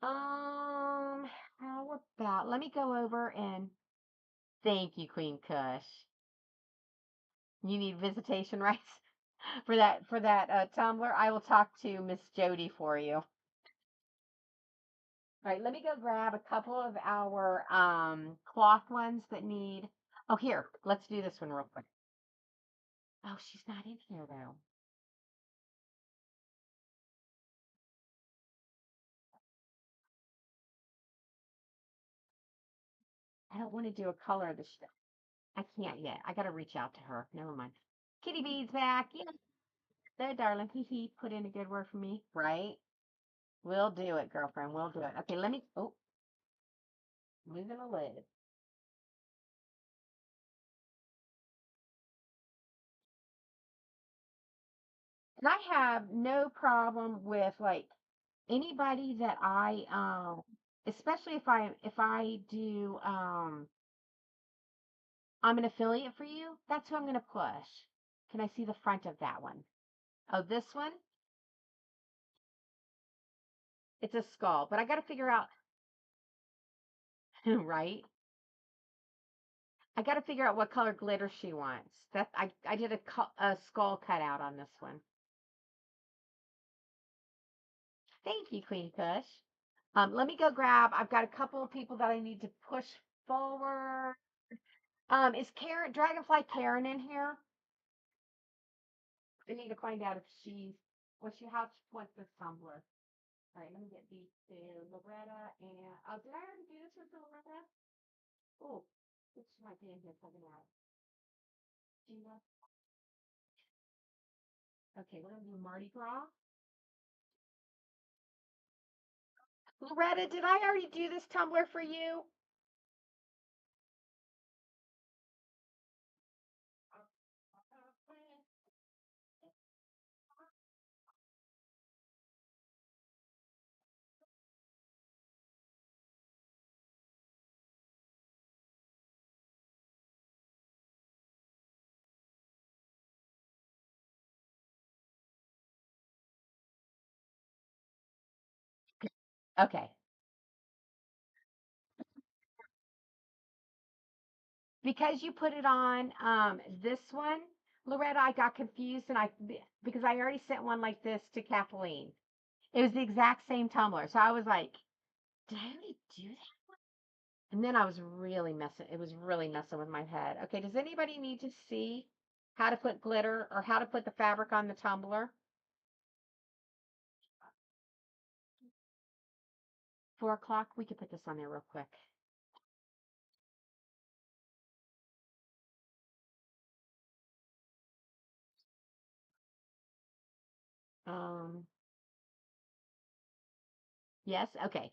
How about, let me go over and thank you, Queen Kush. You need visitation rights for that tumbler. I will talk to Miss Jody for you. All right, let me go grab a couple of our cloth ones that need. Oh, here, let's do this one real quick. Oh, she's not in here though. I don't want to do a color this. I can't yet. I gotta reach out to her. Never mind. Kitty Bee's back. Yeah, there, darling. Hee hee. Put in a good word for me, right? We'll do it, girlfriend. We'll do it. Okay, let me. Oh, moving a lid. And I have no problem with like anybody especially if I do I'm an affiliate for you, that's who I'm going to push. Can I see the front of that one? Oh, this one? It's a skull, but I got to figure out, right? I got to figure out what color glitter she wants. I did a skull cutout on this one. Thank you, Queen Kush. Let me go grab. I've got a couple of people that I need to push forward. Is Dragonfly Karen in here? I need to find out if she's how she wants this tumbler. All right, let me get these two, Loretta and did I already do this with Loretta? Oh, this might be in here coming out. Gina. Okay, we're gonna do Mardi Gras. Loretta, did I already do this tumbler for you? Okay. Because you put it on this one, Loretta, I got confused because I already sent one like this to Kathleen. It was the exact same tumbler. So I was like, did I already do that? And then I was really messing, it was really messing with my head. Okay, does anybody need to see how to put glitter or how to put the fabric on the tumbler? 4 o'clock, we could put this on there real quick. Um, yes, okay.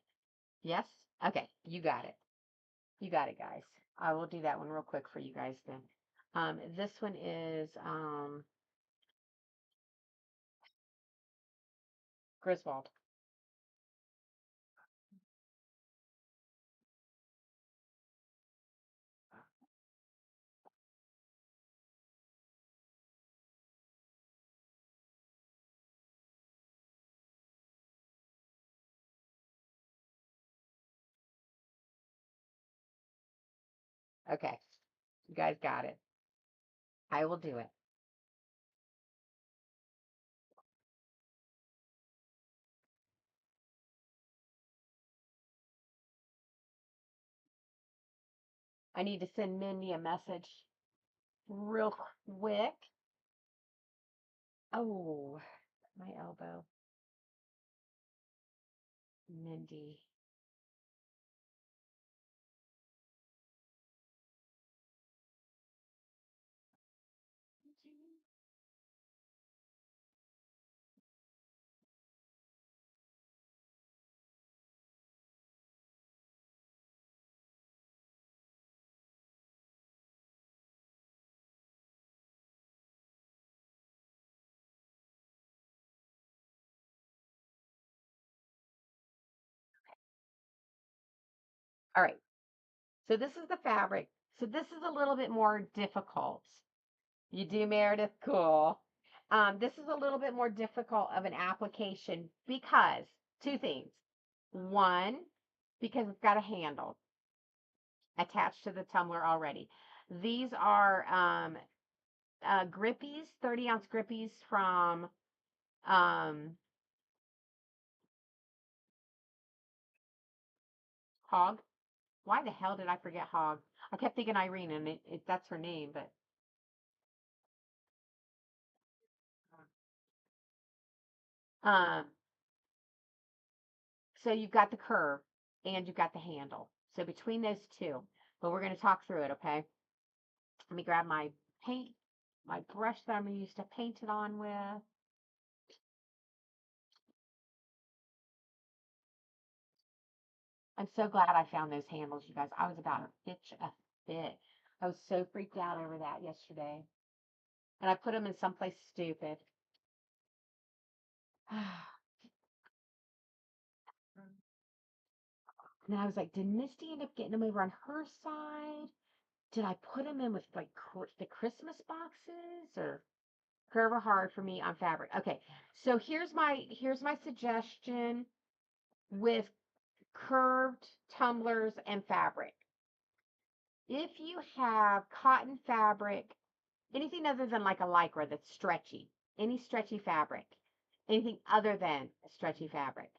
Yes, okay, you got it. You got it, guys. I will do that one real quick for you guys then. This one is Griswold. Okay, you guys got it. I will do it. I need to send Mindy a message real quick. Oh, my elbow. Mindy. All right. So this is the fabric. So this is a little bit more difficult. You do, Meredith? Cool. This is a little bit more difficult of an application because two things. One, because it's got a handle attached to the tumbler already. These are grippies, 30-ounce grippies from Hog. Why the hell did I forget Hog? I kept thinking Irene, and that's her name, but um, so you've got the curve and you've got the handle. So between those two, but we're going to talk through it, okay? Let me grab my paint, my brush that I'm going to use to paint it on with. I'm so glad I found those handles, you guys. I was about to pitch a fit. I was so freaked out over that yesterday. And I put them in someplace stupid. And I was like, did Misty end up getting them over on her side? Did I put them in with like the Christmas boxes or forever hard for me on fabric? Okay, so here's my suggestion with curved tumblers and fabric. If you have cotton fabric, anything other than like a lycra that's stretchy, any stretchy fabric, anything other than a stretchy fabric,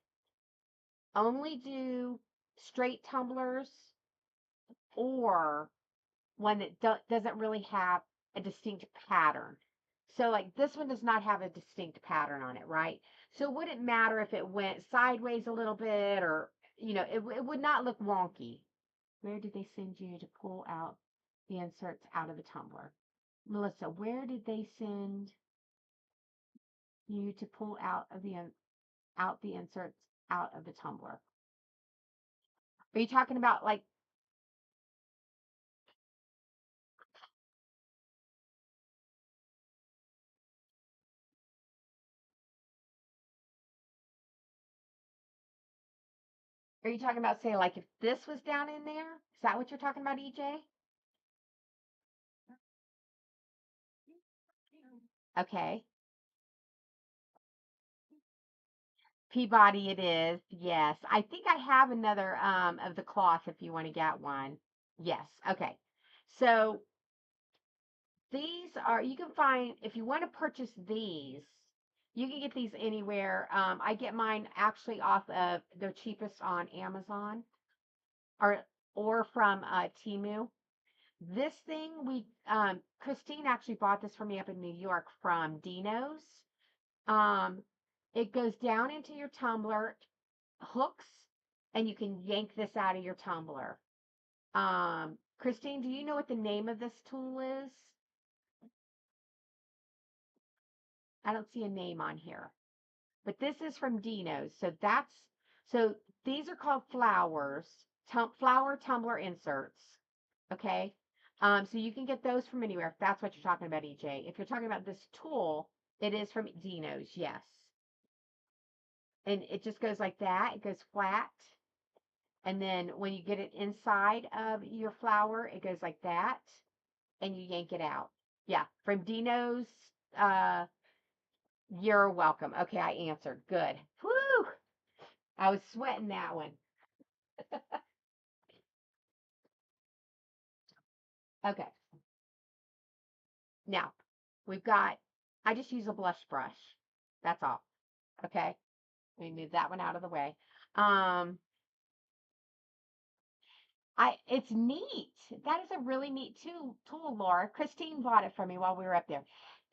only do straight tumblers or one that doesn't really have a distinct pattern. So like this one does not have a distinct pattern on it, right? So it wouldn't matter if it went sideways a little bit or, it would not look wonky. Where did they send you to pull out the inserts out of the tumbler? Melissa, where did they send you to pull out the inserts out of the tumbler? Are you talking about like, are you talking about say like if this was down in there? Is that what you're talking about, EJ? Okay. Peabody it is. Yes. I think I have another of the cloth if you want to get one. Yes. Okay. So these are, you can find, if you want to purchase these, you can get these anywhere. I get mine actually off of, they're cheapest on Amazon or from Temu. This thing Christine actually bought this for me up in New York from Dino's. Um, it goes down into your tumbler, hooks, and you can yank this out of your tumbler. Christine, do you know what the name of this tool is? I don't see a name on here, but this is from Dino's. So these are called flower tumbler inserts. Okay. So you can get those from anywhere if that's what you're talking about, EJ. If you're talking about this tool, it is from Dino's, yes. And it just goes like that. It goes flat. And then when you get it inside of your flower, it goes like that. And you yank it out. Yeah, from Dino's. Uh, you're welcome. Okay, I answered. Good. Whew. I was sweating that one. Okay. Now, we've got, I just use a blush brush. That's all. Okay. Let me move that one out of the way. Um, it's neat. That is a really neat tool, Laura. Christine bought it for me while we were up there.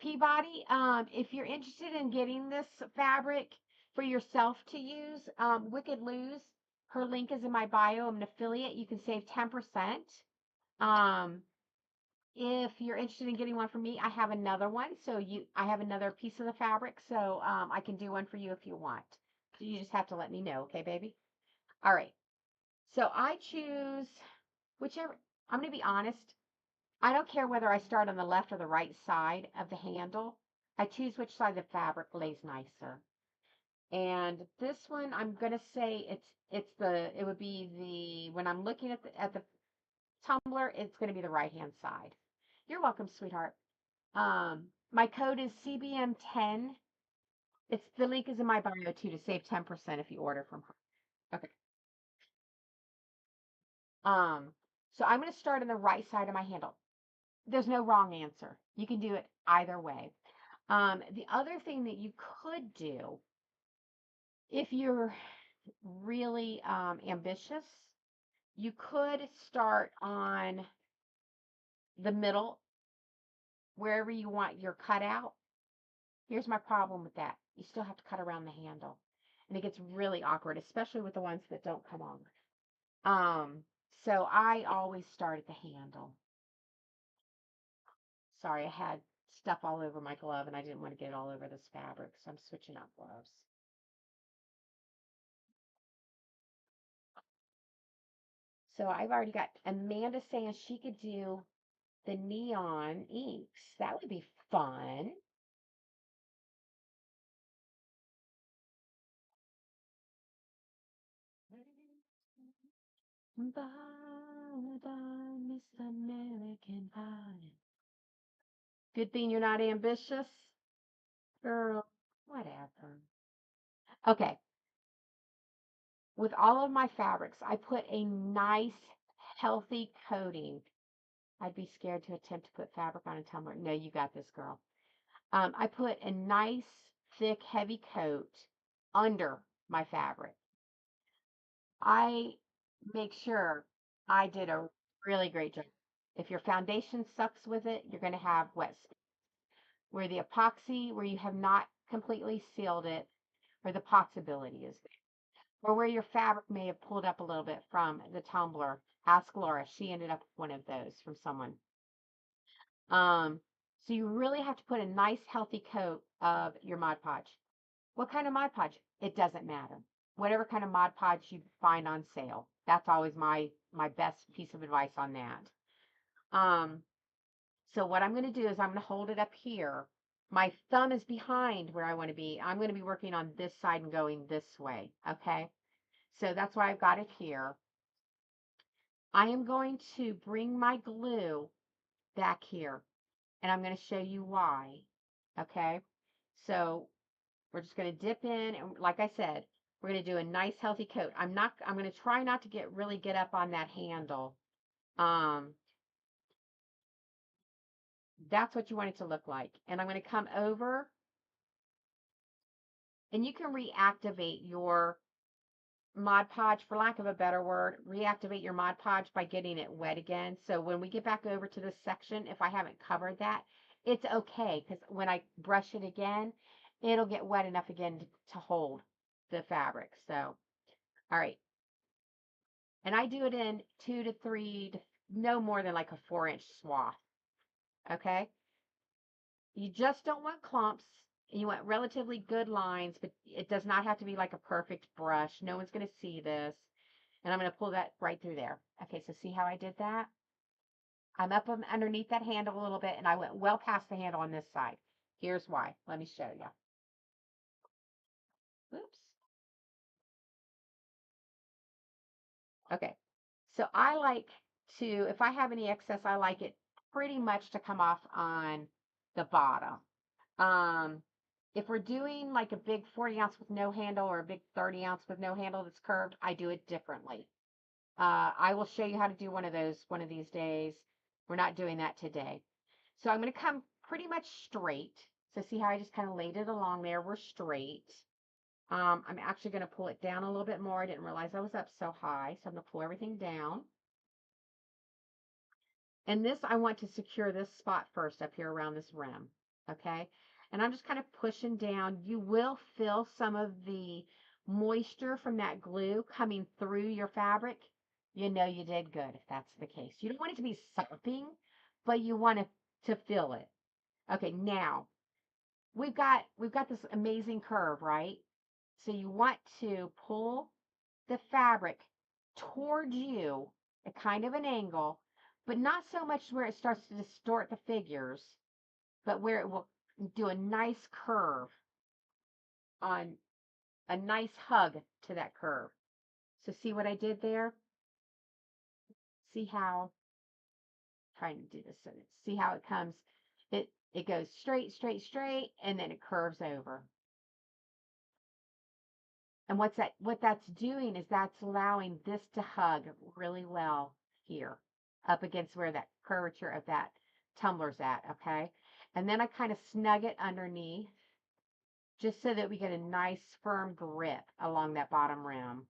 Peabody, if you're interested in getting this fabric for yourself to use, Wicked Lose, her link is in my bio. I'm an affiliate. You can save 10%. Um, if you're interested in getting one from me, I have another one. I have another piece of the fabric, so I can do one for you if you want. So you just have to let me know, okay, baby? All right. So I choose whichever, I'm going to be honest. I don't care whether I start on the left or the right side of the handle. I choose which side the fabric lays nicer. And this one, I'm going to say it would be when I'm looking at the tumbler, it's going to be the right hand side. You're welcome, sweetheart. My code is CBM10. The link is in my bio too to save 10% if you order from her. Okay. Um, so I'm going to start on the right side of my handle. There's no wrong answer. You can do it either way. The other thing that you could do if you're really ambitious, you could start on the middle, wherever you want your cutout. Here's my problem with that. You still have to cut around the handle. And it gets really awkward, especially with the ones that don't come on. Um, so I always start at the handle. Sorry, I had stuff all over my glove and I didn't want to get it all over this fabric, so I'm switching out gloves. So I've already got Amanda saying she could do the neon inks. That would be fun. Bye, bye, Miss American Pie. Good thing you're not ambitious, girl. Whatever. Okay, with all of my fabrics, I put a nice, healthy coating. I'd be scared to attempt to put fabric on a tumbler. No, you got this, girl. I put a nice, thick, heavy coat under my fabric. I make sure I did a really great job. If your foundation sucks with it, you're going to have wet spots. Where the epoxy, where you have not completely sealed it, where the possibility is there, or where your fabric may have pulled up a little bit from the tumbler. Ask Laura; she ended up with one of those from someone. Um, so you really have to put a nice, healthy coat of your Mod Podge. What kind of Mod Podge? It doesn't matter. Whatever kind of Mod Podge you find on sale. That's always my best piece of advice on that. Um, so what I'm going to do is I'm going to hold it up here. My thumb is behind where I want to be. I'm going to be working on this side and going this way. Okay. So that's why I've got it here. I am going to bring my glue back here and I'm going to show you why. Okay. So we're just going to dip in and like I said, we're going to do a nice healthy coat. I'm going to try not to really get up on that handle. Um, that's what you want it to look like. And I'm going to come over and you can reactivate your Mod Podge, for lack of a better word, reactivate your Mod Podge by getting it wet again. So when we get back over to this section, if I haven't covered that, it's okay because when I brush it again, it'll get wet enough again to hold the fabric. So, all right. And I do it in 2 to 3, no more than like a 4-inch swath. Okay. You just don't want clumps. You want relatively good lines, but it does not have to be like a perfect brush. No one's going to see this. And I'm going to pull that right through there. Okay, so see how I did that? I'm up underneath that handle a little bit, and I went well past the handle on this side. Here's why. Let me show you. Oops. Okay, so I like to, if I have any excess, I like it pretty much to come off on the bottom. Um, if we're doing like a big 40 ounce with no handle or a big 30 ounce with no handle that's curved, I do it differently. I will show you how to do one of those one of these days. We're not doing that today. So I'm going to come pretty much straight. So see how I just kind of laid it along there? We're straight. I'm actually going to pull it down a little bit more. I didn't realize I was up so high. So I'm going to pull everything down. And this, I want to secure this spot first up here around this rim. Okay. And I'm just kind of pushing down. You will feel some of the moisture from that glue coming through your fabric. You know you did good if that's the case. You don't want it to be sopping, but you want to feel it. Okay, now we've got this amazing curve, right? So you want to pull the fabric toward you at kind of an angle, but not so much where it starts to distort the figures, but where it will do a nice curve on a nice hug to that curve. So see what I did there? See how trying to do this so that see how it comes. It goes straight, straight, straight, and then it curves over. And what that's doing is that's allowing this to hug really well here up against where that curvature of that tumbler's at, okay? And then I kind of snug it underneath just so that we get a nice firm grip along that bottom rim.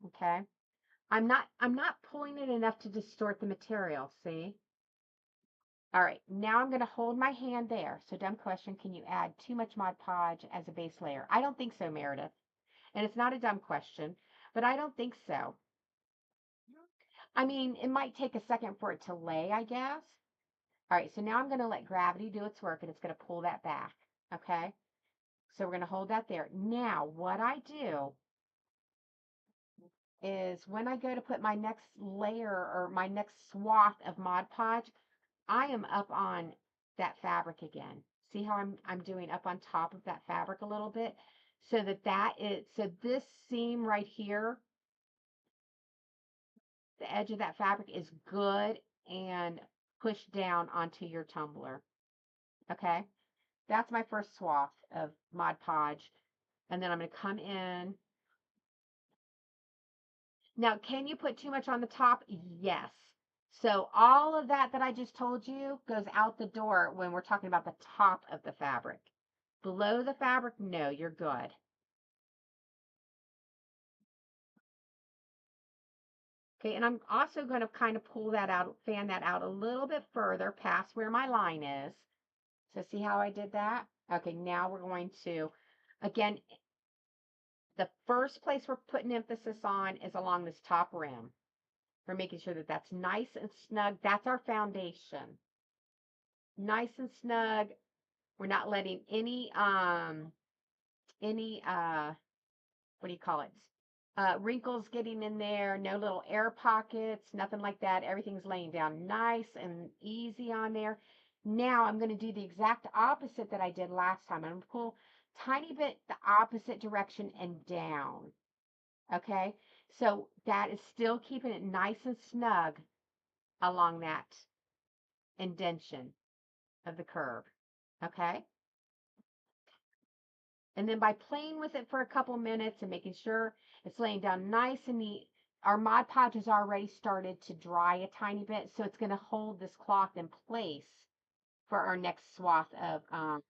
Okay? I'm not pulling it enough to distort the material, see? All right, now I'm going to hold my hand there. So dumb question, can you add too much Mod Podge as a base layer? I don't think so, Meredith. And it's not a dumb question, but I don't think so. I mean, it might take a second for it to lay, I guess. All right, so now I'm going to let gravity do its work and it's going to pull that back. Okay, so we're going to hold that there. Now, what I do is when I go to put my next layer or my next swath of Mod Podge, I am up on that fabric again. See how I'm doing up on top of that fabric a little bit so that so this seam right here the edge of that fabric is good and push down onto your tumbler. Okay, that's my first swath of Mod Podge. And then I'm going to come in. Now, can you put too much on the top? Yes. So all of that I just told you goes out the door when we're talking about the top of the fabric. Below the fabric, no, you're good. Okay, and I'm also going to kind of pull that out, fan that out a little bit further past where my line is. So see how I did that? Okay, now we're going to, again, the first place we're putting emphasis on is along this top rim. We're making sure that that's nice and snug. That's our foundation. Nice and snug. We're not letting any what do you call it? Wrinkles getting in there, no little air pockets, nothing like that. Everything's laying down nice and easy on there. Now I'm going to do the exact opposite that I did last time. I'm going to pull tiny bit the opposite direction and down. Okay, so that is still keeping it nice and snug along that indentation of the curve. Okay, and then by playing with it for a couple minutes and making sure it's laying down nice and neat, our Mod Podge has already started to dry a tiny bit, so it's going to hold this cloth in place for our next swath of Mod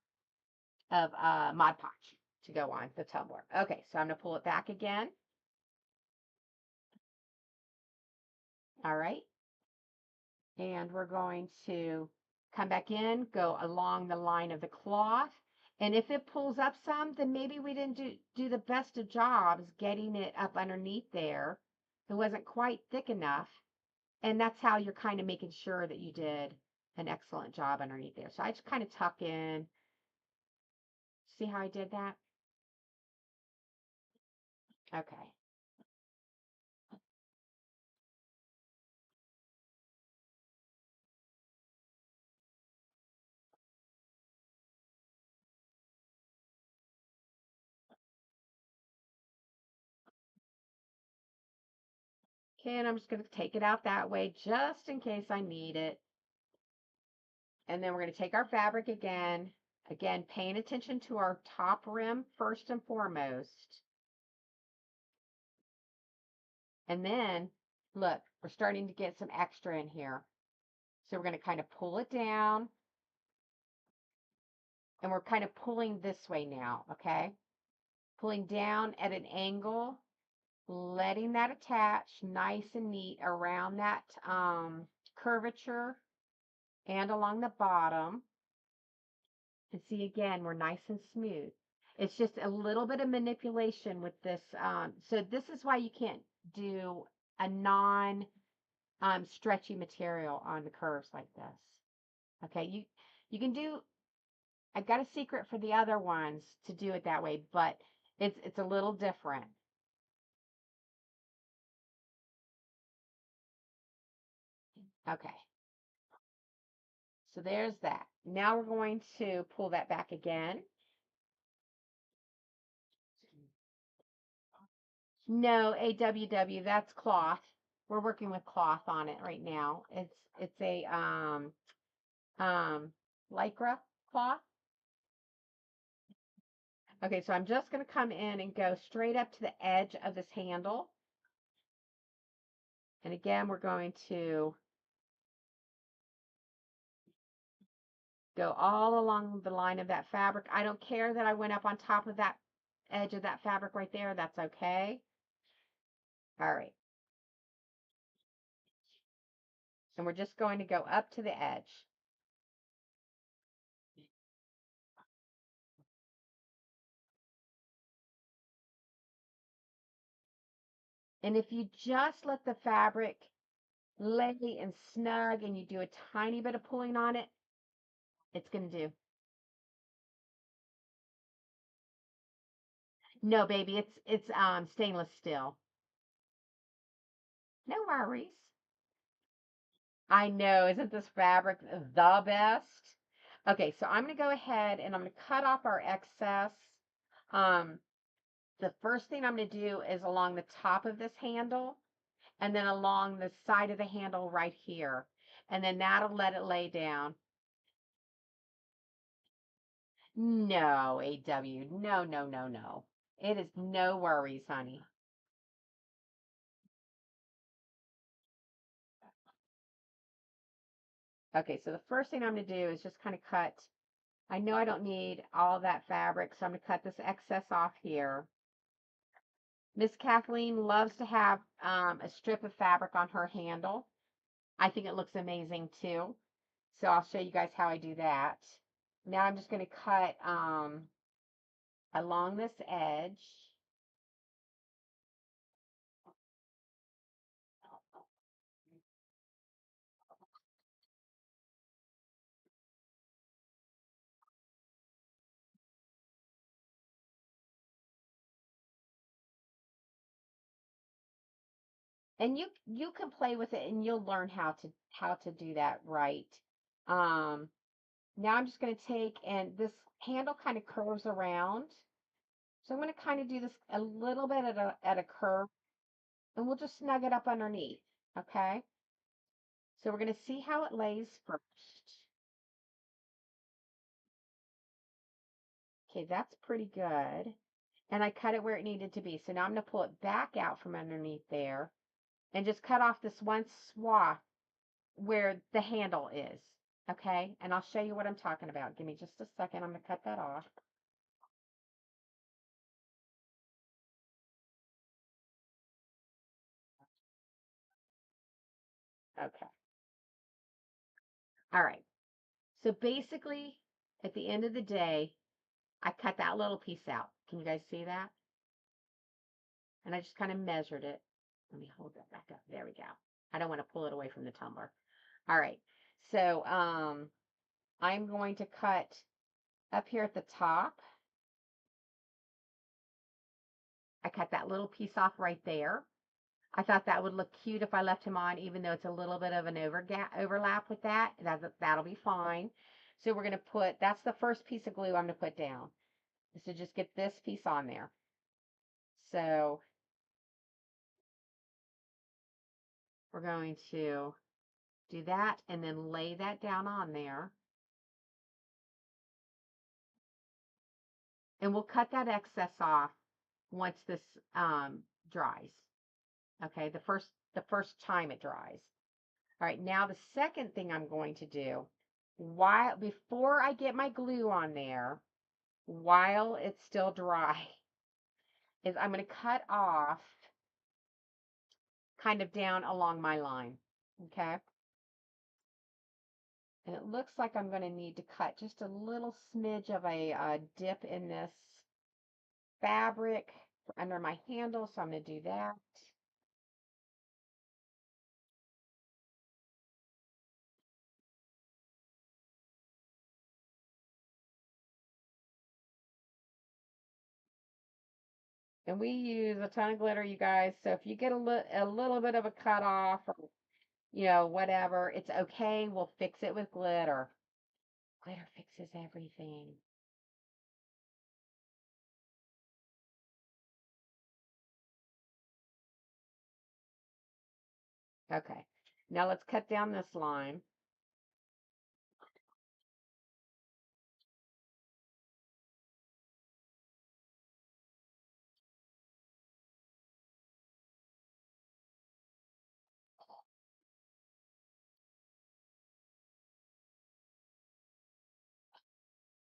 Podge to go on the tumbler. Okay, so I'm going to pull it back again. All right, and we're going to come back in, go along the line of the cloth. And if it pulls up some, then maybe we didn't do the best of jobs getting it up underneath there. It wasn't quite thick enough. And that's how you're kind of making sure that you did an excellent job underneath there. So I just kind of tuck in. See how I did that? Okay. Okay, and I'm just going to take it out that way just in case I need it. And then we're going to take our fabric again. Again, paying attention to our top rim first and foremost. And then, look, we're starting to get some extra in here. So we're going to kind of pull it down. And we're kind of pulling this way now, okay? Pulling down at an angle, letting that attach nice and neat around that curvature and along the bottom. And see, again, we're nice and smooth. It's just a little bit of manipulation with this. So this is why you can't do a non stretchy material on the curves like this. Okay, you can do. I've got a secret for the other ones to do it that way, but it's a little different. Okay, so there's that. Now we're going to pull that back again. No, AWW, that's cloth. We're working with cloth on it right now. It's a um lycra cloth. Okay, so I'm just going to come in and go straight up to the edge of this handle. And again, we're going to go all along the line of that fabric. I don't care that I went up on top of that edge of that fabric right there. That's okay. All right. And we're just going to go up to the edge. And if you just let the fabric lay and snug and you do a tiny bit of pulling on it, it's going to do. No, baby, it's stainless steel. No worries. I know, isn't this fabric the best? Okay, so I'm going to go ahead and I'm going to cut off our excess. Um, the first thing I'm going to do is along the top of this handle. and then along the side of the handle right here. And then that'll let it lay down. No, AW. No, no, no, no. It is no worries, honey. Okay, so the first thing I'm going to do is just kind of cut. I know I don't need all that fabric, so I'm going to cut this excess off here. Miss Kathleen loves to have a strip of fabric on her handle. I think it looks amazing too. So I'll show you guys how I do that. Now I'm just going to cut along this edge. And you can play with it and you'll learn how to do that right. Um, Now I'm just going to take, and this handle kind of curves around. So I'm going to kind of do this a little bit at a curve, and we'll just snug it up underneath. Okay. So we're going to see how it lays first. Okay, that's pretty good. And I cut it where it needed to be. So now I'm going to pull it back out from underneath there and just cut off this one swath where the handle is. Okay. And I'll show you what I'm talking about. Give me just a second. I'm going to cut that off. Okay. All right. So basically, at the end of the day, I cut that little piece out. Can you guys see that? And I just kind of measured it. Let me hold that back up. There we go. I don't want to pull it away from the tumbler. All right. So I'm going to cut up here at the top. I cut that little piece off right there. I thought that would look cute if I left him on, even though it's a little bit of an overlap with that. That'll be fine. So we're going to put, that's the first piece of glue I'm going to put down. So just get this piece on there. So we're going to do that and then lay that down on there. And we'll cut that excess off once this dries. Okay, the first time it dries. All right, now the second thing I'm going to do, while before I get my glue on there, while it's still dry, is I'm going to cut off kind of down along my line. Okay. And it looks like I'm going to need to cut just a little smidge of a dip in this fabric under my handle, so I'm going to do that. And we use a ton of glitter, you guys. So if you get a little bit of a cut off or, whatever, it's okay. We'll fix it with glitter. Glitter fixes everything. Okay. Now let's cut down this line.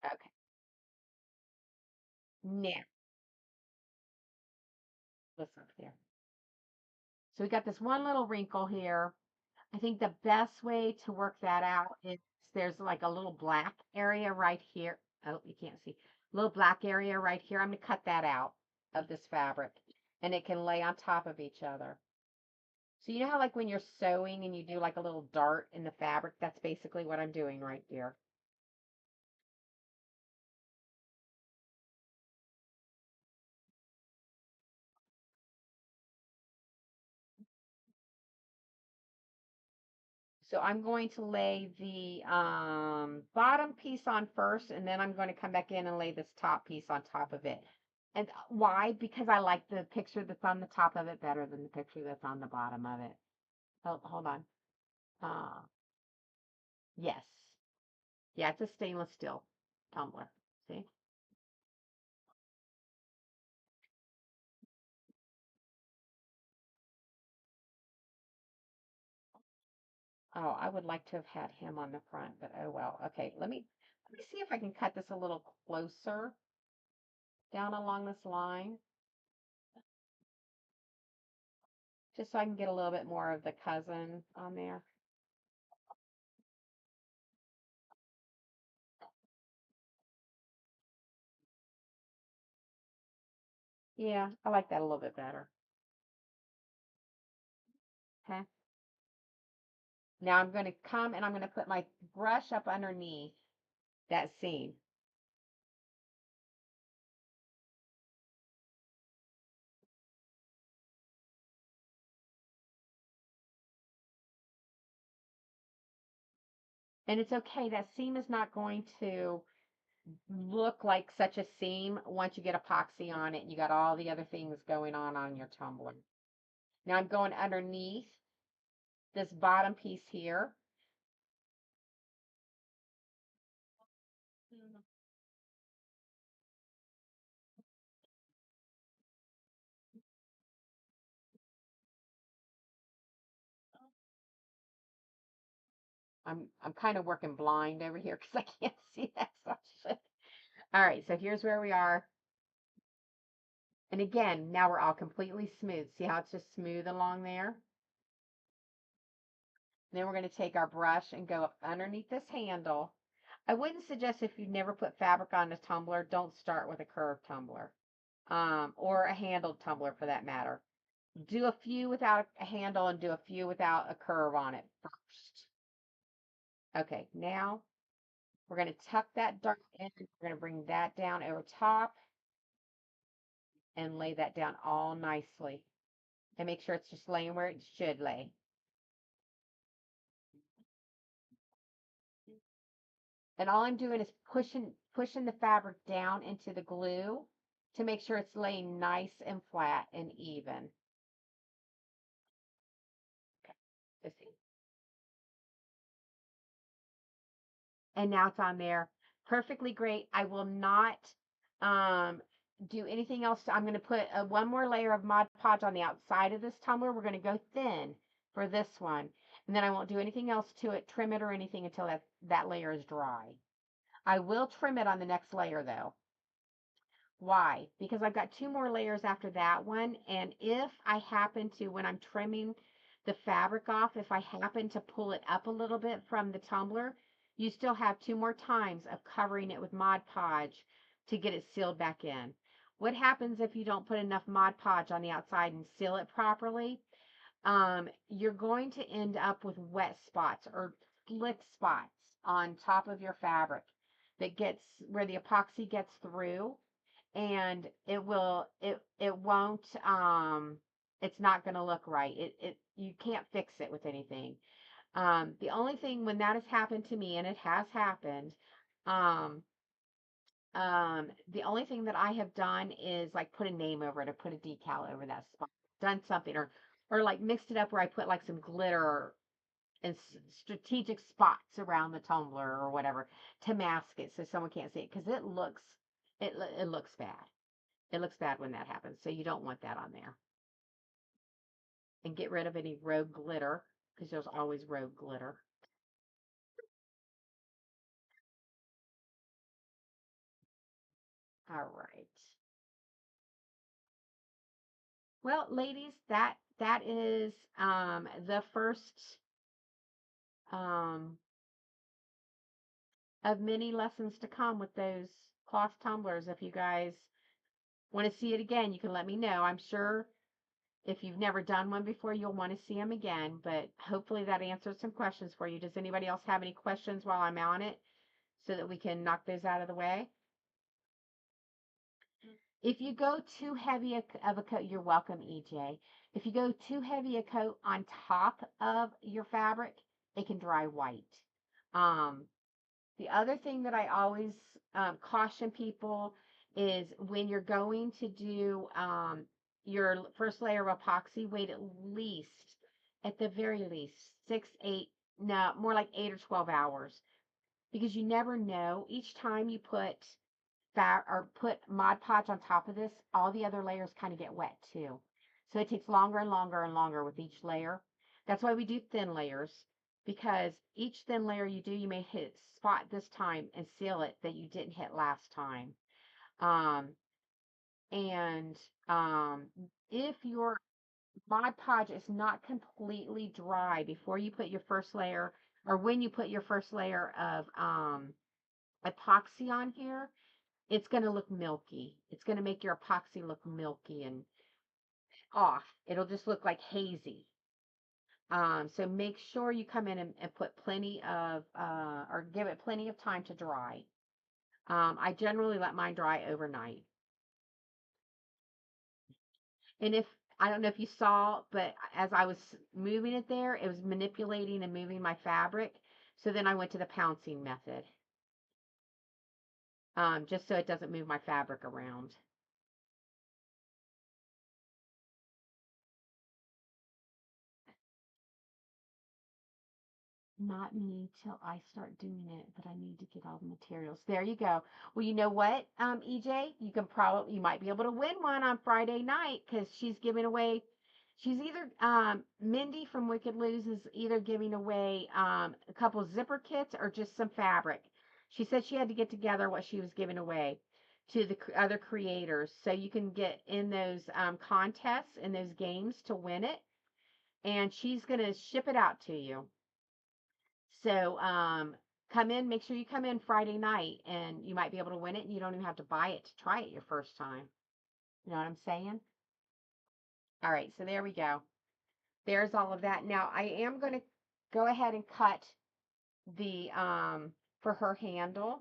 Okay. Now, listen here. So we got this one little wrinkle here. I think the best way to work that out is there's like a little black area right here. Oh, you can't see. Little black area right here. I'm going to cut that out of this fabric and it can lay on top of each other. So you know how like when you're sewing and you do like a little dart in the fabric? That's basically what I'm doing right here. So I'm going to lay the bottom piece on first, and then I'm going to come back in and lay this top piece on top of it. And why? Because I like the picture that's on the top of it better than the picture that's on the bottom of it. Oh, hold on. Uh, yes. Yeah, it's a stainless steel tumbler. See? Oh, I would like to have had him on the front, but oh well. Okay, let me see if I can cut this a little closer down along this line, just so I can get a little bit more of the cousin on there. Yeah, I like that a little bit better. Okay. Now I'm going to come and I'm going to put my brush up underneath that seam. And it's okay. That seam is not going to look like such a seam once you get epoxy on it and you got all the other things going on your tumbler. Now I'm going underneath this bottom piece here. I'm kind of working blind over here because I can't see that section. All right, so here's where we are. And again, now we're all completely smooth. See how it's just smooth along there? Then we're going to take our brush and go up underneath this handle. I wouldn't suggest if you've never put fabric on a tumbler, don't start with a curved tumbler, or a handled tumbler for that matter. Do a few without a handle and do a few without a curve on it first. Okay, now we're going to tuck that dart in. We're going to bring that down over top and lay that down all nicely. And make sure it's just laying where it should lay. And all I'm doing is pushing the fabric down into the glue to make sure it's laying nice and flat and even. Okay, let's see. And now it's on there. Perfectly great. I will not um, do anything else. I'm going to put one more layer of Mod Podge on the outside of this tumbler. We're going to go thin for this one. And then I won't do anything else to it, trim it or anything until that layer is dry. I will trim it on the next layer though. Why? Because I've got two more layers after that one. And if I happen to, when I'm trimming the fabric off, if I happen to pull it up a little bit from the tumbler, you still have two more times of covering it with Mod Podge to get it sealed back in. What happens if you don't put enough Mod Podge on the outside and seal it properly? You're going to end up with wet spots or slick spots on top of your fabric that gets where the epoxy gets through, and it won't it's not going to look right. It you can't fix it with anything. The only thing when that has happened to me, and it has happened, um the only thing that I have done is like put a name over it or put a decal over that spot, done something, or like mixed it up where I put like some glitter and strategic spots around the tumbler or whatever to mask it so someone can't see it, because it looks bad. It looks bad when that happens, so you don't want that on there. And get rid of any rogue glitter, because there's always rogue glitter. All right. Well, ladies, that is the first um, of many lessons to come with those cloth tumblers. If you guys want to see it again, you can let me know. I'm sure if you've never done one before, you'll want to see them again, but hopefully that answers some questions for you. Does anybody else have any questions while I'm on it so that we can knock those out of the way? If you go too heavy of a coat, you're welcome, EJ. If you go too heavy a coat on top of your fabric, it can dry white. Um, the other thing that I always caution people is when you're going to do your first layer of epoxy, wait at the very least, 6, 8, no, more like 8 or 12 hours. Because you never know. Each time you put or put Mod Podge on top of this, all the other layers kind of get wet too. So it takes longer and longer and longer with each layer. That's why we do thin layers, because each thin layer you do, you may hit a spot this time and seal it that you didn't hit last time. Um, and if your Mod Podge is not completely dry before you put your first layer, or when you put your first layer of epoxy on here, it's going to look milky. It's going to make your epoxy look milky and off. It'll just look like hazy. So make sure you come in and put plenty of, or give it plenty of time to dry. I generally let mine dry overnight. And if, I don't know if you saw, but as I was moving it there, it was manipulating and moving my fabric. So then I went to the pouncing method, just so it doesn't move my fabric around. Not me till I start doing it, but I need to get all the materials. There you go. Well, you know what, EJ, you might be able to win one on Friday night because she's giving away. She's either Mindy from Wicked Lose is either giving away a couple zipper kits or just some fabric. She said she had to get together what she was giving away to the other creators, so you can get in those contests and those games to win it, and she's gonna ship it out to you. So make sure you come in Friday night and you might be able to win it and you don't even have to buy it to try it your first time. You know what I'm saying? All right, so there we go. There's all of that. Now I am going to go ahead and cut the for her handle.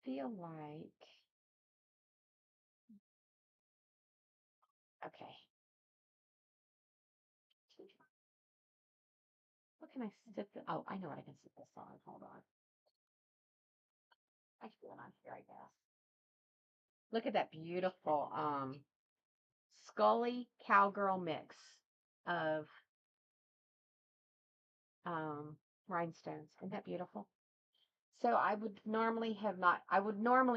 Feel like okay. What can I sit this? Oh, I know what I can sit this on. Hold on. I can do it on here, I guess. Look at that beautiful Scully Cowgirl mix of um, rhinestones. Isn't that beautiful? So I would normally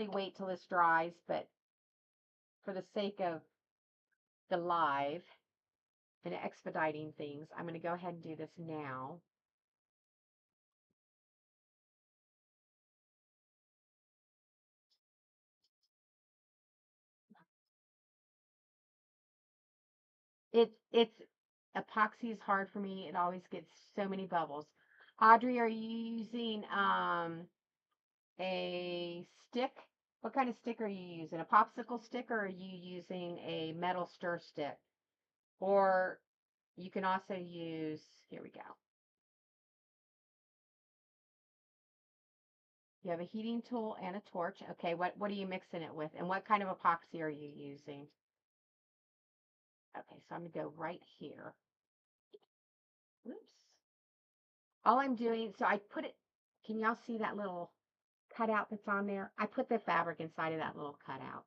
wait till this dries, but for the sake of the live and expediting things, I'm going to go ahead and do this now. It's epoxy is hard for me. It always gets so many bubbles. Audrey, are you using a stick? What kind of stick are you using? A popsicle stick, or are you using a metal stir stick? Or you can also use, here we go. You have a heating tool and a torch. Okay, what are you mixing it with? And what kind of epoxy are you using? Okay, so I'm going to go right here. Oops. All I'm doing, so I put it, can y'all see that little cutout that's on there? I put the fabric inside of that little cutout.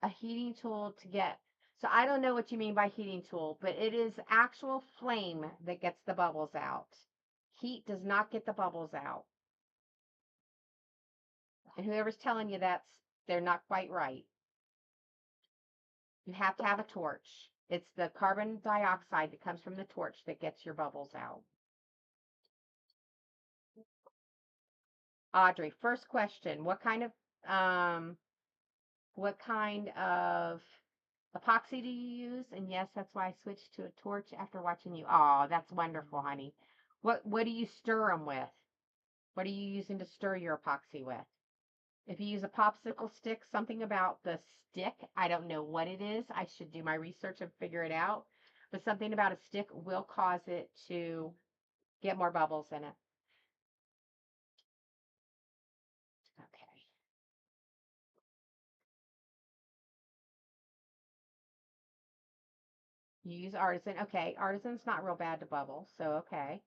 A heating tool to get, so I don't know what you mean by heating tool, but it is actual flame that gets the bubbles out. Heat does not get the bubbles out. And whoever's telling you they're not quite right. You have to have a torch. It's the carbon dioxide that comes from the torch that gets your bubbles out. Audrey, first question. What kind of epoxy do you use? And yes, that's why I switched to a torch after watching you. Oh, that's wonderful, honey. What do you stir them with? What are you using to stir your epoxy with? If you use a popsicle stick, something about the stick, I don't know what it is. I should do my research and figure it out. But something about a stick will cause it to get more bubbles in it. Okay. You use artisan. Okay, artisan's not real bad to bubble, so okay.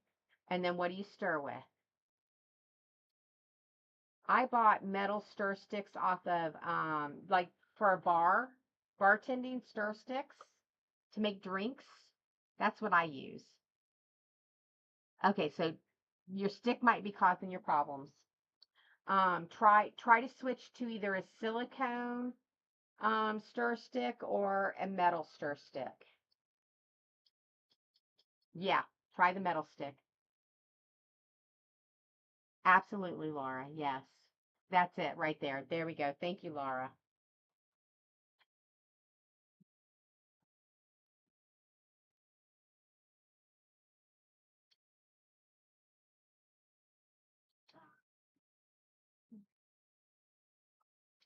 And then what do you stir with? I bought metal stir sticks off of like for a bartending stir sticks to make drinks. That's what I use. Okay, so your stick might be causing your problems. Try to switch to either a silicone stir stick or a metal stir stick. Yeah, try the metal stick. Absolutely, Laura. Yes. That's it right there. There we go. Thank you, Laura.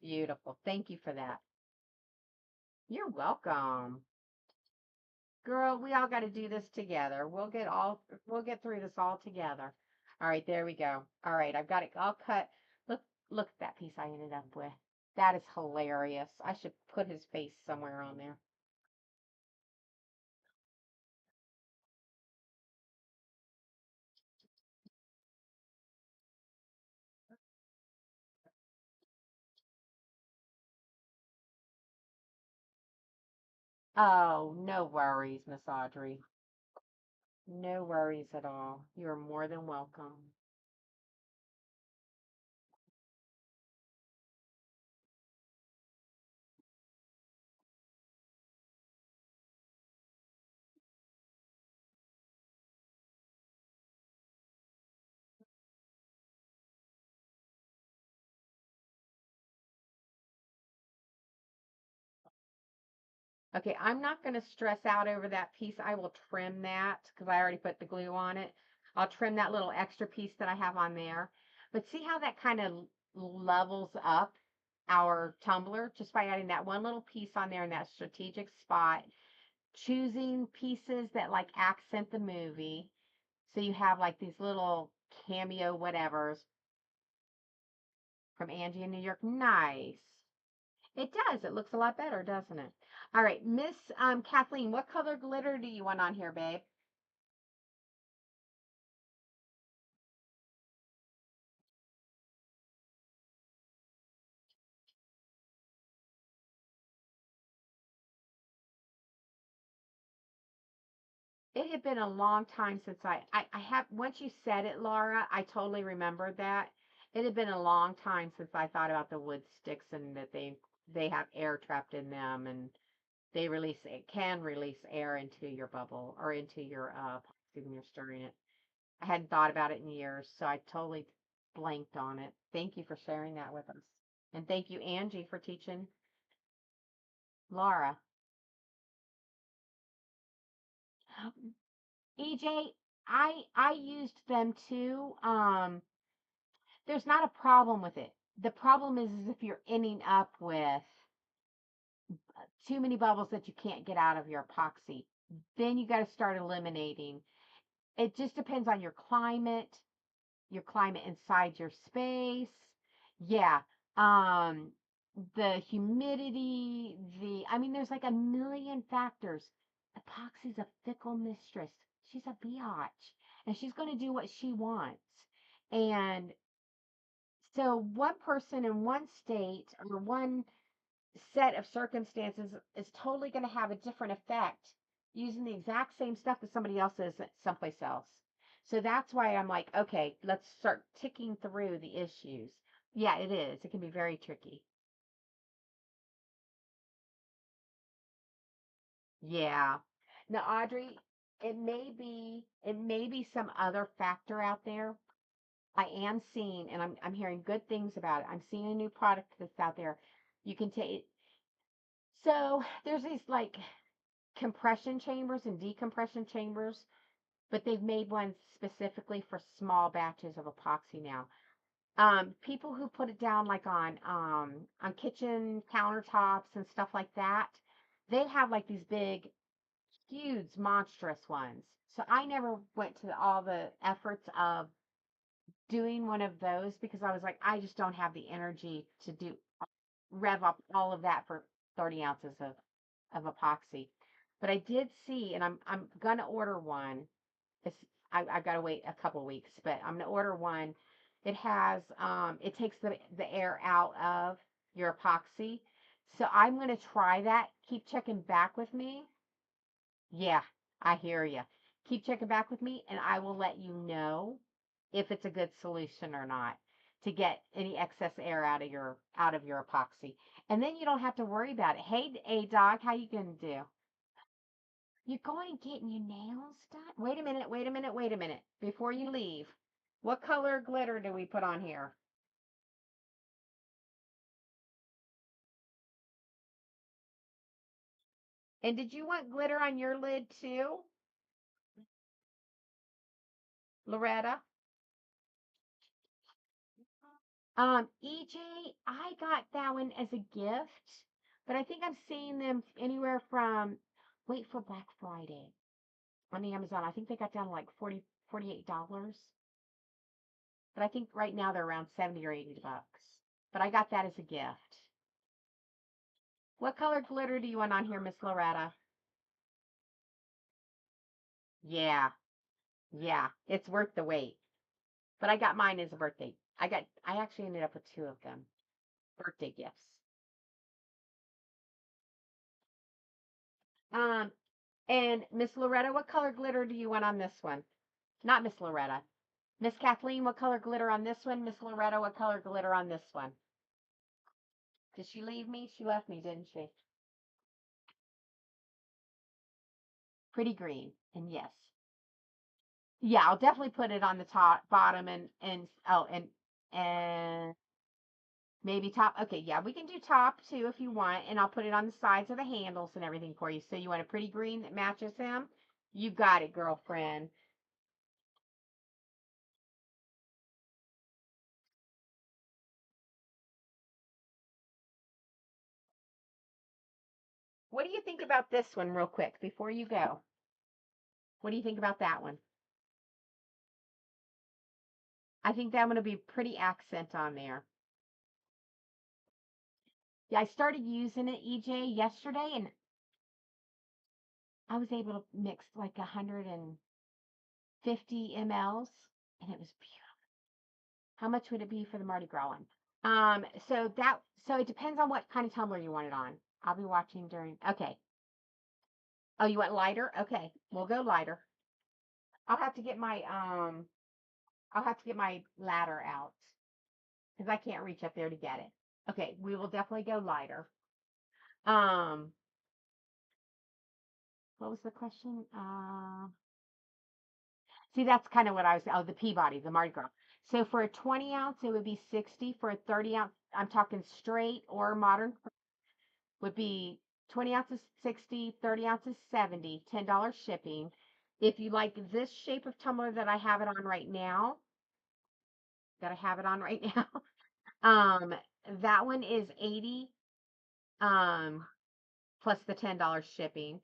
Beautiful. Thank you for that. You're welcome. Girl, we all got to do this together. We'll get through this all together. All right, there we go. All right, I've got it all cut. Look at that piece I ended up with. That is hilarious. I should put his face somewhere on there. Oh, no worries, Miss Audrey. No worries at all. You're more than welcome. Okay, I'm not going to stress out over that piece. I will trim that because I already put the glue on it. I'll trim that little extra piece that I have on there. But see how that kind of levels up our tumbler just by adding that one little piece on there in that strategic spot, choosing pieces that like accent the movie. So you have like these little cameo whatevers from Angie in New York. Nice. It does. It looks a lot better, doesn't it? All right, Miss Kathleen, what color glitter do you want on here, babe? It had been a long time since I have, once you said it, Laura, I totally remembered that. It had been a long time since I thought about the wood sticks and that they have air trapped in them and they release it can release air into your bubble or into your epoxy when you're stirring it. I hadn't thought about it in years, so I totally blanked on it. Thank you for sharing that with us. And thank you, Angie, for teaching Laura. EJ, I used them too. There's not a problem with it. The problem is if you're ending up with too many bubbles that you can't get out of your epoxy, then you got to start eliminating. It just depends on your climate inside your space. Yeah. Um, the humidity, I mean, there's like a million factors. Epoxy's a fickle mistress. She's a biatch, and she's going to do what she wants. And so, one person in one state or one set of circumstances is totally going to have a different effect using the exact same stuff that somebody else is someplace else. So that's why I'm like, okay, let's start ticking through the issues. Yeah, it is. It can be very tricky. Yeah. Now, Audrey, it may be some other factor out there. I am seeing, and I'm hearing good things about it. I'm seeing a new product that's out there. You can take. So there's these like compression chambers and decompression chambers, but they've made ones specifically for small batches of epoxy now. People who put it down like on kitchen countertops and stuff like that, they have like these big, huge, monstrous ones. So I never went to all the efforts of doing one of those because I was like, I just don't have the energy to do rev up all of that for 30 ounces of epoxy. But I did see, and I'm gonna order one. It's I've got to wait a couple weeks, but I'm gonna order one. It has it takes the air out of your epoxy. So I'm gonna try that. Keep checking back with me. Yeah, I hear you. Keep checking back with me, and I will let you know if it's a good solution or not to get any excess air out of your epoxy. And then you don't have to worry about it. Hey, A Dog, how you gonna do? You're going getting your nails done? Wait a minute, wait a minute, wait a minute. Before you leave, what color glitter do we put on here? And did you want glitter on your lid too, Loretta? EJ, I got that one as a gift, but I think I'm seeing them anywhere from, wait for Black Friday on Amazon. I think they got down to like $48. But I think right now they're around 70 or $80. But I got that as a gift. What color glitter do you want on here, Miss Loretta? Yeah, yeah, it's worth the wait. But I got mine as a birthday. I actually ended up with two of them. Birthday gifts. Um, and Miss Loretta, what color glitter do you want on this one? Not Miss Loretta. Miss Kathleen, what color glitter on this one? Miss Loretta, what color glitter on this one? Did she leave me? She left me, didn't she? Pretty green. And yes. Yeah, I'll definitely put it on the top, bottom, and oh, and maybe top. Okay, yeah, we can do top too if you want, and I'll put it on the sides of the handles and everything for you. So you want a pretty green that matches him? You got it, girlfriend. What do you think about this one, real quick, before you go? What do you think about that one? I think that one will be pretty accent on there. Yeah, I started using it, EJ, yesterday, and I was able to mix like 150 mLs, and it was beautiful. How much would it be for the Mardi Gras one? So it depends on what kind of tumbler you want it on. I'll be watching during. Okay. Oh, you want lighter? Okay, we'll go lighter. I'll have to get my I'll have to get my ladder out because I can't reach up there to get it. Okay, we will definitely go lighter. Um, what was the question? See, that's kind of what I was. Oh, the Peabody, the Mardi Gras. So for a 20 ounce, it would be 60. For a 30 ounce, I'm talking straight or modern, would be 20 ounces 60, 30 ounces 70, $10 shipping. If you like this shape of tumbler that I have it on right now, that I have it on right now, um, that one is 80, um, plus the $10 shipping.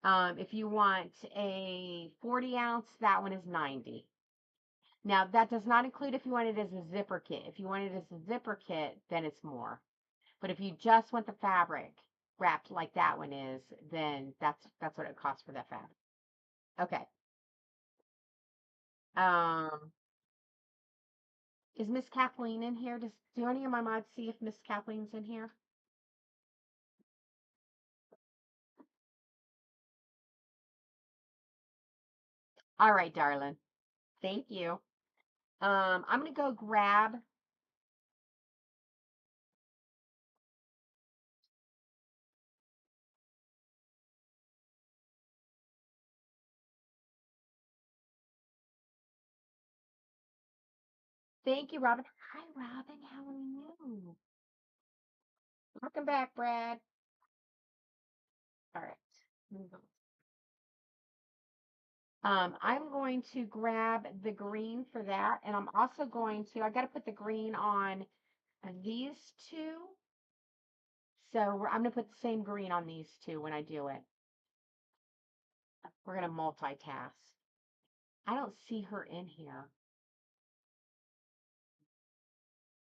If you want a 40 ounce, that one is 90. Now, that does not include if you want it as a zipper kit. If you want it as a zipper kit, then it's more. But if you just want the fabric wrapped like that one is, then that's what it costs for that fabric. Okay. Um, is Miss Kathleen in here? Do any of my mods see if Miss Kathleen's in here? All right, darling. Thank you. I'm gonna go grab. Thank you, Robin. Hi, Robin. How are you? Welcome back, Brad. All right. Move on. I'm going to grab the green for that, and I'm also going to. I got to put the green on these two. So I'm going to put the same green on these two when I do it. We're going to multitask. I don't see her in here.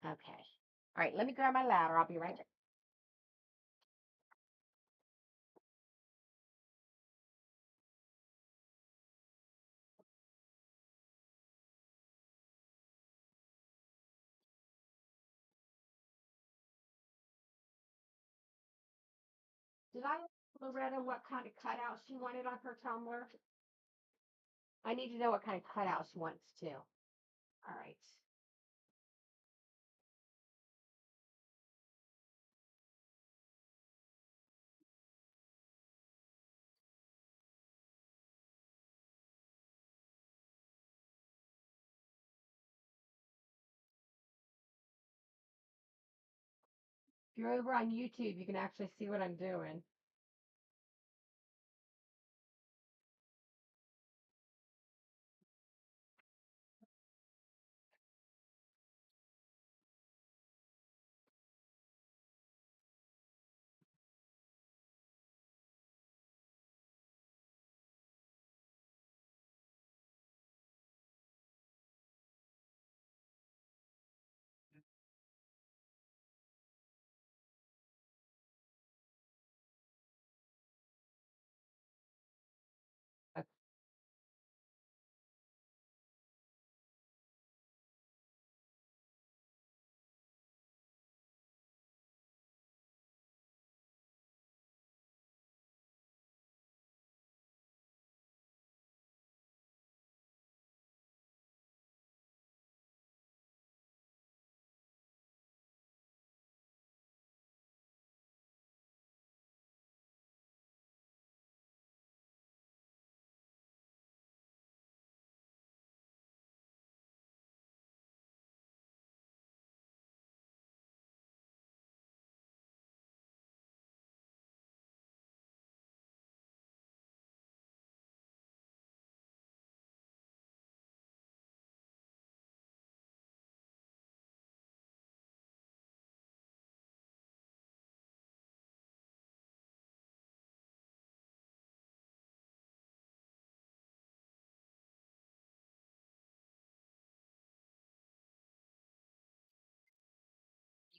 Okay. All right, let me grab my ladder. I'll be right back. Did I ask Loretta what kind of cutout she wanted on her tumbler? I need to know what kind of cutout she wants too. All right. If you're over on YouTube, you can actually see what I'm doing.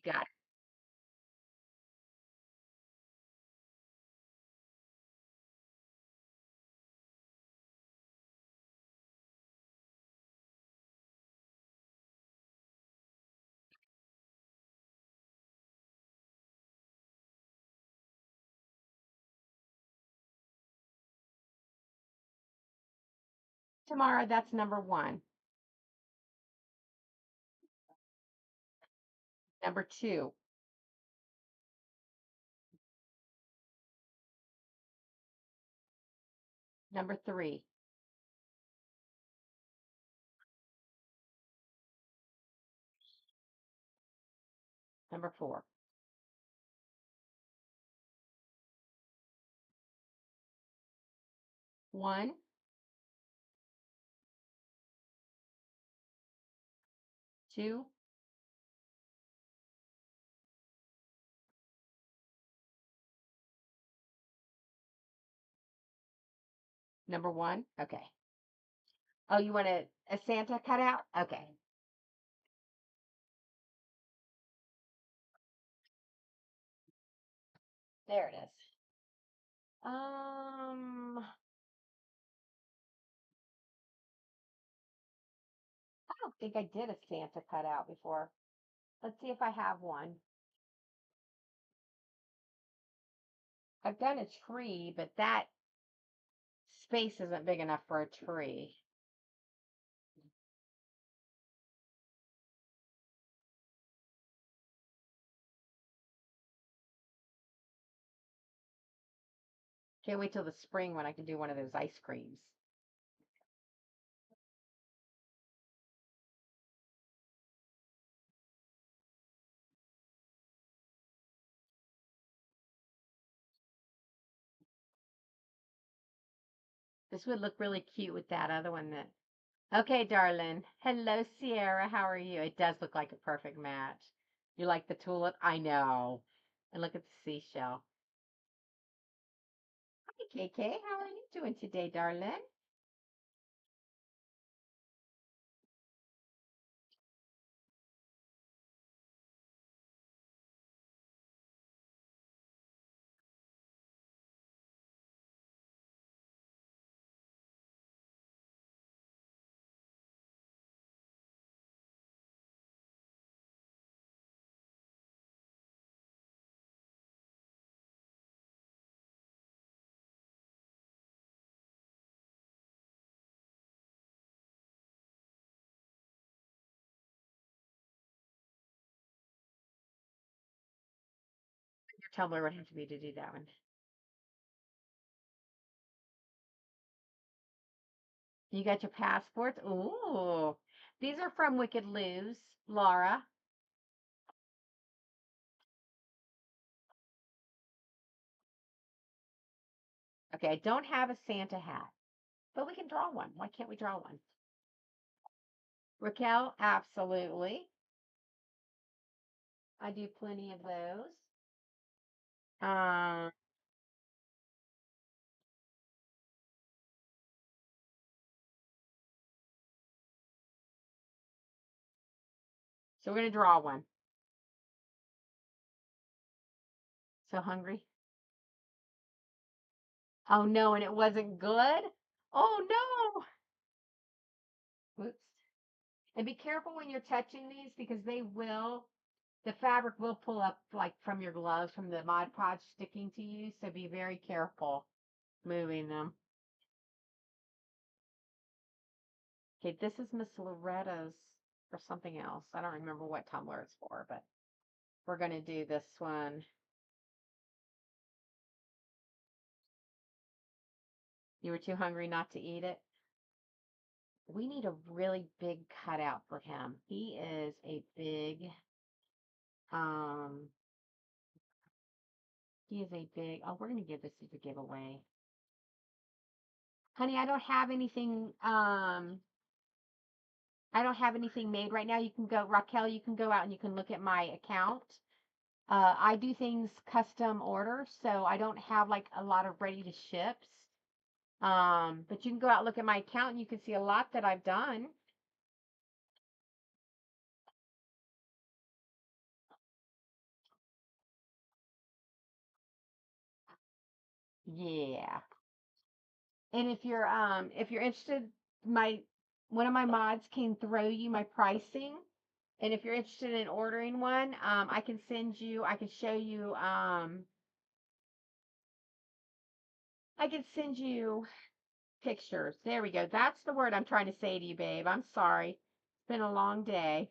You got it. Tamara, that's number one. Number two. Number three. Number four. One, two, number one. Okay. Oh, you want a Santa cutout? Okay. There it is. I don't think I did a Santa cutout before. Let's see if I have one. I've done a tree, but that space isn't big enough for a tree. Can't wait till the spring when I can do one of those ice creams. This would look really cute with that other one that. Okay, darling. Hello, Sierra. How are you? It does look like a perfect match. You like the tulip? I know. And look at the seashell. Hi, KK. How are you doing today, darling? tumbler would have to be to do that one? You got your passports? Ooh. These are from Wicked Lou's, Laura. Okay, I don't have a Santa hat, but we can draw one. Why can't we draw one? Raquel, absolutely. I do plenty of those. Um, so we're gonna draw one. So hungry. Oh no, and it wasn't good. Oh no. Oops. And be careful when you're touching these because the fabric will pull up like from your gloves, from the Mod Podge sticking to you. So be very careful moving them. Okay, this is Miss Loretta's for something else. I don't remember what tumbler it's for, but we're going to do this one. You were too hungry not to eat it? We need a really big cutout for him. He is a big, um, oh, we're going to give this as a giveaway. Honey, I don't have anything made right now. You can go, Raquel, you can go out and you can look at my account. I do things custom order, so I don't have like a lot of ready to ships. But you can go out and look at my account and you can see a lot that I've done. Yeah. And if you're interested, my one of my mods can throw you my pricing. And if you're interested in ordering one, I can show you, I can send you pictures. There we go. That's the word I'm trying to say to you, babe. I'm sorry. It's been a long day.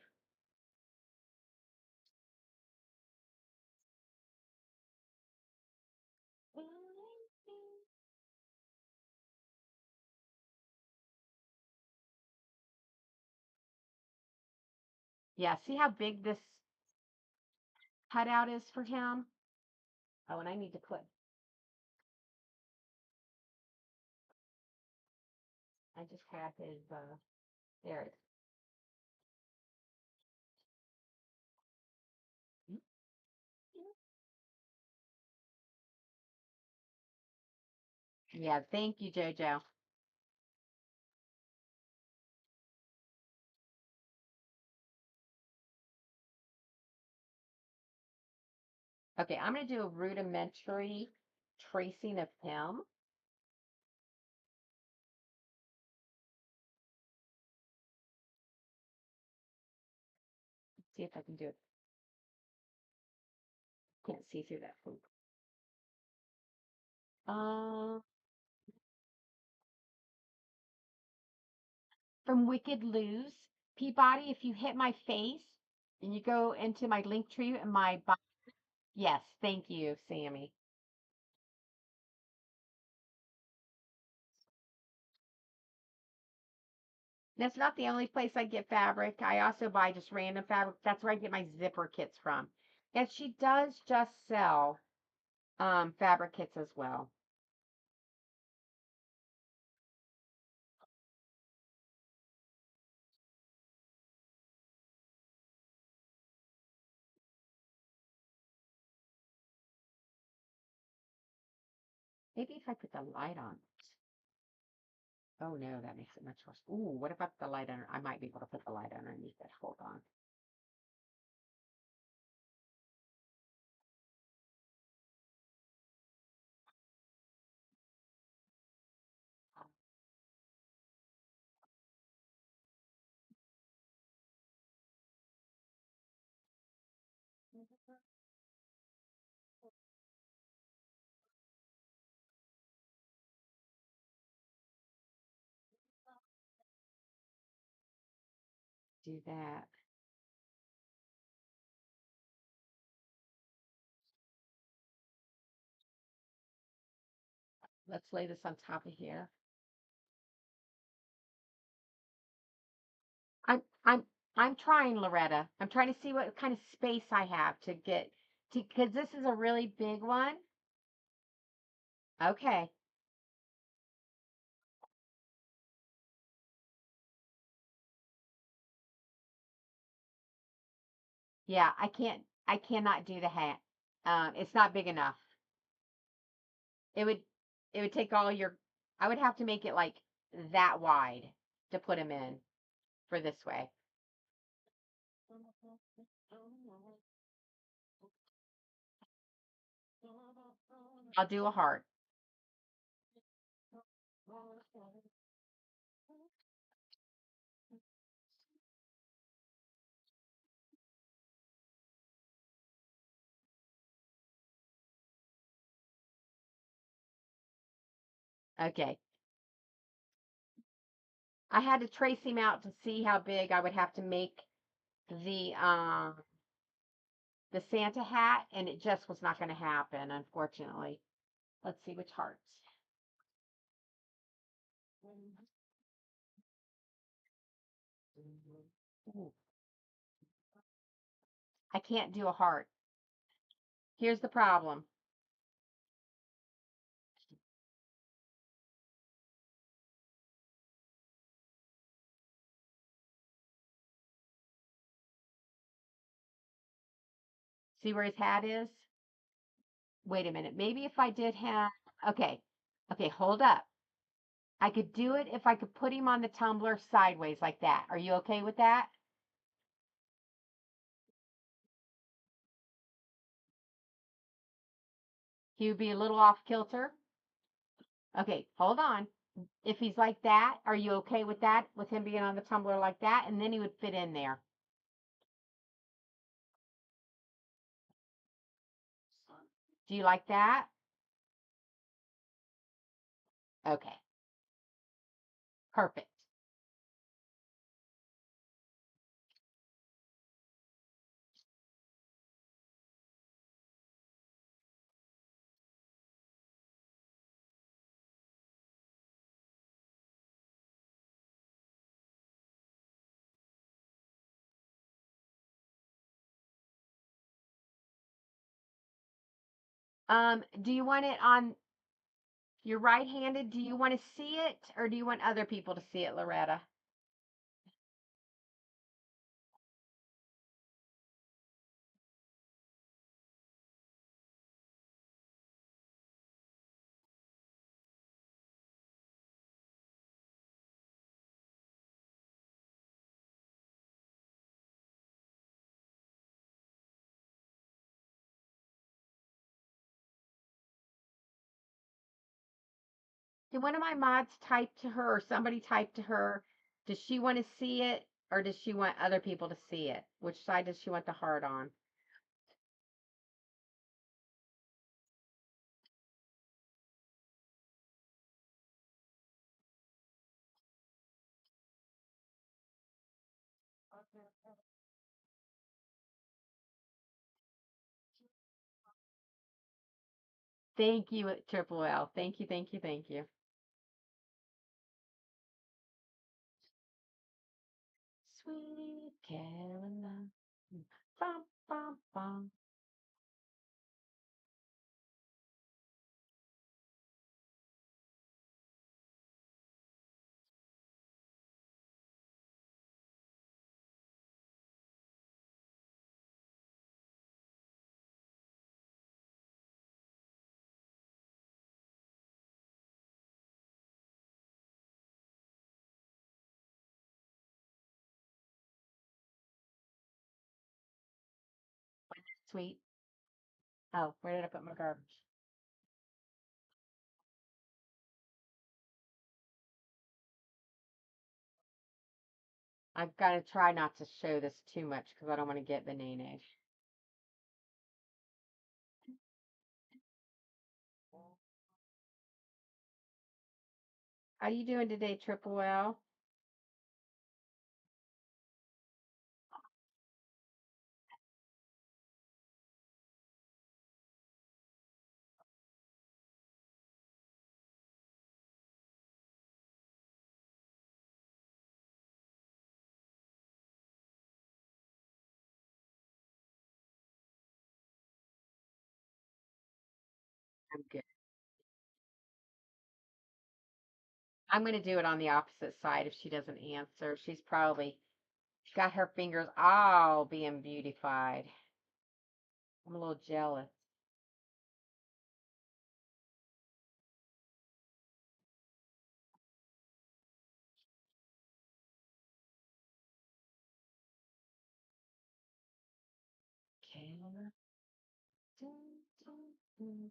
Yeah, see how big this cutout is for him? Oh, and I need to put, I just grabbed his, there it is. Yeah, thank you, JoJo. Okay, I'm going to do a rudimentary tracing of him. See if I can do it. Can't see through that hoop. Um, from Wicked Lou's, Peabody, if you hit my face and you go into my link tree and yes, thank you, Sammy. That's not the only place I get fabric. I also buy just random fabric. That's where I get my zipper kits from. And she does just sell fabric kits as well. Maybe if I put the light on. Oh no, that makes it much worse. Ooh, what about the light under? I might be able to put the light underneath it. Hold on. Do that. Let's lay this on top of here. I'm I'm I'm trying, Loretta. I'm trying to see what kind of space I have to get to because this is a really big one. Okay. Yeah, I cannot do the hat. It's not big enough. It would it would take all your I would have to make it like that wide to put them in for this way. I'll do a heart. Okay. I had to trace him out to see how big I would have to make the Santa hat, and it just was not going to happen, unfortunately. Let's see which hearts. Ooh, I can't do a heart. Here's the problem. See where his hat is? Wait a minute. Maybe if I did him. Okay. Okay, hold up. I could do it if I could put him on the tumbler sideways like that. Are you okay with that? He would be a little off kilter. Okay, hold on. If he's like that, are you okay with that? With him being on the tumbler like that? And then he would fit in there. Do you like that? Okay, perfect. Do you want it on you're right-handed? Do you want to see it or do you want other people to see it, Loretta? Did one of my mods type to her or somebody type to her? Does she want to see it or does she want other people to see it? Which side does she want the heart on? Thank you, Triple L. Thank you, thank you, thank you. Sweet Caroline. Bum, bum, bum. Sweet. Oh, where did I put my garbage? I've got to try not to show this too much because I don't want to get bananas. How you doing today, Triple L? I'm good. I'm going to do it on the opposite side if she doesn't answer. She's probably got her fingers all being beautified. I'm a little jealous. Okay. Dun, dun, dun.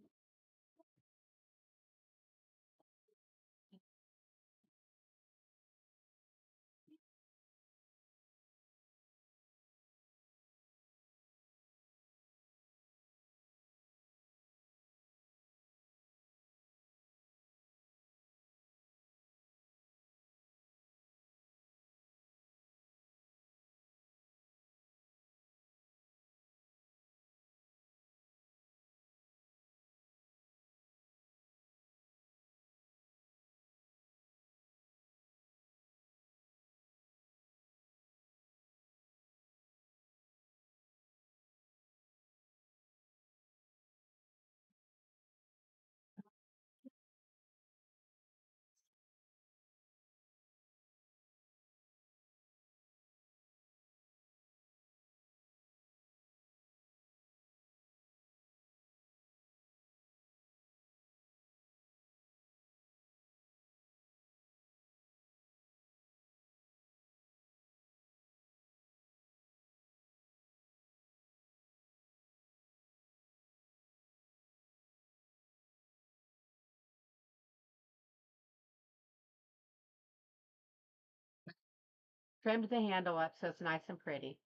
Trimmed the handle up so it's nice and pretty.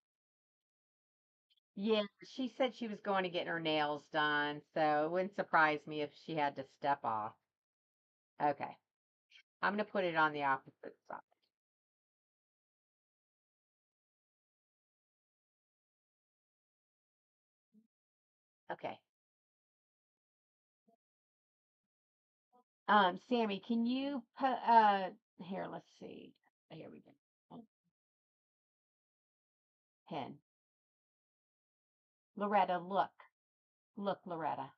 Yeah, she said she was going to get her nails done, so it wouldn't surprise me if she had to step off. Okay. I'm going to put it on the opposite side. Okay. Sammy, can you put here, let's see. Here we go. Oh, pen. Loretta, look. Look, Loretta.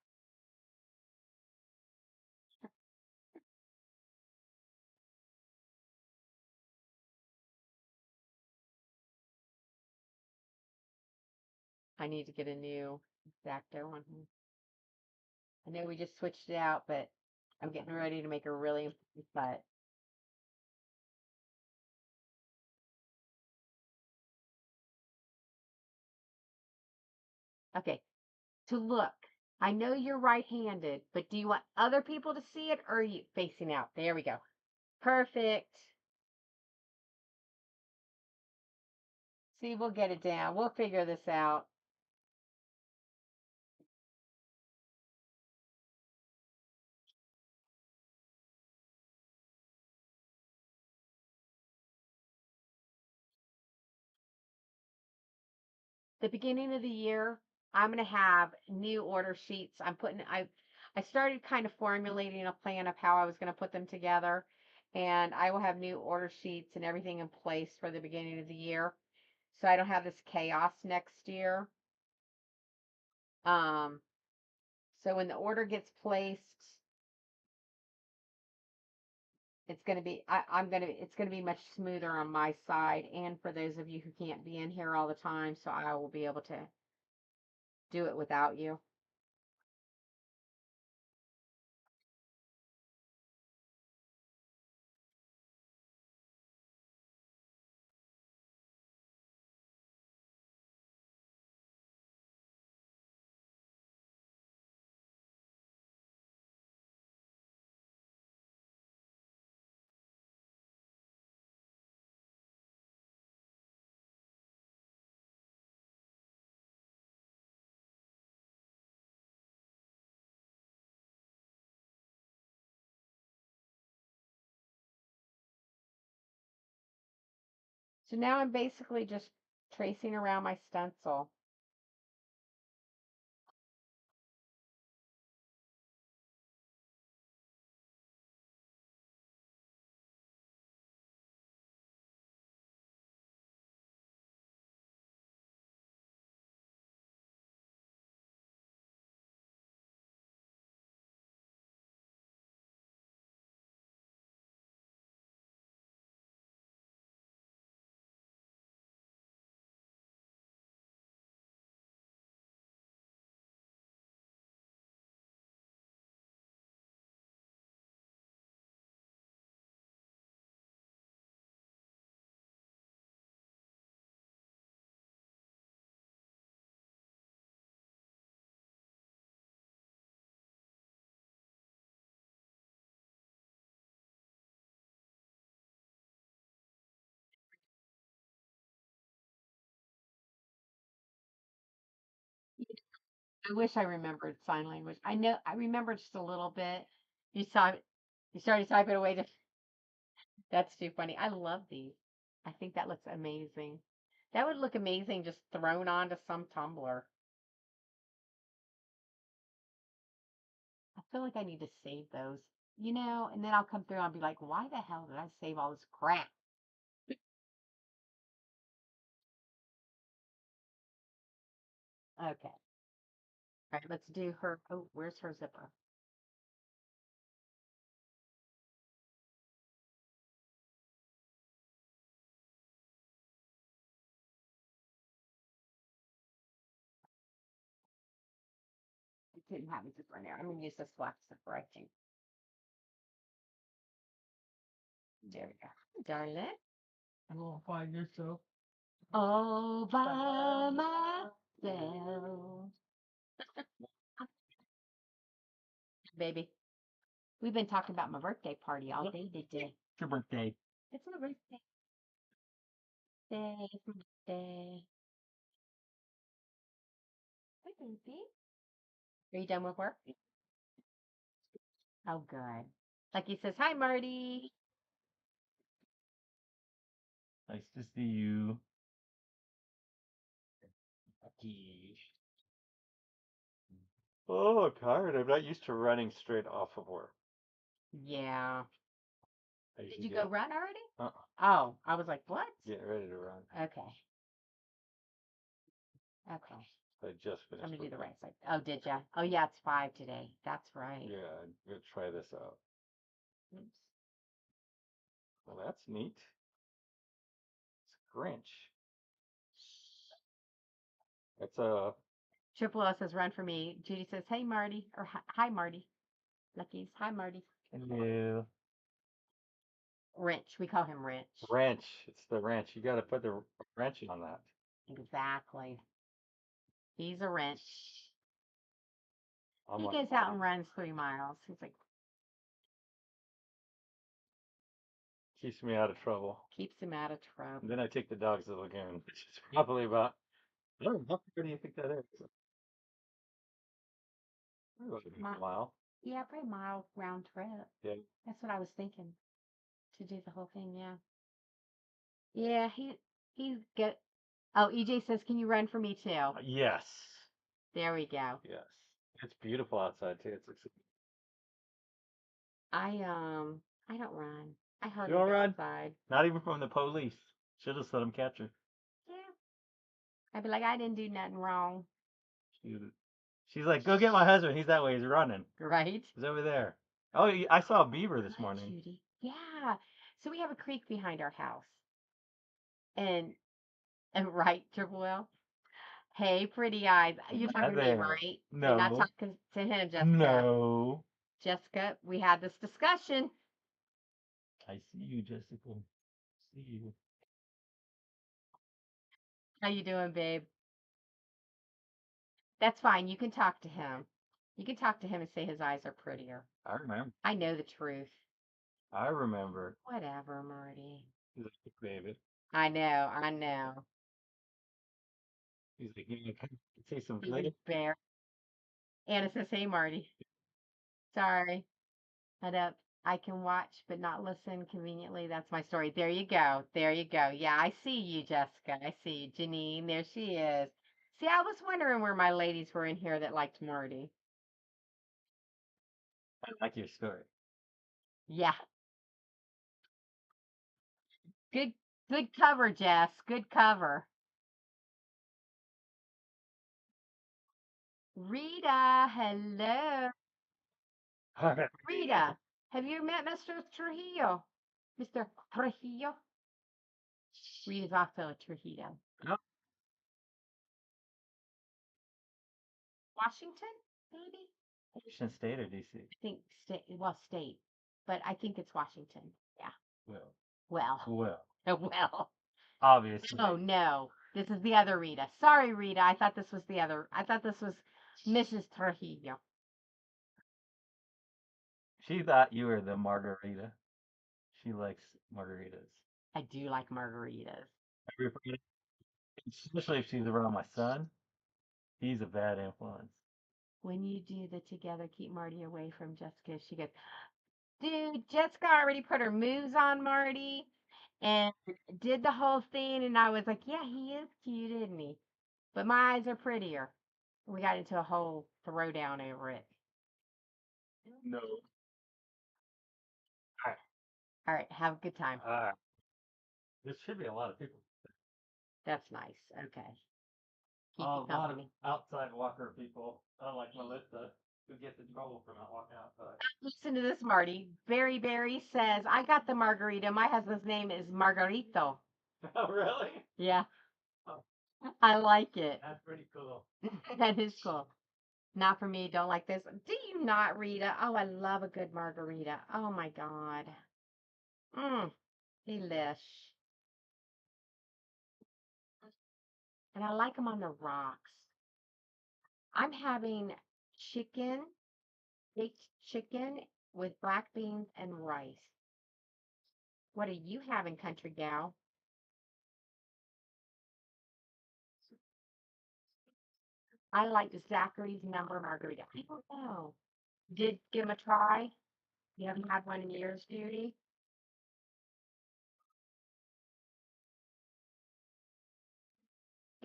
I need to get a new Exacto one. I know we just switched it out, but I'm getting ready to make a really important cut. Okay, to look. I know you're right-handed, but do you want other people to see it or are you facing out? There we go. Perfect. See, we'll get it down. We'll figure this out. The beginning of the year, I'm going to have new order sheets. I started kind of formulating a plan of how I was going to put them together, and I will have new order sheets and everything in place for the beginning of the year. So I don't have this chaos next year. Um, so when the order gets placed, it's gonna be much smoother on my side and for those of you who can't be in here all the time, so I will be able to do it without you. So now I'm basically just tracing around my stencil. I wish I remembered sign language. I know I remember just a little bit. You saw you started typing away to that's too funny. I love these. I think that looks amazing. That would look amazing just thrown onto some tumbler. I feel like I need to save those, and then I'll come through and I'll be like, why the hell did I save all this crap? Okay. All right, let's do her. Oh, where's her zipper? It didn't have a zipper in there. I'm gonna use this black zipper, I think. There we go. Darling. All by yourself. All by myself. Baby. We've been talking about my birthday party all day today. It's your birthday. It's my birthday. It's my birthday. Hi, baby. Are you done with work? Oh, good. Like he says, hi, Marty. Nice to see you. Lucky. Oh, I'm tired. I'm not used to running straight off of work. Yeah. I Did usually you get go run already? uh Oh, I was like, what? getting ready to run. Okay. Okay. I just I'm finished gonna do the working. right side. Oh, did ya? Oh, yeah, it's 5 today. That's right. Yeah, I'm gonna try this out. Oops. Well, that's neat. It's a Grinch. It's a Triple O says, run for me. Judy says, hey, Marty. Or hi, Marty. Lucky's, hi, Marty. hello. Wrench. We call him Wrench. Wrench. It's the wrench. You got to put the wrench on that. Exactly. He's a wrench. I'm He like, goes out and runs 3 miles. He's like, keeps me out of trouble. keeps him out of trouble. And then I take the dogs to the lagoon, which is probably about, I don't know, how far do you think that is? Probably about a mile. Yeah, probably a mile round trip. Yeah. That's what I was thinking to do the whole thing. Yeah. Yeah, he's good. Oh, EJ says, can you run for me too? Yes. There we go. Yes. It's beautiful outside too. I don't run. I You hardly don't go run? outside. Not even from the police. Should have let him catch her. Yeah. I'd be like, I didn't do nothing wrong. She, she's like, go get my husband. He's that way. He's running. Right? He's over there. Oh, I saw a beaver this Hi, morning. Judy. Yeah. So we have a creek behind our house. And right, Triple L. Hey, pretty eyes. You're Not talking to me, there. right? You're not No. talking to him, Jessica. No. Jessica, we had this discussion. I see you, Jessica. See you. How you doing, babe? That's fine. You can talk to him. You can talk to him and say his eyes are prettier. I remember. I know the truth. I remember. Whatever, Marty. He's like, baby. I know. I know. He's like, you know, can I say some He was good? bare. Anna says, hey, Marty. Sorry. Head up. I can watch but not listen conveniently. That's my story. There you go. There you go. Yeah, I see you, Jessica. I see you. Janine, there she is. See, I was wondering where my ladies were in here that liked Marty. I like your story. Yeah. Good good cover, Jess. Good cover. Rita, hello. Rita, have you met Mr. Trujillo? Mr. Trujillo? Rita's also a Trujillo. No, Washington, maybe? Washington State or DC? I think state, well, state, but I think it's Washington. Yeah. Well, Well, well, well. obviously. Oh no, this is the other Rita. Sorry, Rita. I thought this was the other. I thought this was Mrs. Trujillo. She thought you were the margarita. She likes margaritas. I do like margaritas. Everybody, especially if she's around my son. He's a bad influence. when you do the together, keep Marty away from Jessica. She goes, dude, Jessica already put her moves on Marty and did the whole thing. And I was like, yeah, he is cute, isn't he? But my eyes are prettier. We got into a whole throwdown over it. No. All right. All right, have a good time. There should be a lot of people. That's nice. Okay. Keep A you lot of company. outside walker people, unlike Melissa, who gets in trouble for not walking outside. Listen to this, Marty. Berry says, I got the margarita. My husband's name is Margarito. Oh, really? Yeah, Oh, I like it. that's pretty cool. That is cool. Not for me. Don't like this. Do you not, Rita? Oh, I love a good margarita. Oh my God. Delish. And I like them on the rocks. I'm having chicken, baked chicken with black beans and rice. What are you having, country gal? I like Zachary's number margarita. I don't know. Did give them a try? You haven't had one in years, Judy?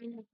Mm.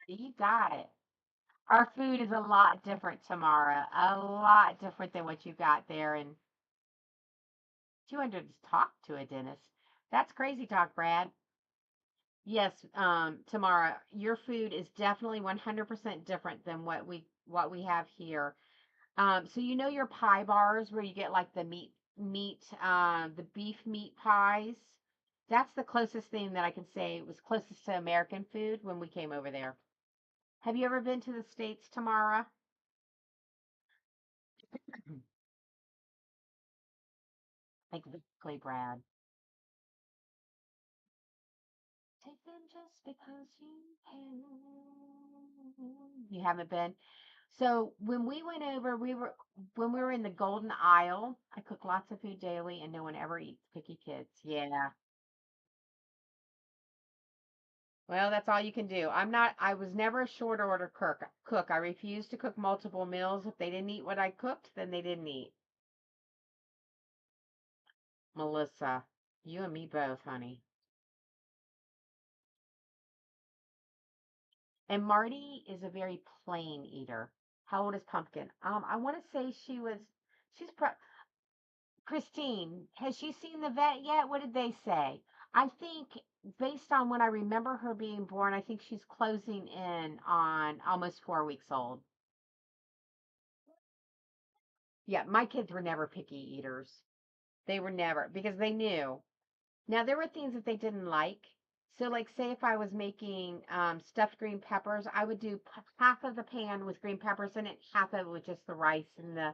You got it. Our food is a lot different, Tamara. A lot different than what you got there. And 200 to talk to a dentist. That's crazy talk, Brad. Yes, Tamara, your food is definitely 100% different than what we have here. So you know your pie bars where you get like the the beef meat pies. That's the closest thing that I can say was closest to American food when we came over there. Have you ever been to the States, Tamara? Exactly, Brad. Take them just because you can. You haven't been. So when we went over, when we were in the Golden Isle. I cook lots of food daily, and no one ever eats picky kids. Yeah. Well, that's all you can do. I was never a short order cook. I refused to cook multiple meals. If they didn't eat what I cooked, then they didn't eat. Melissa, you and me both, honey. And Marty is a very plain eater. How old is Pumpkin? I want to say she's Christine. Has she seen the vet yet? What did they say? I think based on when I remember her being born, I think she's closing in on almost 4 weeks old. Yeah, my kids were never picky eaters. They were never because they knew. Now there were things that they didn't like. So like say if I was making stuffed green peppers, I would do half of the pan with green peppers in it, half of it with just the rice and the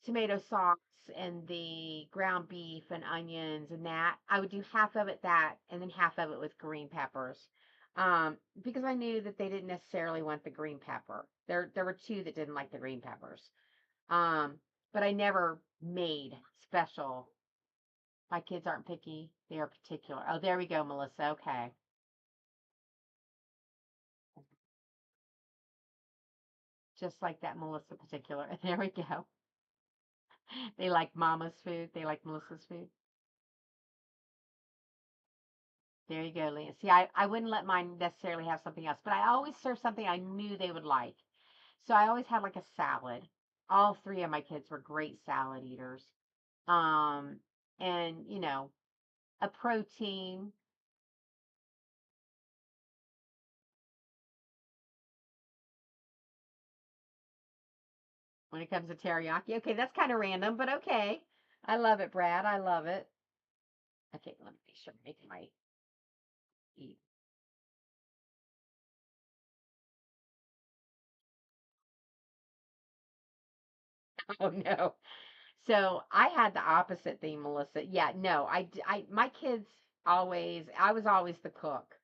tomato sauce and the ground beef and onions and that. I would do half of it that and then half of it with green peppers. Because I knew that they didn't necessarily want the green pepper. There were two that didn't like the green peppers. Um, but I never made special. My kids aren't picky. They are particular. Oh, there we go, Melissa. Okay. Just like that Melissa particular. There we go. They like mama's food. They like Melissa's food. There you go, Leah. See, I wouldn't let mine necessarily have something else, but I always serve something I knew they would like. So I always had like a salad. All three of my kids were great salad eaters. Um, and a protein. When it comes to teriyaki. Okay, that's kind of random, but okay. I love it, Brad. I love it. Okay, let me make sure I make my eat. Oh no. So I had the opposite thing, Melissa. Yeah, no, my kids I was always the cook.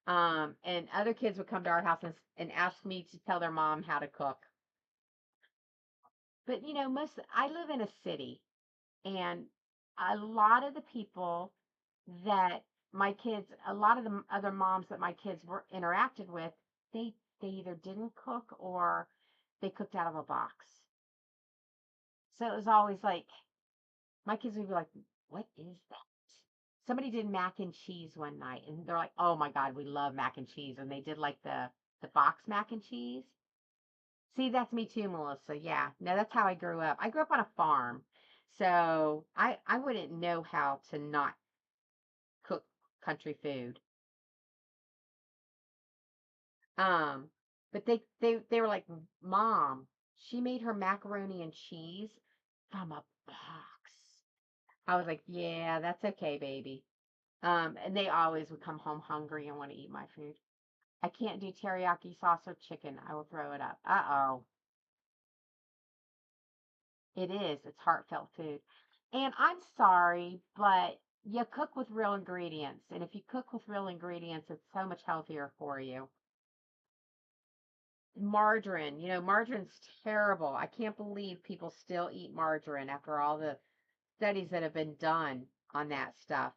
And other kids would come to our house and ask me to tell their mom how to cook. But I live in a city, and a lot of the people that a lot of the other moms that my kids were interacted with, they either didn't cook or they cooked out of a box. So it was always like my kids would be like, "What is that?" Somebody did mac and cheese one night, and they're like, "Oh my God, we love mac and cheese," and they did like the box mac and cheese. See, that's me too, Melissa. Yeah, no, that's how I grew up. I grew up on a farm, so I wouldn't know how to not cook country food. Um, but they were like, "Mom, she made her macaroni and cheese from a box." I was like, "Yeah, that's okay, baby." And they always would come home hungry and want to eat my food. I can't do teriyaki sauce or chicken. I will throw it up. Uh-oh. It is. It's heartfelt food. And I'm sorry, but you cook with real ingredients. And if you cook with real ingredients, it's so much healthier for you. Margarine, margarine's terrible. I can't believe people still eat margarine after all the studies that have been done on that stuff.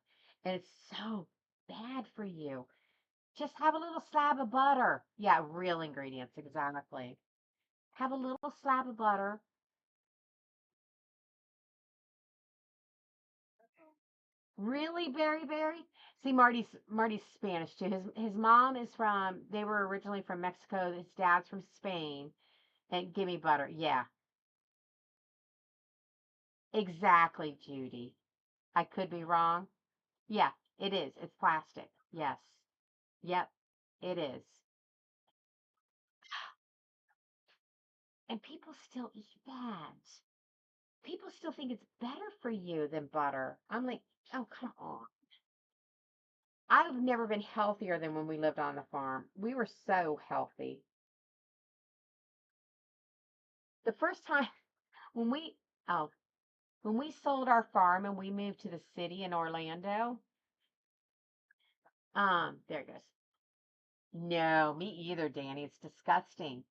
And it's so bad for you. Just have a little slab of butter. Yeah, real ingredients, exactly. Have a little slab of butter. Really, Berry Berry? See, Marty's Spanish too. His mom is from. They were originally from Mexico. His dad's from Spain. And gimme butter. Yeah, exactly, Judy. I could be wrong. Yeah, it is. It's plastic. Yes. Yep, it is. And people still eat that. People still think it's better for you than butter. I'm like, oh, come on. I've never been healthier than when we lived on the farm. We were so healthy. The first time when we, oh, when we sold our farm and we moved to the city in Orlando, there it goes. No, me either, Danny. It's disgusting.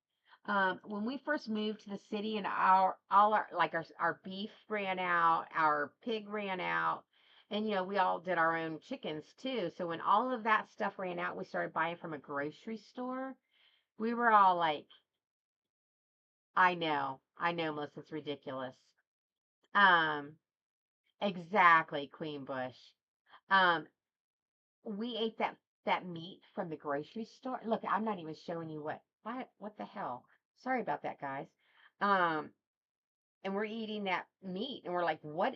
When we first moved to the city and our beef ran out, our pig ran out, and we all did our own chickens too. So when all of that stuff ran out, we started buying from a grocery store. We were all like, I know, Melissa, it's ridiculous. Um, exactly, Queen Bush. Um, we ate that meat from the grocery store. Look, I'm not even showing you what the hell. Sorry about that, guys. Um, and we're eating that meat and we're like, what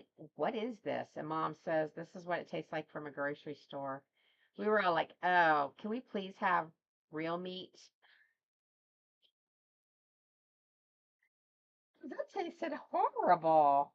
is this? And mom says this is what it tastes like from a grocery store. We were all like, oh, can we please have real meat? That tasted horrible.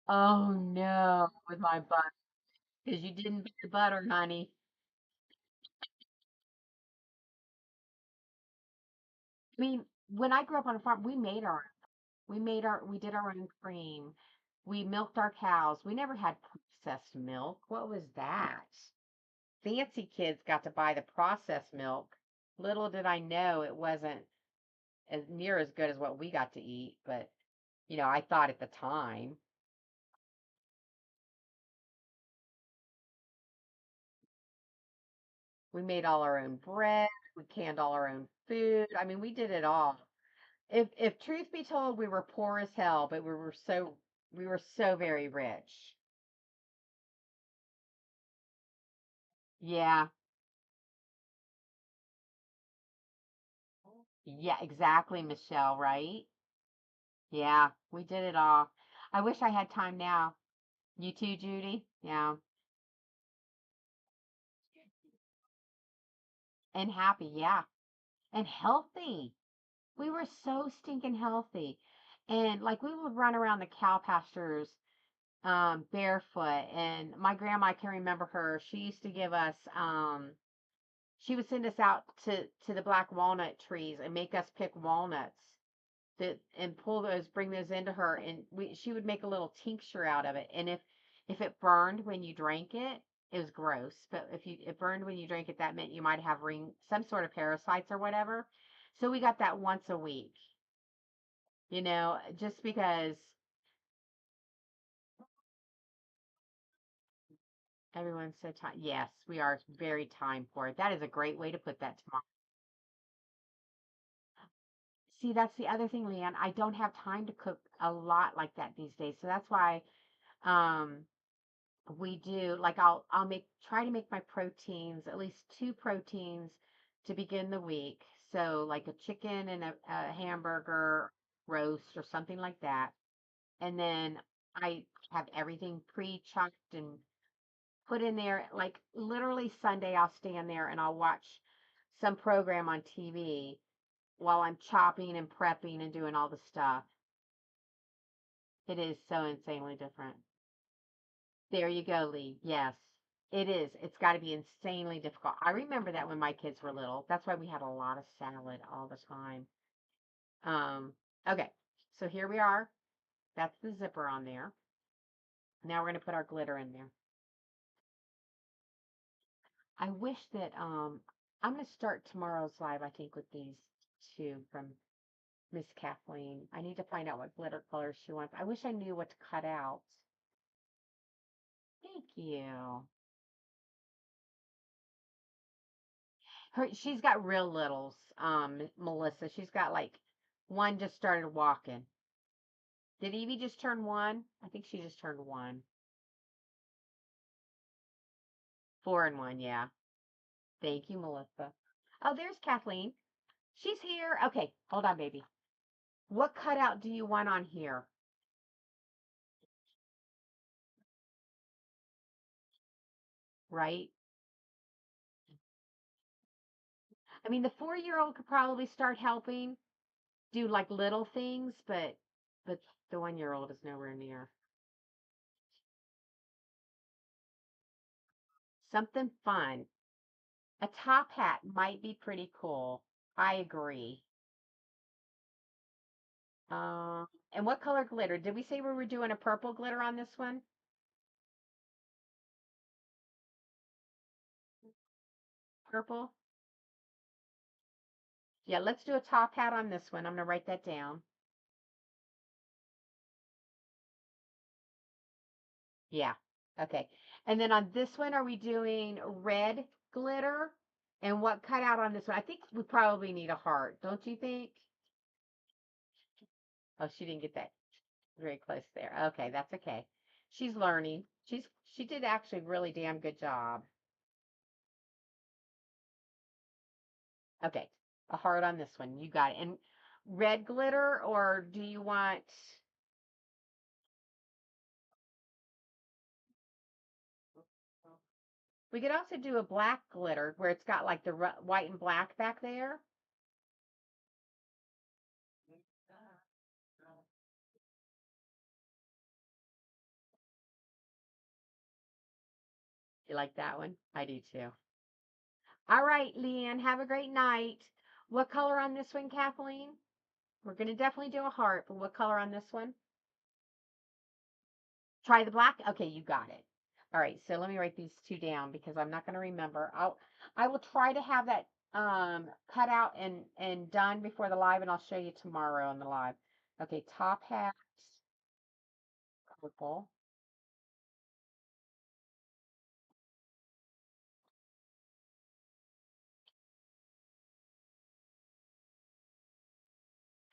Oh no, with my butter. Because you didn't beat the butter, honey. I mean, when I grew up on a farm, we did our own cream. We milked our cows. We never had processed milk. What was that? Fancy kids got to buy the processed milk. Little did I know it wasn't as near as good as what we got to eat, but I thought at the time. We made all our own bread, we canned all our own food. I mean, we did it all. If truth be told, we were poor as hell, but we were so very rich. Yeah. Yeah, exactly, Michelle, right? Yeah, we did it all. I wish I had time now. You too, Judy? Yeah. And happy, yeah. And healthy. We were so stinking healthy. And like we would run around the cow pastures barefoot. And my grandma, I can remember her, she used to give us she would send us out to the black walnut trees and make us pick walnuts that and pull those, bring those into her, and she would make a little tincture out of it. And if it burned when you drank it, it was gross. But if it burned when you drank it, that meant you might have some sort of parasites or whatever. So we got that once a week, just because everyone's so time. Yes, we are very time poor. That is a great way to put that tomorrow. See, that's the other thing, Leanne. I don't have time to cook a lot like that these days. So that's why um we do like I'll make try to make my proteins at least two proteins to begin the week. So like a chicken and a hamburger roast or something like that. And then I have everything pre-chopped and put in there. Like literally Sunday I'll stand there and I'll watch some program on TV while I'm chopping and prepping and doing all the stuff. It is so insanely different. There you go, Lee. Yes, it is. It's got to be insanely difficult. I remember that when my kids were little. That's why we had a lot of salad all the time. Um, okay, so here we are. That's the zipper on there. Now we're going to put our glitter in there. I wish that I'm going to start tomorrow's live, I think, with these two from Miss Kathleen. I need to find out what glitter colors she wants. I wish I knew what to cut out. Thank you. She's got real littles, Melissa. She's got like one just started walking. Did Evie just turn one? I think she just turned one. 4 and 1, yeah. Thank you, Melissa. Oh, there's Kathleen. She's here. Okay, hold on, baby. What cutout do you want on here? Right? I mean, the 4-year-old could probably start helping do like little things, but the 1-year-old is nowhere near. Something fun. A top hat might be pretty cool. I agree. And what color glitter? Did we say we were doing a purple glitter on this one? Purple? Yeah, let's do a top hat on this one. I'm going to write that down. Yeah. Okay. And then on this one, are we doing red glitter? And what cutout on this one? I think we probably need a heart, don't you think? Oh, she didn't get that very close there. Okay, that's okay. She's learning. She did actually a really damn good job. Okay, a heart on this one. You got it. And red glitter, or do you want? We could also do a black glitter where it's got like the white and black back there. You like that one? I do too. All right, Leanne, have a great night. What color on this one, Kathleen? We're going to definitely do a heart, but what color on this one? Try the black? Okay, you got it. All right, so let me write these two down because I'm not going to remember. I will try to have that cut out and done before the live, and I'll show you tomorrow on the live. Okay, top hat, purple.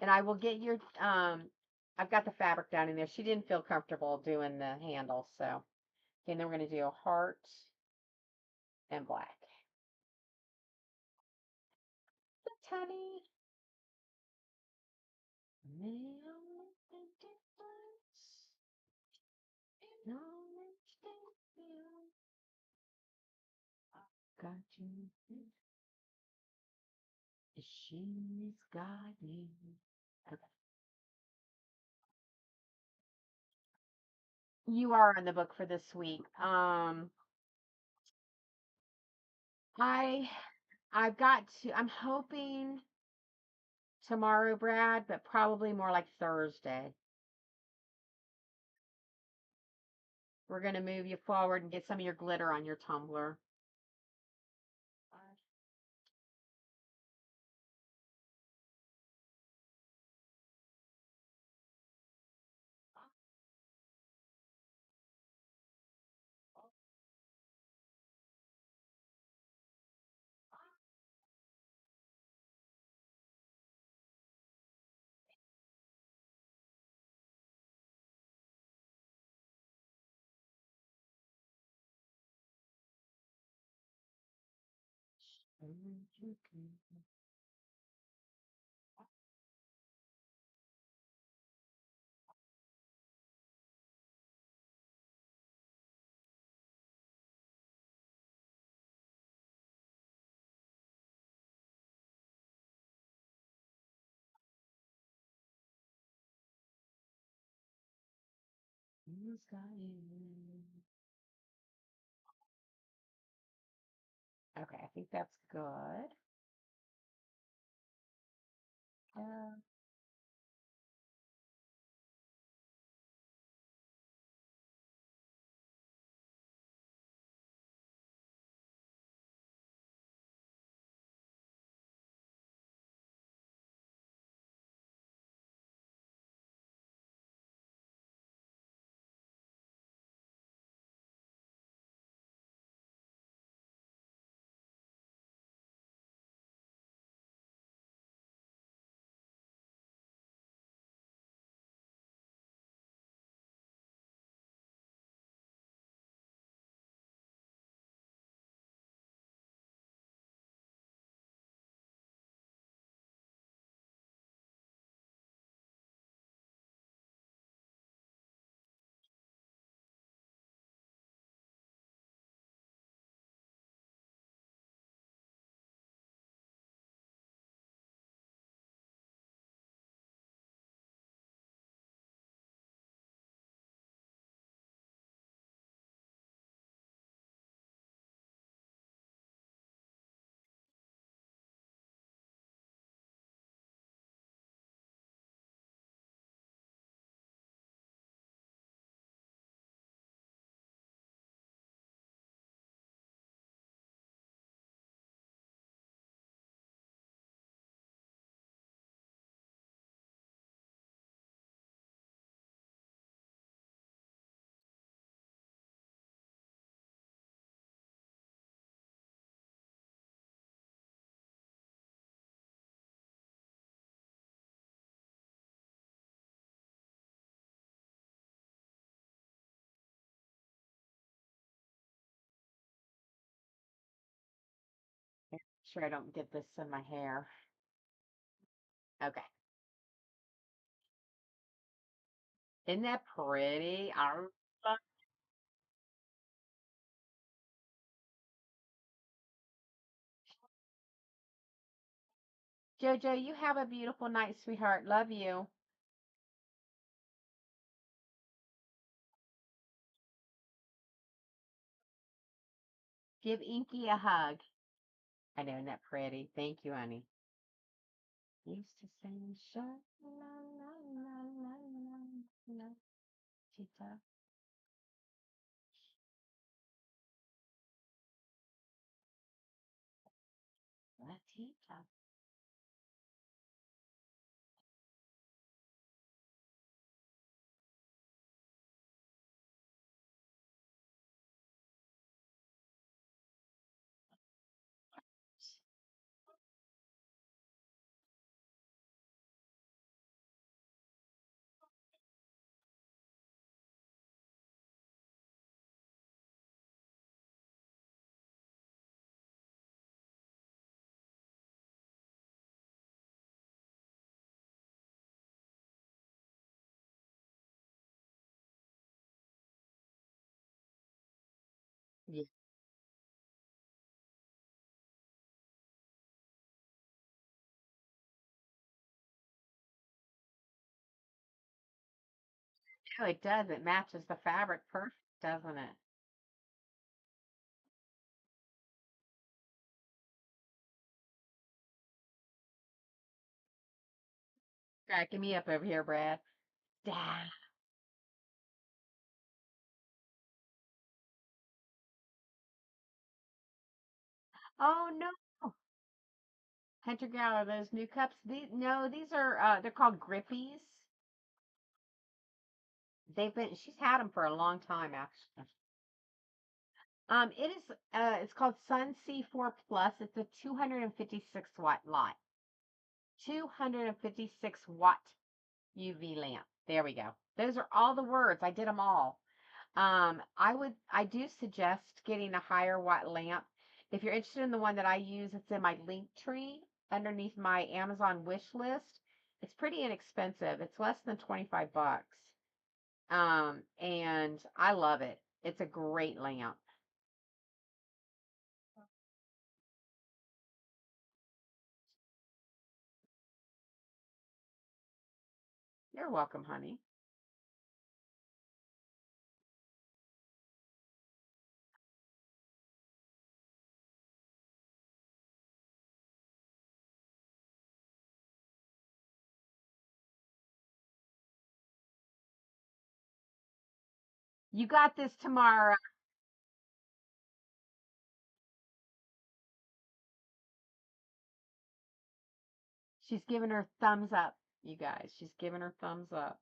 And I will get your I've got the fabric down in there. She didn't feel comfortable doing the handle, so okay, and then we're gonna do a heart and black. Honey. Got you. She's got you. Okay. You are on the book for this week. I I've got to. I'm hoping tomorrow, Brad, but probably more like Thursday. We're gonna move you forward and get some of your glitter on your tumbler. Okay, I think that's good. Yeah. sure I don't get this in my hair. Okay. Isn't that pretty? Jojo, you have a beautiful night, sweetheart. Love you. Give Inky a hug. I know, isn't that pretty? Thank you, honey. Used to sing sha la la la la la la. Tita. La tita. Yeah. No, it does. It matches the fabric perfect, doesn't it? Cracking me up over here, Brad. Dad. Oh no. Hunter Gal, are those new cups? No, these are they're called Grippies. She's had them for a long time actually. It is it's called Sun C4 Plus. It's a 256 watt lot. 256 watt UV lamp. There we go. Those are all the words. I did them all. I do suggest getting a higher watt lamp. If you're interested in the one that I use, it's in my link tree underneath my Amazon wish list. It's pretty inexpensive. It's less than 25 bucks. And I love it. It's a great lamp. You're welcome, honey. You got this tomorrow. She's giving her thumbs up, you guys. She's giving her thumbs up.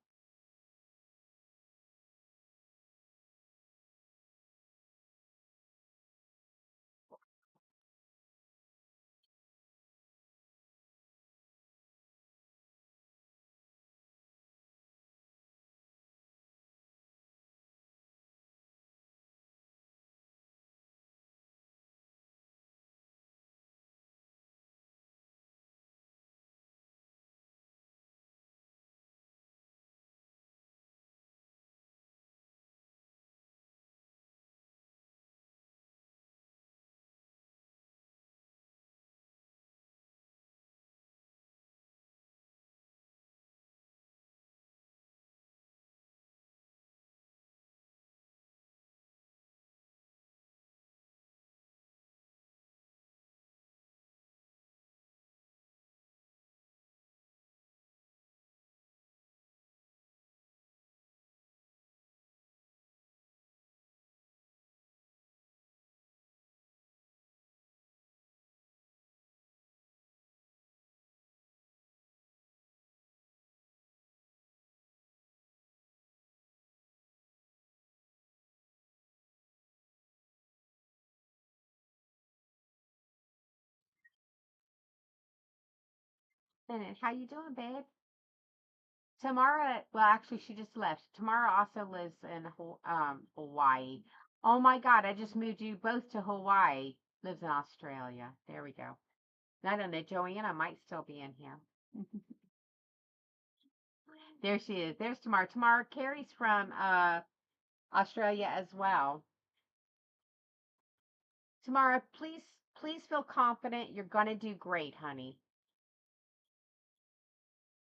And how you doing, babe? Tamara, well, actually, she just left. Tamara also lives in Hawaii. Oh my God, I just moved you both to Hawaii. Lives in Australia. There we go. I don't know. Joanna might still be in here. There she is. There's Tamara. Tamara Carrie's from Australia as well. Tamara, please feel confident. You're gonna do great, honey.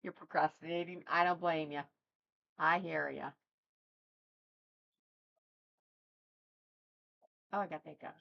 You're procrastinating. I don't blame you. I hear you. Oh, I got that goes.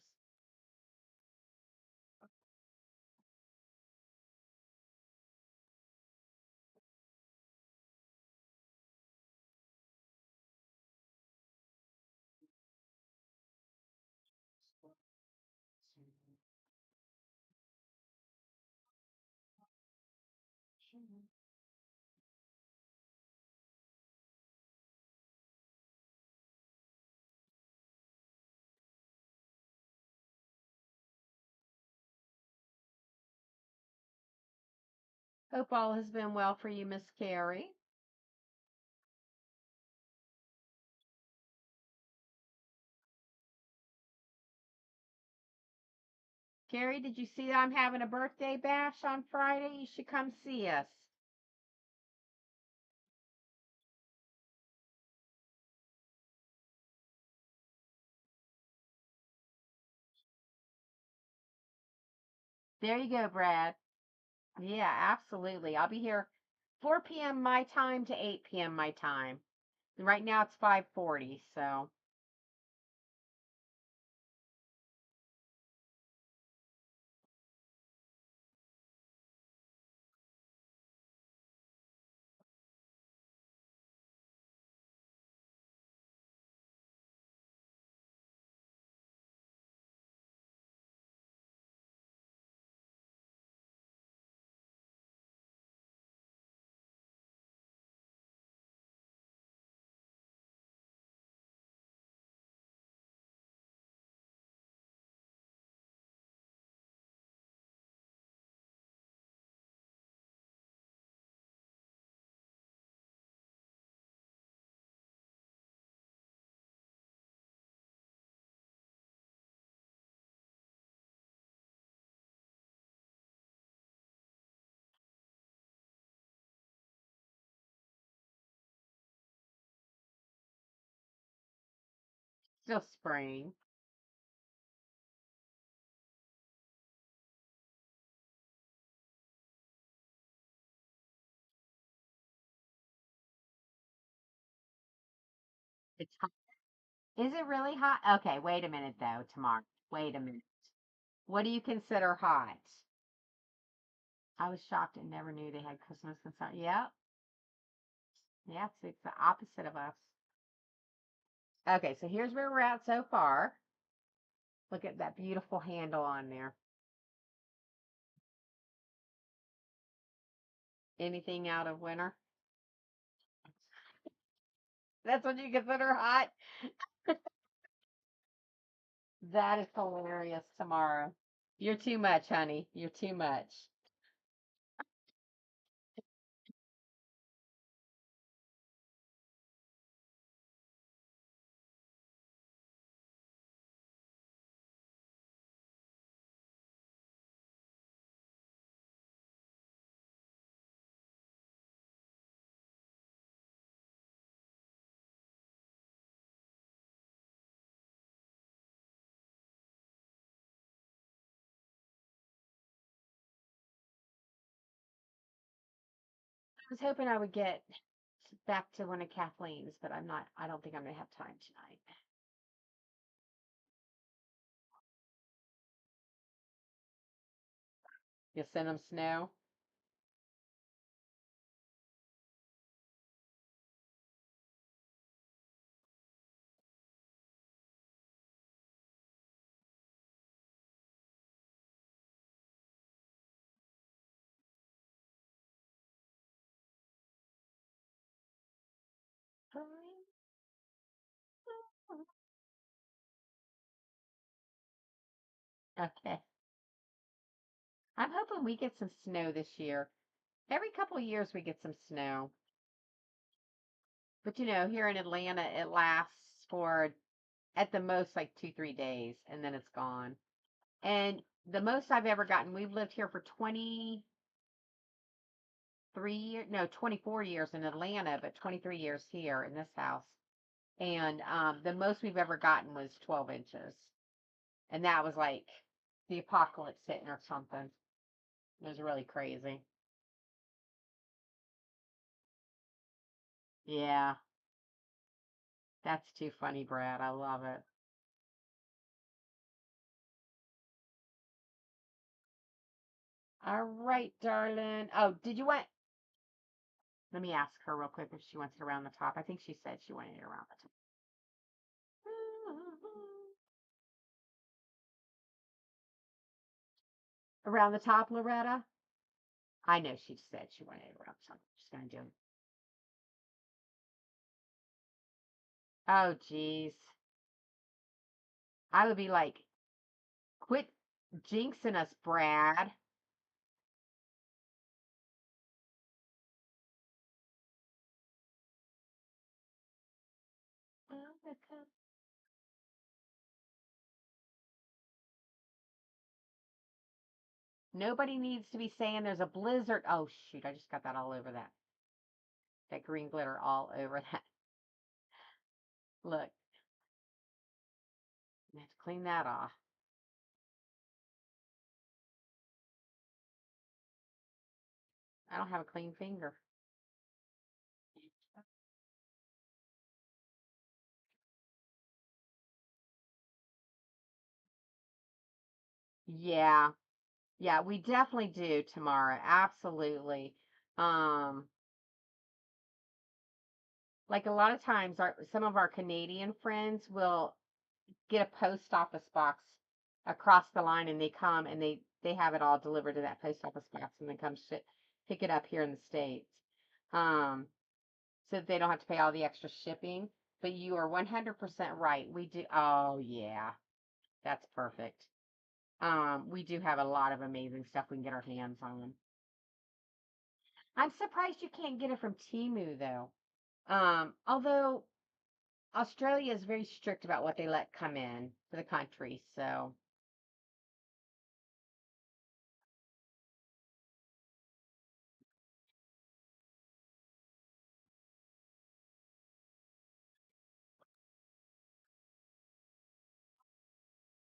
Hope all has been well for you, Miss Carrie. Carrie, did you see that I'm having a birthday bash on Friday? You should come see us. There you go, Brad. Yeah, absolutely. I'll be here 4 p.m. my time to 8 p.m. my time. Right now it's 5:40, so still spring. It's hot. Is it really hot? Okay, wait a minute though, Tamar. Wait a minute. What do you consider hot? I was shocked and never knew they had Christmas concert. Yep. Yeah, it's the opposite of us. Okay, so here's where we're at so far. Look at that beautiful handle on there. Anything out of winter? That's what you consider hot? That is hilarious, Tamara. You're too much, honey. You're too much. I was hoping I would get back to one of Kathleen's, but I'm not. I don't think I'm gonna have time tonight. You send them snow. Okay. I'm hoping we get some snow this year. Every couple of years we get some snow. But here in Atlanta, it lasts for at the most like 2, 3 days and then it's gone. And the most I've ever gotten, we've lived here for 23 years, no, 24 years in Atlanta, but 23 years here in this house. And the most we've ever gotten was 12 inches. And that was like the apocalypse hitting or something. It was really crazy. Yeah, that's too funny, Brad. I love it. All right, darling. Oh, did you want? Let me ask her real quick if she wants it around the top. I think she said she wanted it around the top. Around the top, Loretta? I know she said she wanted it around the top. She's gonna do it. Oh, geez. I would be like, quit jinxing us, Brad. Nobody needs to be saying there's a blizzard. Oh, shoot. I just got that all over that green glitter all over that. Look, I have to clean that off. I don't have a clean finger. Yeah. Yeah, we definitely do, Tamara. Absolutely. Um, like a lot of times some of our Canadian friends will get a post office box across the line and they come and they have it all delivered to that post office box and then come pick it up here in the States. Um, so that they don't have to pay all the extra shipping. But you are 100% right. We do. Oh, yeah. That's perfect. We do have a lot of amazing stuff we can get our hands on. I'm surprised you can't get it from Timu though. Although Australia is very strict about what they let come in to the country, so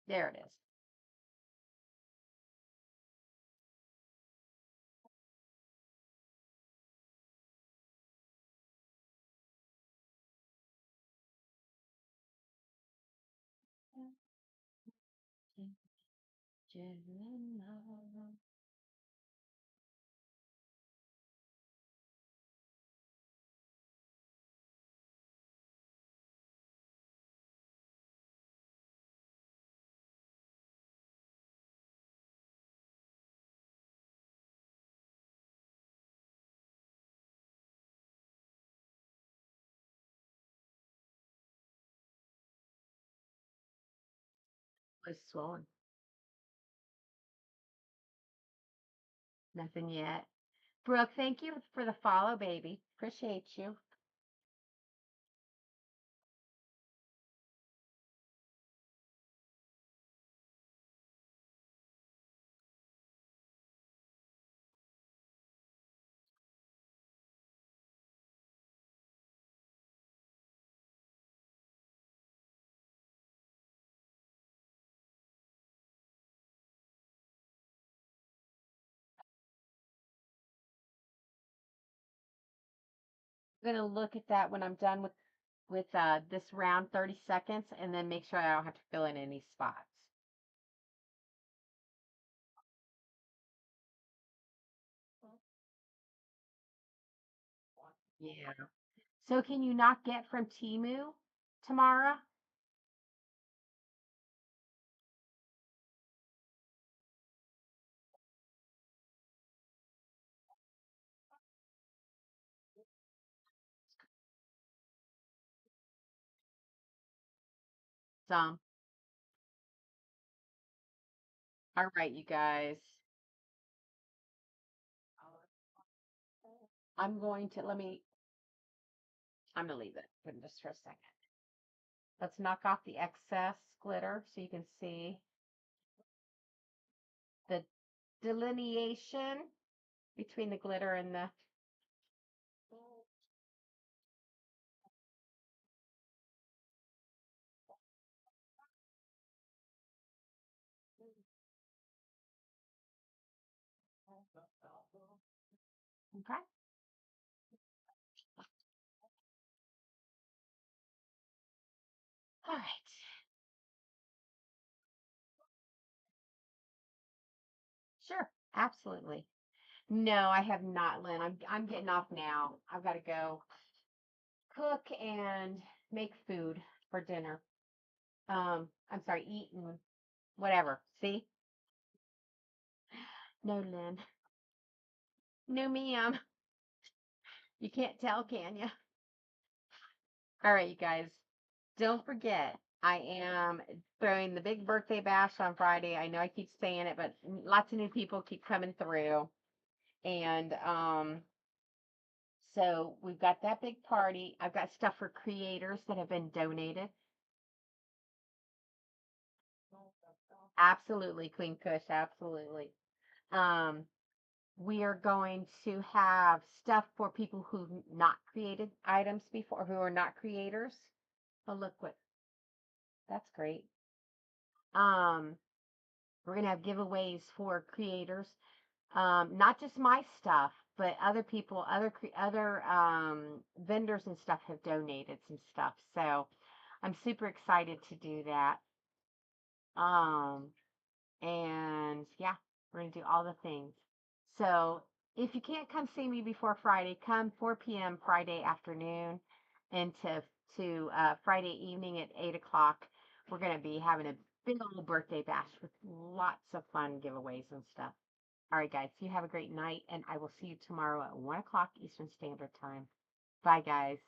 there it is. It's swollen. Nothing yet. Brooke, thank you for the follow, baby. Appreciate you. I'm gonna look at that when I'm done with this round 30 seconds and then make sure I don't have to fill in any spots. Yeah. So can you not get from Timu, Tamara? Some. All right, you guys. I'm gonna leave it for just for a second. Let's knock off the excess glitter so you can see. delineation between the glitter and the. Okay. All right. Sure. Absolutely. No, I have not, Lynn. I'm getting off now. I've got to go cook and make food for dinner. I'm sorry, eat and whatever. See? No, Lynn. No, ma'am. You can't tell, can you? All right, you guys. Don't forget, I am throwing the big birthday bash on Friday. I know I keep saying it, but lots of new people keep coming through. And so we've got that big party. I've got stuff for creators that have been donated. Absolutely, Queen Kush, absolutely. Um, we are going to have stuff for people who've not created items before, who are not creators. Oh, look what, that's great. Um, we're gonna have giveaways for creators. Not just my stuff, but other people, other vendors and stuff have donated some stuff. So I'm super excited to do that. Um, and yeah, we're gonna do all the things. So if you can't come see me before Friday, come 4 p.m. Friday afternoon and to Friday evening at 8 o'clock. We're gonna be having a big old birthday bash with lots of fun giveaways and stuff. All right, guys, you have a great night, and I will see you tomorrow at 1 o'clock Eastern Standard Time. Bye, guys.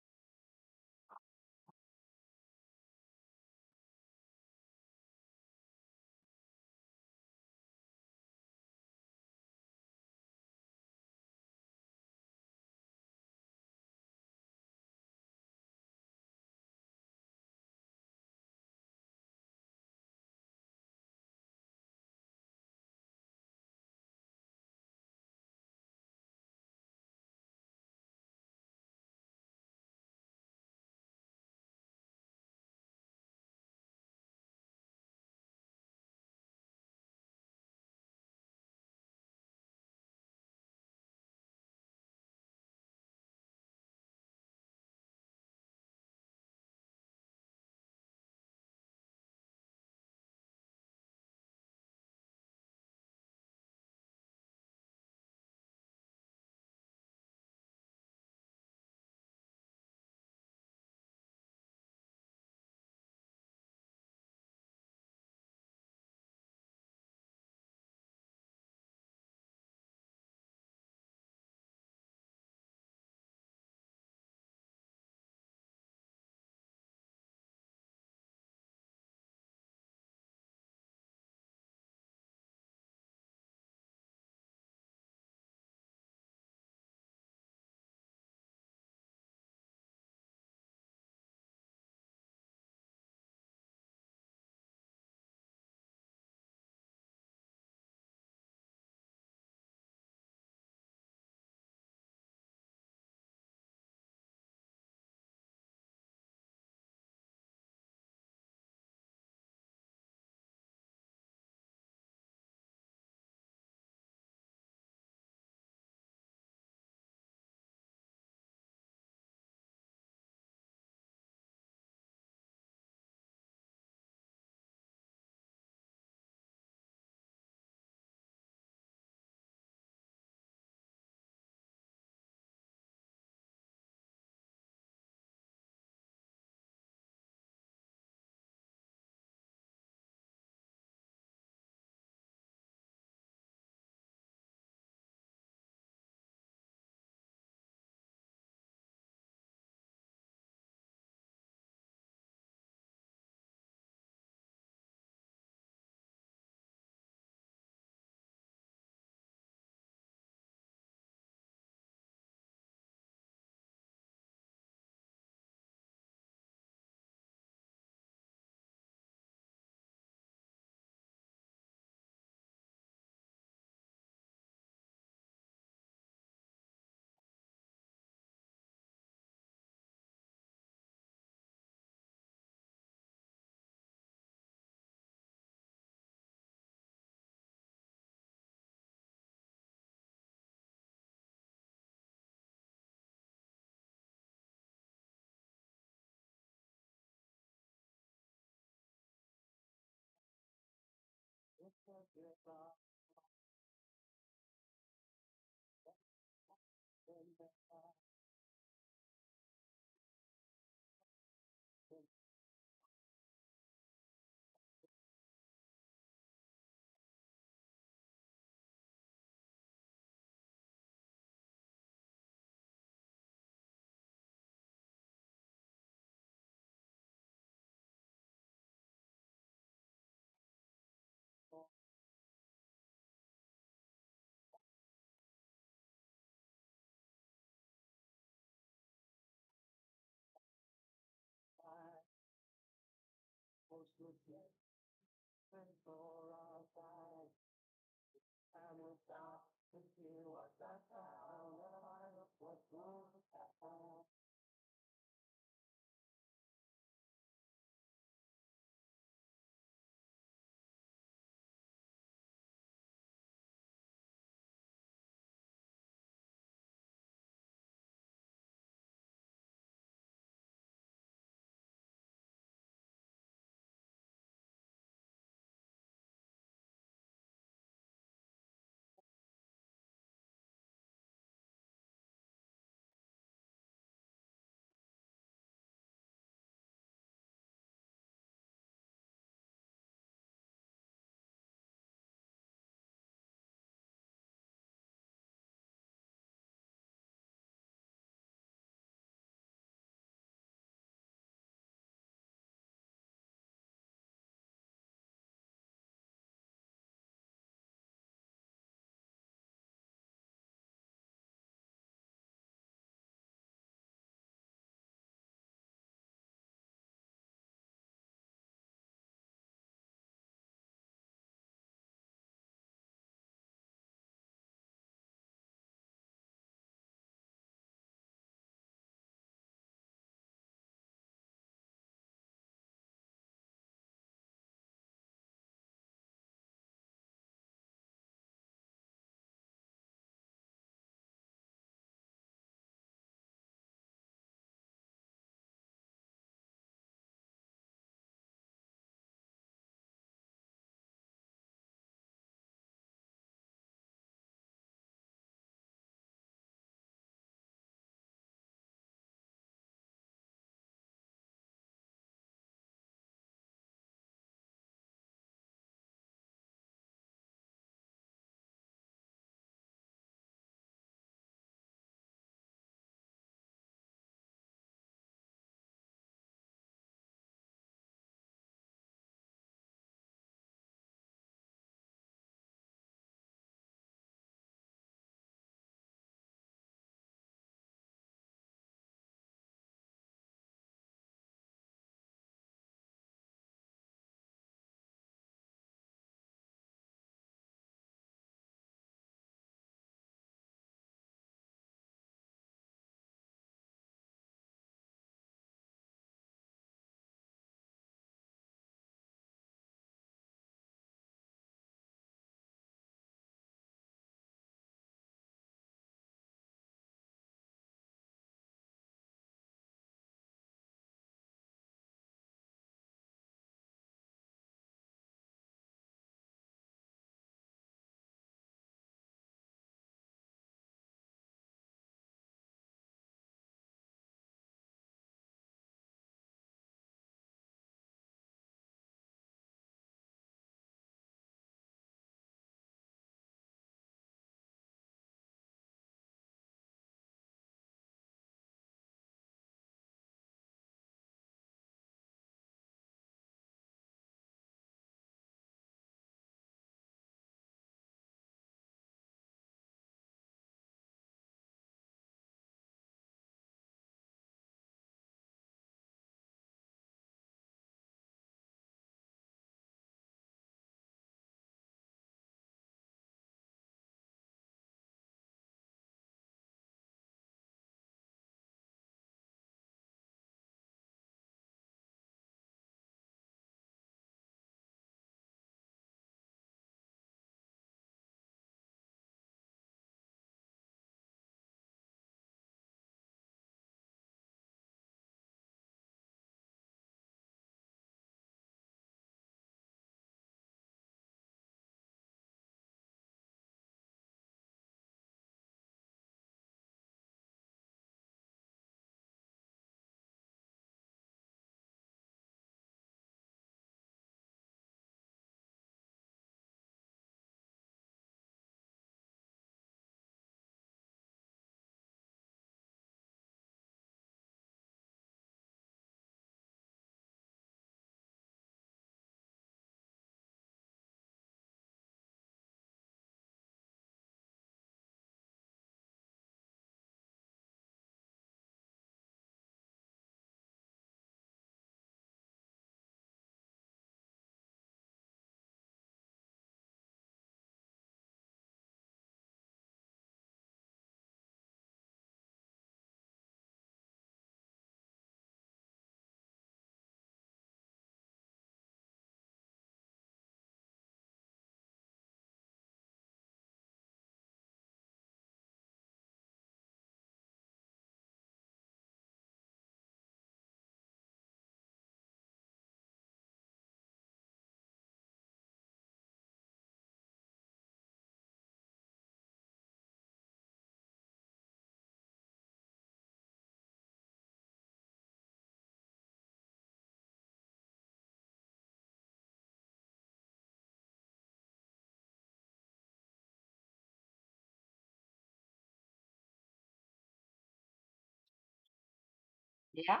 Yeah.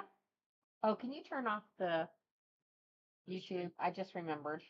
Oh, can you turn off the YouTube? I just remembered.